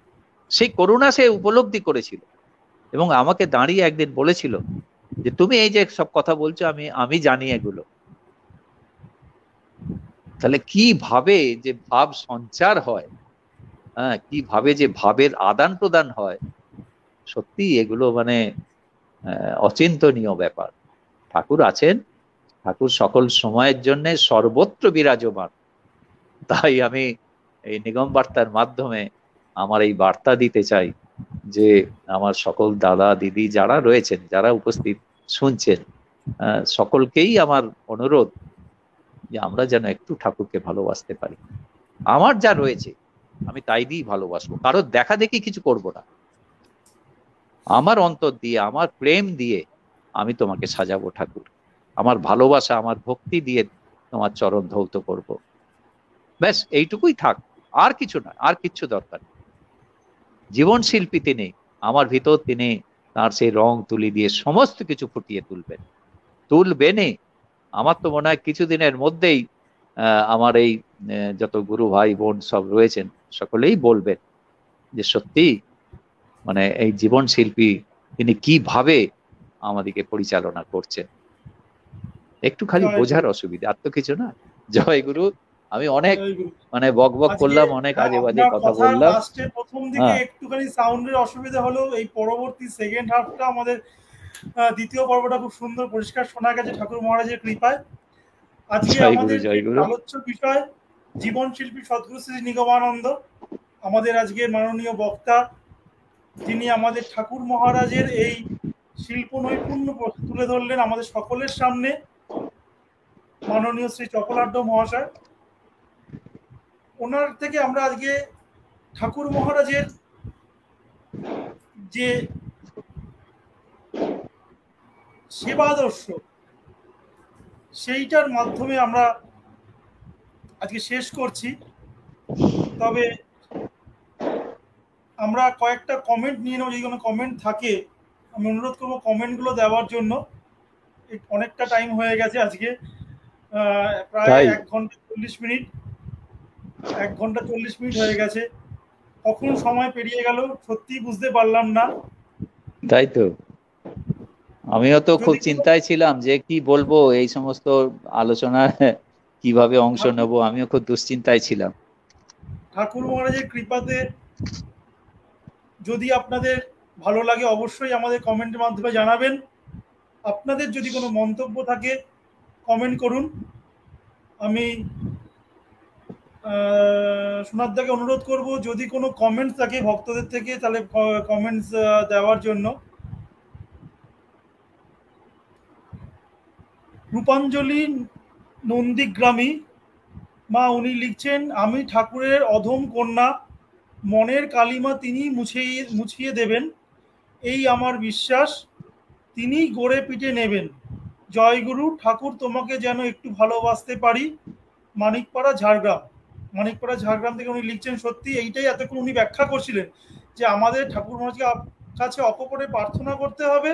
S3: সেই করুণা সে উপলব্ধি করেছিল এবং আমাকে দাঁড়িয়ে একদিন বলেছিল যে তুমি এই যে সব কথা বলছো আমি জানি এগুলো। তাহলে কিভাবে যে ভাব সঞ্চার হয়, হ্যাঁ, কিভাবে যে ভাবের আদান প্রদান হয়, সত্যি এগুলো মানে অচিন্তনীয় ব্যাপার। ঠাকুর আছেন, ঠাকুর সকল সময়ের জন্য সর্বত্র বিরাজমান। তাই আমি এই নিগম বার্তার মাধ্যমে আমার এই বার্তা দিতে চাই যে আমার সকল দাদা দিদি যারা রয়েছেন, যারা উপস্থিত শুনছেন, সকলকেই আমার অনুরোধ যে আমরা যেন একটু ঠাকুরকে ভালোবাসতে পারি। আমার যা রয়েছে আমি তাই দিয়েই ভালোবাসবো, কারোর দেখা দেখি কিছু করব না। আমার অন্তর দিয়ে, আমার প্রেম দিয়ে আমি তোমাকে সাজাবো ঠাকুর, আমার ভালোবাসা, আমার ভক্তি দিয়ে তোমার চরণ ধৌত করব। ব্যাস এইটুকুই থাক, আর কিছু না, আর কিচ্ছু দরকার। জীবন শিল্পী তিনি, আমার ভিতর তিনি তার সেই রং তুলি দিয়ে সমস্ত কিছু ফুটিয়ে তুলবেনই। আমার তো মনে হয় কিছুদিনের মধ্যেই আমার এই যত গুরু ভাই বোন সব রয়েছেন সকলেই বলবেন যে সত্যি মানে এই জীবন শিল্পী তিনি কিভাবে আমাদেরকে পরিচালনা করছেন। একটু খালি বোঝার অসুবিধা, আর তো কিছু না। জয় গুরু। আমি অনেক মানে বক করলাম, অনেক আজে বাজে কথা বললাম।
S2: প্রথম দিকে একটুখানি সাউন্ডের অসুবিধা হলো, এই পরবর্তী সেকেন্ড হাফটা আমাদের দ্বিতীয় পর্বটা খুব সুন্দর পরিষ্কার শোনা গেছে ঠাকুর মহারাজের কৃপায়। আজকে আমাদের আলোচ্য বিষয় জীবন শিল্পী সদ্গুরু শ্রী নিগমানন্দ, আমাদের আজকে মাননীয় বক্তা, যিনি আমাদের ঠাকুর মহারাজের এই শিল্প নৈপুণ্য তুলে ধরলেন আমাদের সকলের সামনে, মাননীয় শ্রী চপলাঢ্য মহাশয়। ওনার থেকে আমরা আজকে ঠাকুর মহারাজের যে সেবাদর্শ, সেইটার মাধ্যমে আমরা আজকে শেষ করছি। তবে আমরা কয়েকটা কমেন্ট নিয়ে নেব, যদি কোনো কমেন্ট থাকে আমি অনুরোধ করবো কমেন্টগুলো দেওয়ার জন্য। অনেকটা টাইম হয়ে গেছে আজকে, প্রায়
S3: তাই
S2: 1 ঘন্টা 40 মিনিট, 1 ঘন্টা 40 মিনিট হয়ে গেছে। কখন সময় পেরিয়ে গেল সত্যি বুঝতে পারলাম না।
S3: তাই তো, আমিও তো খুব
S2: যদি কোনো
S3: চিন্তায় ছিলাম যে কি বলবো এই সমস্ত আলোচনায়, কিভাবে অংশ
S2: ঠাকুর
S3: নেব, আমিও খুব দুশ্চিন্তায় ছিলাম।
S2: ঠাকুর মহারাজের কৃপাতে যদি আপনাদের ভালো লাগে অবশ্যই আমাদের কমেন্টের মাধ্যমে জানাবেন। আপনাদের যদি কোনো মন্তব্য থাকে কমেন্ট করুন। আমি সোনারদাকে অনুরোধ করব যদি কোনো কমেন্টস থাকে ভক্তদের থেকে তাহলে কমেন্টস দেওয়ার জন্য। রূপাঞ্জলি নন্দীগ্রামী মা, উনি লিখছেন, আমি ঠাকুরের অধম কন্যা, মনের কালিমা তিনি মুছিয়ে দেবেন, এই আমার বিশ্বাস, তিনি গড়ে পিটে নেবেন। জয়গুরু, ঠাকুর তোমাকে যেন একটু ভালোবাসতে পারি। মানিকপাড়া ঝাড়গ্রাম। মানিকপাড়া ঝাড়গ্রাম থেকে উনি লিখছেন। সত্যি এইটাই এতক্ষণ উনি ব্যাখ্যা করছিলেন যে আমাদের ঠাকুর মহারাজকে কাছে অকপটে প্রার্থনা করতে হবে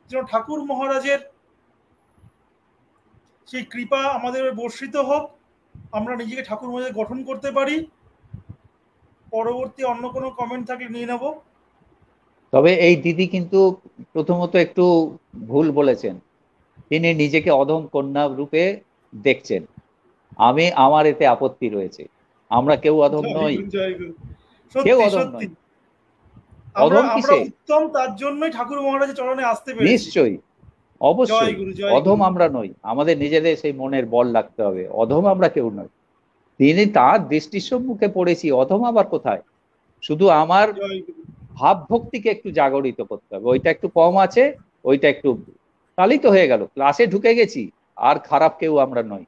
S2: যেন ঠাকুর মহারাজের সেই কৃপা আমাদের বর্ষিত হোক, আমরা নিজেকে ঠাকুর মহারাজ গঠন করতে পারি। পরবর্তী অন্য কোনো কমেন্ট থাকলে নিয়ে নেব।
S3: তবে এই দিদি কিন্তু প্রথমত একটু ভুল বলেছেন, তিনি নিজেকে অধম কন্যা রূপে দেখছেন। আমার এতে আপত্তি রয়েছে। আমরা কেউ অধম নই,
S2: জয়গুরু জয়গুরু।
S3: কেউ
S2: সত্যি
S3: অধম
S2: সত্যি
S3: নই।
S2: আমরা
S3: অধম
S2: আমরা
S3: কিসে?
S2: উত্তম, তার জন্যই ঠাকুর মহারাজের চরণে আসতে পেরেছি।
S3: নিশ্চয়ই, অবশ্যই।
S2: জয়গুরু
S3: অধম
S2: জয়গুরু
S3: আমরা নই, আমাদের নিজেদের সেই মনের বল রাখতে হবে। অধম আমরা কেউ নই, তিনি তার দৃষ্টির সম্মুখে পড়েছি, অধম আবার কোথায়? শুধু আমার
S2: জয়গুরু।
S3: ভাব ভক্তিকে একটু জাগরিত করতে হবে। ওইটা একটু কম আছে, ওইটা একটু, তাহলেই তো হয়ে গেল। ক্লাসে ঢুকে গেছি, আর খারাপ কেউ আমরা নই,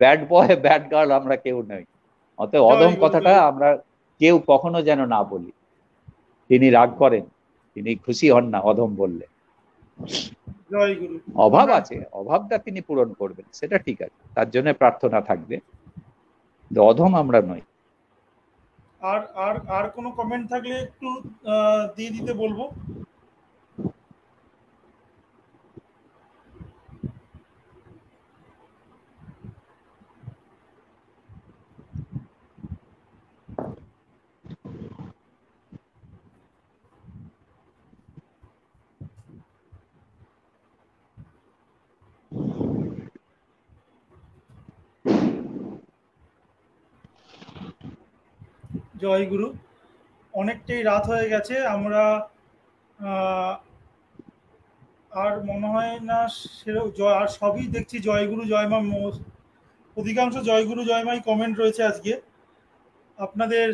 S3: ব্যাড বয় ব্যাড গার্ল আমরা কেউ নই। অতএব অধম
S2: জয়গুরু
S3: কথাটা
S2: জয়গুরু
S3: আমরা কেউ কখনো যেন না বলি। তিনি রাগ করেন, তিনি খুশি হন না অধম বললে।
S2: জয়গুরু।
S3: অভাব
S2: আমরা
S3: আছে, অভাবটা তিনি পূরণ করবেন, সেটা ঠিক আছে, তার জন্য প্রার্থনা থাকবে। অধম আমরা নই।
S2: আর আর আর কোনো কমেন্ট থাকলে একটু দিয়ে দিতে বলবো। জয়গুরু। অনেকটাই রাত হয়ে গেছে, আমরা আর মনে হয় না আর সবই দেখছি জয়গুরু জয়মা, অধিকাংশ জয়গুরু জয়মাই কমেন্ট রয়েছে আজকে। আপনাদের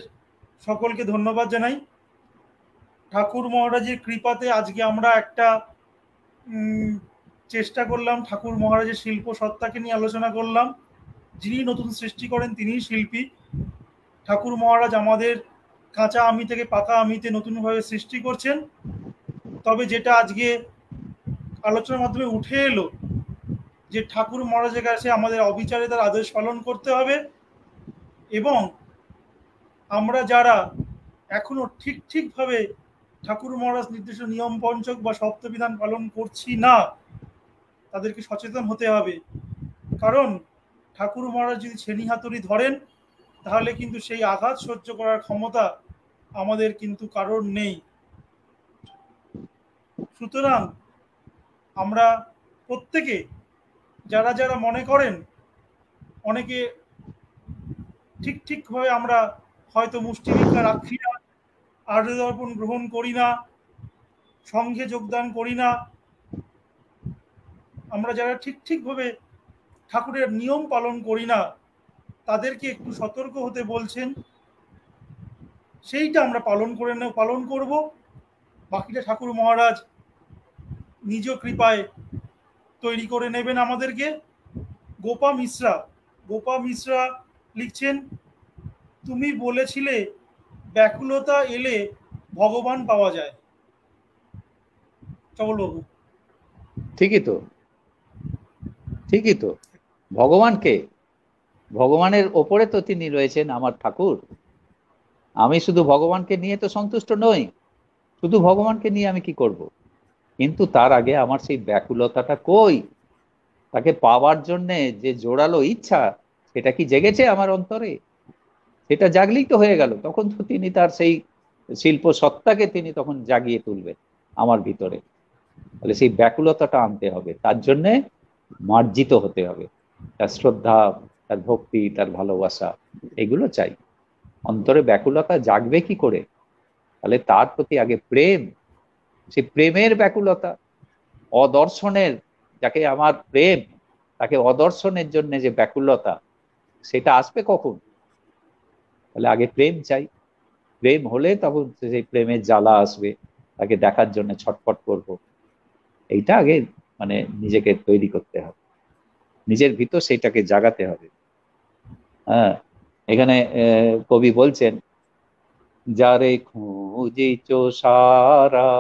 S2: সকলকে ধন্যবাদ জানাই। ঠাকুর মহারাজের কৃপাতে আজকে আমরা একটা চেষ্টা করলাম, ঠাকুর মহারাজের শিল্প সত্তাকে নিয়ে আলোচনা করলাম। যিনি নতুন সৃষ্টি করেন তিনিই শিল্পী। ঠাকুর মহারাজ আমাদের কাঁচা আমি থেকে পাকা আমিতে নতুনভাবে সৃষ্টি করছেন। তবে যেটা আজকে আলোচনার মাধ্যমে উঠে এলো যে ঠাকুর মহারাজের কাছে আমাদের অবিচারে তার আদেশ পালন করতে হবে, এবং আমরা যারা এখনো ঠিকভাবে ঠাকুর মহারাজ নির্দিষ্ট নিয়ম পঞ্চক বা সপ্তবিধান পালন করছি না, তাদেরকে সচেতন হতে হবে। কারণ ঠাকুর মহারাজ যদি ছেনি হাতুড়ি ধরেন তাহলে কিন্তু সেই আঘাত সহ্য করার ক্ষমতা আমাদের কিন্তু কারোর নেই। সুতরাং আমরা প্রত্যেকে যারা যারা মনে করেন, অনেকে ঠিকভাবে আমরা হয়তো মুষ্টি ভিক্ষা রাখি না, আর্য দর্পণ গ্রহণ করি না, সংঘে যোগদান করি না, আমরা যারা ঠিকভাবে ঠাকুরের নিয়ম পালন করি না, তাদেরকে একটু সতর্ক হতে বলছেন। সেইটা আমরা পালন করব। বাকিটা ঠাকুর মহারাজ নিজ কৃপায় তৈরি করে নেবেন আমাদেরকে। গোপা মিশ্রা লিখছেন, তুমি বলেছিলে ব্যাকুলতা এলে ভগবান পাওয়া যায়। চবলবাবু।
S3: ঠিকই তো। ভগবানকে, ভগবানের ওপরে তো তিনি রয়েছেন আমার ঠাকুর। আমি শুধু ভগবানকে নিয়ে তো সন্তুষ্ট নই। শুধু ভগবানকে নিয়ে আমি কি করব? কিন্তু তার আগে আমার সেই ব্যাকুলতাটা কই, তাকে পাওয়ার জন্যে যে জোরালো ইচ্ছা, সেটা কি জেগেছে আমার অন্তরে? সেটা জাগলেই তো হয়ে গেল, তখন তো তিনি তার সেই শিল্প সত্তাকে তিনি তখন জাগিয়ে তুলবেন আমার ভিতরে। তাহলে সেই ব্যাকুলতাটা আনতে হবে, তার জন্যে মার্জিত হতে হবে। তার শ্রদ্ধা, তার ভক্তি, তার ভালোবাসা, এগুলো চাই। অন্তরে ব্যাকুলতা জাগবে কি করে? তাহলে তার প্রতি আগে প্রেম, সেই প্রেমের ব্যাকুলতা, অদর্শনের, যাকে আমার প্রেম, তাকে অদর্শনের জন্য যে ব্যাকুলতা, সেটা আসবে কখন? তাহলে আগে প্রেম চাই। প্রেম হলে তখন সেই প্রেমের জ্বালা আসবে, তাকে দেখার জন্য ছটফট করব। এইটা আগে মানে নিজেকে তৈরি করতে হবে, নিজের ভিতর সেইটাকে জাগাতে হবে। হ্যাঁ, এখানে কবি বলছেন, যারে খুঁজিছ সারা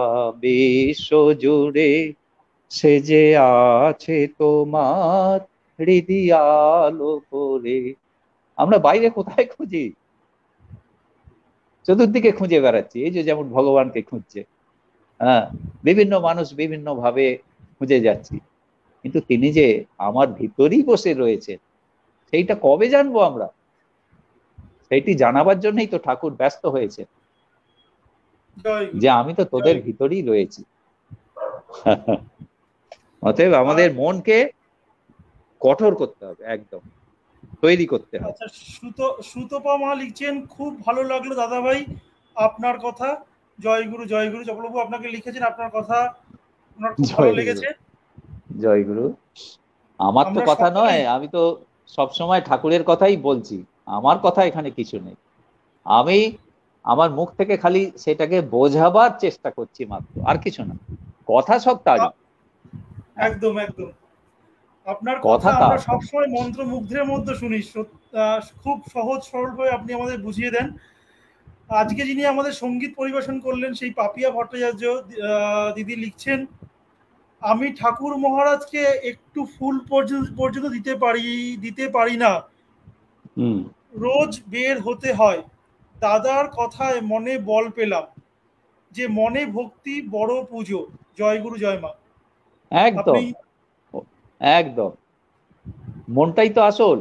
S3: বিশ্ব জুড়ে, সে যে আছে তোমার হৃদি আলো করে। আমরা বাইরে কোথায় খুঁজি? চতুর্দিকে খুঁজে বেড়াচ্ছি, এই যে যেমন ভগবানকে খুঁজছে। হ্যাঁ, বিভিন্ন মানুষ বিভিন্ন ভাবে খুঁজে যাচ্ছি, কিন্তু তিনি যে আমার ভিতরই বসে রয়েছে, সেইটা কবে জানবো আমরা? সেইটি জানাবার জন্যই তো ঠাকুর ব্যস্ত হয়েছে,
S2: জয়
S3: যে
S2: গুরু,
S3: আমি তো তোদের
S2: জয় গুরু।
S3: ভিতরই রয়েছি। অতএব
S2: আর
S3: আমাদের মনকে কঠোর করতে হবে, একদম তৈরি করতে হবে।
S2: আচ্ছা, সুতপা মা লিখছেন, খুব ভালো লাগলো দাদা ভাই আপনার কথা। জয় গুরু, জয় গুরু। চপলবাবু আপনাকে লিখেছেন, আপনার কথা ওনার খুব ভালো
S3: জয় গুরু,
S2: লেগেছে।
S3: জয় গুরু। আমার তো
S2: আমরা
S3: কথা
S2: সকলেই
S3: নয়, আমি তো সবসময় ঠাকুরের কথাই বলছি, আমার কথা এখানে কিছু নেই। আমি আমার মুখ থেকে খালি সেটাকে বোঝাবার চেষ্টা করছি মাত্র, আর কিছু না। কথা সব তারই।
S2: আ-
S3: হ্যাঁ,
S2: একদম একদম আপনার কথা
S3: কথা
S2: আমরা
S3: তার।
S2: সবসময় মন্ত্রমুগ্ধের মধ্যে শুনি। খুব সহজ সরলভাবে আপনি আমাদের বুঝিয়ে দেন। আজকে যিনি আমাদের সঙ্গীত পরিবেশন করলেন, সেই পাপিয়া ভট্টাচার্য দিদি লিখছেন, আমি ঠাকুর মহারাজকে একটু ফুল পর্যন্ত দিতে পারি না,
S3: হুম।
S2: রোজ বের হতে হয়। দাদার কথায় মনে বল পেলাম, যে মনে ভক্তি বড় পুজো। জয় গুরু, জয় মা। আপনি
S3: একদম, একদম। মনটাই তো আসল।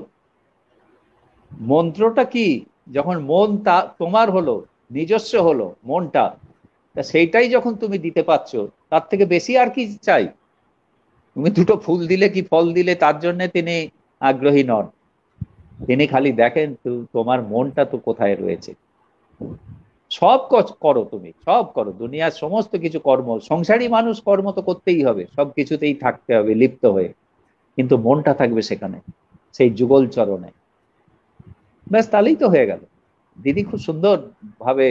S3: মন্ত্রটা কি? যখন মন তা তোমার হলো, নিজস্ব হলো মনটা, তা সেইটাই যখন তুমি দিতে পারছো, তার থেকে বেশি আর কি চাই? তুমি দুটো ফুল দিলে কি ফল দিলে তার জন্য তিনি আগ্রহী নন। তিনি খালি দেখেন তোমার মনটা তো কোথায় রয়েছে। সব করো, তুমি সব করো, দুনিয়ার সমস্ত কিছু কর্ম, সংসারী মানুষ কর্ম তো করতেই হবে, সব কিছুতেই থাকতে হবে লিপ্ত হয়ে, কিন্তু মনটা থাকবে সেখানে, সেই যুগল চরণে। ব্যাস, তাহলেই তো হয়ে গেল। দিদি খুব সুন্দর ভাবে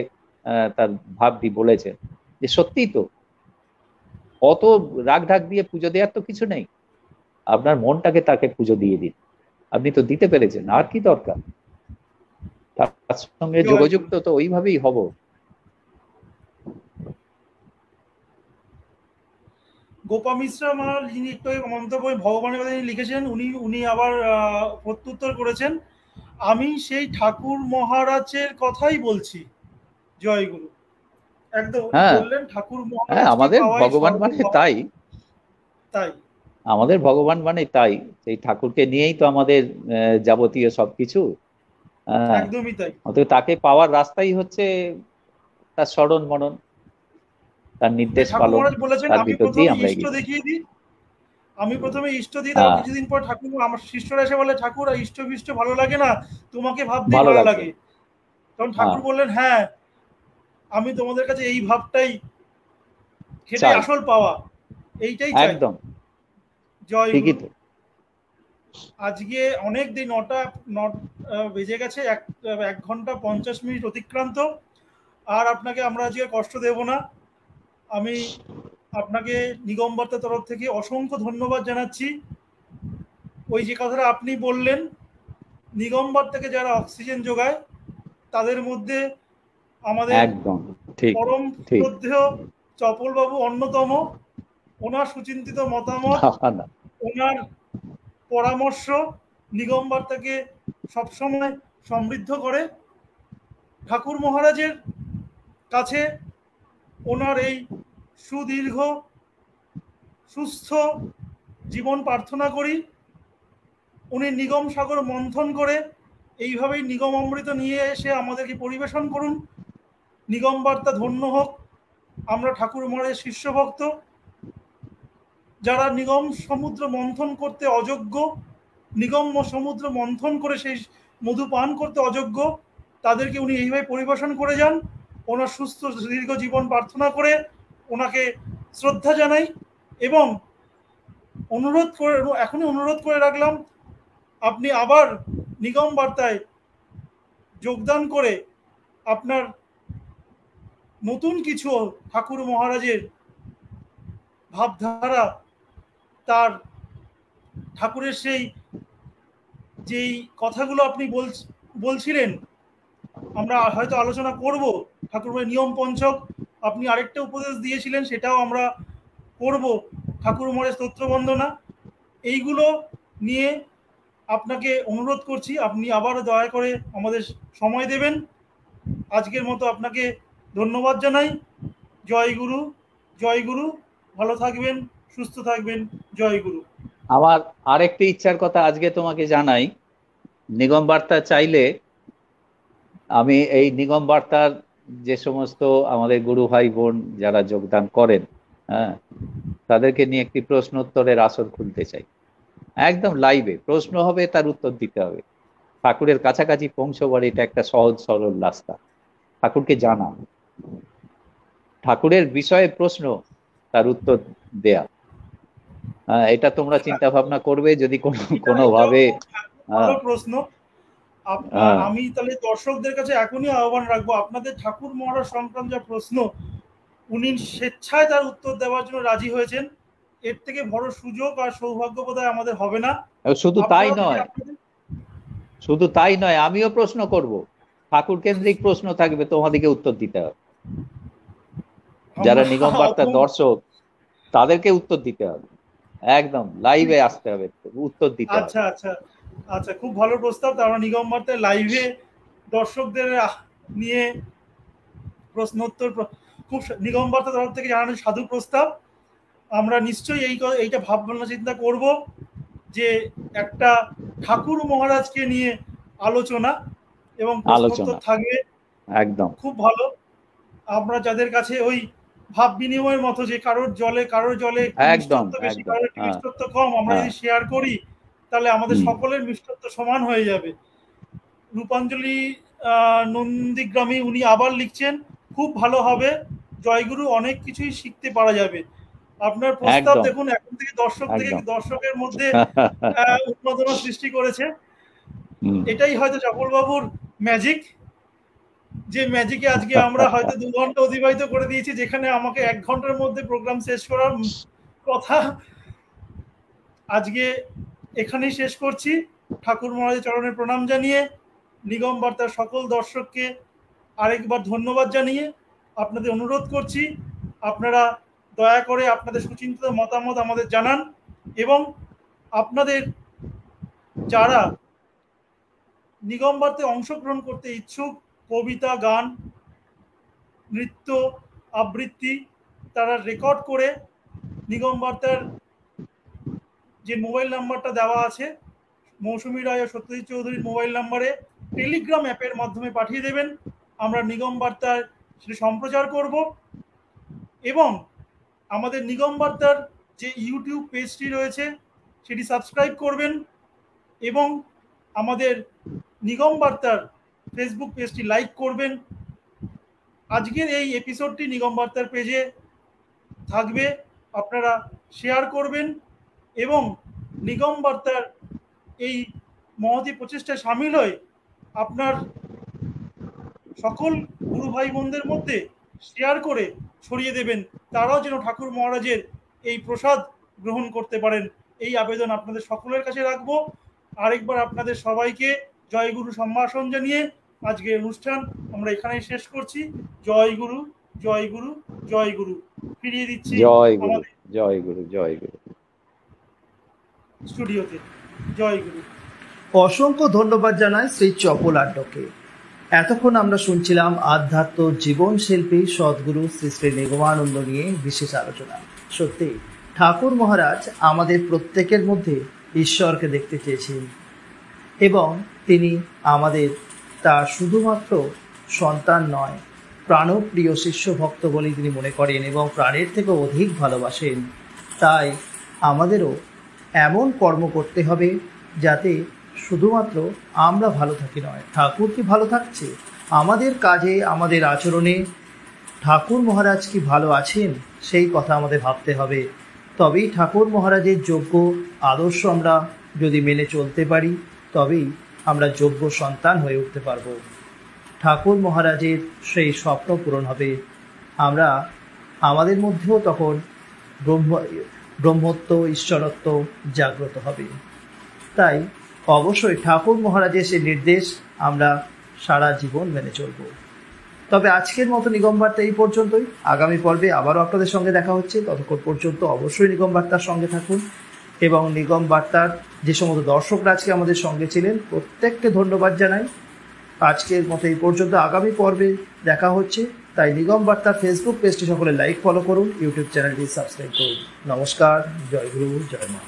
S3: তার ভাবটি বলেছেন, যে সত্যিই তো অত রাগ ঢাক দিয়ে পুজো দেওয়ার তো কিছু নেই। আপনার মনটাকে তাকে পুজো দিয়ে দিন, আপনি তো দিতে পেরেছেন, আর কি দরকার? তার সঙ্গে
S2: জয় গুরু।
S3: যোগযুক্ত তো ওইভাবেই হব।
S2: গোপা মিশ্রা মা, যিনি একটু আগে মন্তব্য ভগবানের কথা যিনি লিখেছেন, উনি উনি আবার প্রত্যুত্তর করেছেন, আমি সেই ঠাকুর মহারাজের কথাই বলছি। জয় গুরু। একদম উনি
S3: হ্যাঁ,
S2: বললেন ঠাকুর
S3: হ্যাঁ,
S2: মহারাজকে
S3: আমাদের
S2: পাওয়াই
S3: ভগবান মানে
S2: সর্বপাওয়া।
S3: তাই।
S2: তাই
S3: আমাদের ভগবান মানে তাই, সেই ঠাকুরকে নিয়েই তো আমাদের যাবতীয় সবকিছু। হ্যাঁ,
S2: একদমই তাই।
S3: অতএব তাকে পাওয়ার রাস্তাই হচ্ছে তার স্মরণ মনন, তার
S2: তাই
S3: নির্দেশ
S2: ঠাকুর
S3: পালন,
S2: মহারাজ বলেছেন,
S3: তার
S2: আমি
S3: ভিতর দিয়ে
S2: প্রথমে
S3: আমরা
S2: ইষ্ট
S3: এগিয়ে যাই।
S2: দেখিয়ে দিই। আমি প্রথমে ইষ্ট দিই, তারপর
S3: হ্যাঁ,
S2: কিছুদিন পর ঠাকুর, আমার শিষ্যরা এসে বলে, ঠাকুর ইষ্ট ফিষ্ট ভালো লাগে না, তোমাকে ভাবতেই
S3: ভালো
S2: ভালো
S3: লাগবে।
S2: লাগে। তখন
S3: হ্যাঁ,
S2: ঠাকুর বললেন, হ্যাঁ, আমি তোমাদের কাছে এই ভাবটাই, সেটাই
S3: চাই।
S2: আসল পাওয়া, এইটাই চাই।
S3: একদম
S2: জয়
S3: ঠিকই
S2: গুরু।
S3: তো।
S2: আজকে অনেক দিন, নট বেজে গেছে, 1 ঘন্টা 50 মিনিট অতিক্রান্ত। আর আপনাকে আমরা আজকে কষ্ট দেব না। আমি আপনাকে নিগমবার্তার তরফ থেকে অসংখ্য ধন্যবাদ জানাচ্ছি। ওই যে কথাটা আপনি বললেন, নিগমবার্তাকে যারা অক্সিজেন যোগায়, তাদের মধ্যে আমাদের
S3: একদম ঠিক,
S2: পরম
S3: ঠিক।
S2: শ্রদ্ধেয় চপলবাবু অন্যতম। ওনার সুচিন্তিত মতামত,
S3: না, না,
S2: ওনার পরামর্শ নিগমবার্তাকে সবসময় সমৃদ্ধ করে। ঠাকুর মহারাজের কাছে ওনার এই সুদীর্ঘ সুস্থ জীবন প্রার্থনা করি। উনি নিগম সাগর মন্থন করে এইভাবেই নিগম অমৃত নিয়ে এসে আমাদেরকে পরিবেশন করুন। নিগম বার্তা ধন্য হোক। আমরা ঠাকুর মহারাজের শিষ্যভক্ত, যারা নিগম সমুদ্র মন্থন করতে অযোগ্য, নিগম সমুদ্র মন্থন করে সেই মধু পান করতে অযোগ্য, তাদেরকে উনি এইভাবে পরিবেশন করে যান। ওনার সুস্থ দীর্ঘ জীবন প্রার্থনা করে ওনাকে শ্রদ্ধা জানাই এবং এখনই অনুরোধ করে রাখলাম, আপনি আবার নিগম বার্তায় যোগদান করে আপনার নতুন কিছু ঠাকুর মহারাজের ভাবধারা, তার ঠাকুরের সেই যেই কথাগুলো আপনি বলছিলেন, আমরা হয়তো আলোচনা করব। ঠাকুরের নিয়ম পঞ্চক আপনি আরেকটা উপদেশ দিয়েছিলেন, সেটাও আমরা করব। ঠাকুর মহারাজ স্তোত্র বন্দনা, এইগুলো নিয়ে আপনাকে অনুরোধ করছি, আপনি আবার দয়া করে আমাদের সময় দেবেন। আজকের মতো আপনাকে ধন্যবাদ জানাই। জয় গুরু, জয় গুরু। ভালো থাকবেন, সুস্থ থাকবেন। জয় গুরু।
S3: আমার আরেকটি ইচ্ছার কথা আজকে তোমাকে জানাই। নিগম বার্তা চাইলে আমি এই নিগম বার্তার যে সমস্ত আমাদের গুরু ভাই বোন যারা যোগদান করেন, হ্যাঁ, তাদেরকে নিয়ে একটি প্রশ্ন উত্তরের আসর খুলতে চাই। একদম লাইভে প্রশ্ন হবে, তার উত্তর দিতে হবে। ঠাকুরের কাছাকাছি পৌঁছবার এটা একটা সহজ সরল রাস্তা। ঠাকুরকে জানা, ঠাকুরের বিষয়ে প্রশ্ন, তার উত্তর দেয়া। এটা তোমরা চিন্তা ভাবনা করবে যদি কোনোভাবে
S2: প্রশ্ন। আমি তাহলে দর্শকদের কাছে এখনই আহ্বান রাখবো, আপনাদের ঠাকুর মহারাজ সংক্রান্ত যা প্রশ্ন, উনি স্বেচ্ছায় তার উত্তর দেওয়ার জন্য রাজি হয়েছেন। এর থেকে বড় সুযোগ আর সৌভাগ্য বোধহয় আমাদের হবে না।
S3: শুধু তাই নয়, আমিও প্রশ্ন করব। ঠাকুর কেন্দ্রিক প্রশ্ন থাকবে, তোমাদেরকে উত্তর দিতে হবে। যারা নিগম বার্তার দর্শক, তাদেরকে উত্তর দিতে হবে। একদম লাইভে আসতে হবে, উত্তর দিতে হবে।
S2: আচ্ছা আচ্ছা আচ্ছা, খুব ভালো প্রস্তাব। আমরা নিগম বার্তায় লাইভে দর্শকদের নিয়ে প্রশ্নোত্তর, খুব নিগম বার্তা তরফ থেকে জানানো সাধু প্রস্তাব। আমরা নিশ্চয়ই এইটা ভাবনা চিন্তা করব যে একটা ঠাকুর মহারাজকে নিয়ে আলোচনা এবং প্রশ্নোত্তর থাকবে।
S3: একদম
S2: খুব ভালো। আমরা যাদের কাছে ওই ভাব বিনিময়ের মতো, যে কারোর জলে মিষ্টত্ব বেশি, কারোর মিষ্টত্ব কম, আমরা যদি শেয়ার করি তাহলে আমাদের সকলের মিষ্টত্ব সমান হয়ে যাবে। রূপাঞ্জলি নন্দীগ্রামী উনি আবার লিখছেন, খুব ভালো হবে জয়গুরু, অনেক কিছুই শিখতে পারা যাবে। আপনার প্রস্তাব দেখুন এখন থেকে দর্শকের মধ্যে উন্মাদনা সৃষ্টি করেছে। এটাই হয়তো চপল বাবুর ম্যাজিক, যে ম্যাজিকে আজকে আমরা হয়তো 2 ঘন্টা অতিবাহিত করে দিয়েছি, যেখানে আমাকে 1 ঘন্টার মধ্যে প্রোগ্রাম শেষ করার কথা। আজকে এখানেই শেষ করছি। ঠাকুর মহারাজের চরণে প্রণাম জানিয়ে, নিগম বার্তার সকল দর্শককে আরেকবার ধন্যবাদ জানিয়ে আপনাদের অনুরোধ করছি, আপনারা দয়া করে আপনাদের সুচিন্তিত মতামত আমাদের জানান। এবং আপনাদের যারা নিগম বার্তায় অংশগ্রহণ করতে ইচ্ছুক, কবিতা, গান, নৃত্য, আবৃত্তি, তারা রেকর্ড করে নিগম বার্তার যে মোবাইল নাম্বারটা দেওয়া আছে, মৌসুমী রায় ও সত্যজিৎ চৌধুরীর মোবাইল নাম্বারে টেলিগ্রাম অ্যাপের মাধ্যমে পাঠিয়ে দেবেন। আমরা নিগম বার্তার সেটি সম্প্রচার করব এবং আমাদের নিগম বার্তার যে ইউটিউব পেজটি রয়েছে সেটি সাবস্ক্রাইব করবেন এবং আমাদের নিগম বার্তার ফেসবুক পেজটি লাইক করবেন। আজকের এই এপিসোডটি নিগম বার্তার পেজে থাকবে, আপনারা শেয়ার করবেন এবং নিগম বার্তার এই মহতী প্রচেষ্টায় সামিল হয়ে আপনার সকল গুরু ভাই বোনদের মধ্যে শেয়ার করে ছড়িয়ে দেবেন, তারাও যেন ঠাকুর মহারাজের এই প্রসাদ গ্রহণ করতে পারেন। এই আবেদন আপনাদের সকলের কাছে রাখবো। আরেকবার আপনাদের সবাইকে জয় গুরু সম্ভাষণ জানিয়ে আজকের অনুষ্ঠান আমরা এখানেই শেষ করছি। জয় গুরু, জয় গুরু, জয় গুরু। ফিরিয়ে দিচ্ছি স্টুডিওতে। জয় গুরু।
S1: অসংখ্য ধন্যবাদ জানাই শ্রী চপল আড্ডকে। এতক্ষণ আমরা শুনছিলাম আধ্যাত্ম জীবন শিল্পী সদ্গুরু শ্রী শ্রী নিগমানন্দ নিয়ে বিশেষ আলোচনা। সত্যি ঠাকুর মহারাজ আমাদের প্রত্যেকের মধ্যে ঈশ্বরকে দেখতে চেয়েছেন এবং তিনি আমাদের তার শুধুমাত্র সন্তান নয়, প্রাণপ্রিয় শিষ্য ভক্ত বলেই তিনি মনে করেন এবং প্রাণের থেকে অধিক ভালোবাসেন। তাই আমাদেরও এমন কর্ম করতে হবে যাতে শুধুমাত্র আমরা ভালো থাকি নয়, ঠাকুর কি ভালো থাকছে, আমাদের কাজে আমাদের আচরণে ঠাকুর মহারাজ কি ভালো আছেন সেই কথা আমাদের ভাবতে হবে। তবেই ঠাকুর মহারাজের যোগ্য আদর্শ আমরা যদি মেনে চলতে পারি, তবেই আমরা যোগ্য সন্তান হয়ে উঠতে পারব। ঠাকুর মহারাজের সেই স্বপ্ন পূরণ হবে। আমরা আমাদের মধ্যেও তখন ব্রহ্মত্ব, ঈশ্বরত্ব জাগ্রত হবে। তাই অবশ্যই ঠাকুর মহারাজের সেই নির্দেশ আমরা সারা জীবন মেনে চলব। তবে আজকের মতো নিগম বার্তা এই পর্যন্তই। আগামী পর্বে আবারও আপনাদের সঙ্গে দেখা হচ্ছে। ততক্ষণ পর্যন্ত অবশ্যই নিগম বার্তার সঙ্গে থাকুন এবং নিগম বার্তার যে সমস্ত দর্শকরা আজকে আমাদের সঙ্গে ছিলেন প্রত্যেককে ধন্যবাদ জানাই। আজকের মতো এই পর্যন্ত, আগামী পর্বে দেখা হচ্ছে। তাই নিগম বার্তার ফেসবুক পেজটি সকলে লাইক, ফলো করুন, ইউটিউব চ্যানেলটি সাবস্ক্রাইব করুন। নমস্কার, জয় গুরু, জয় মা।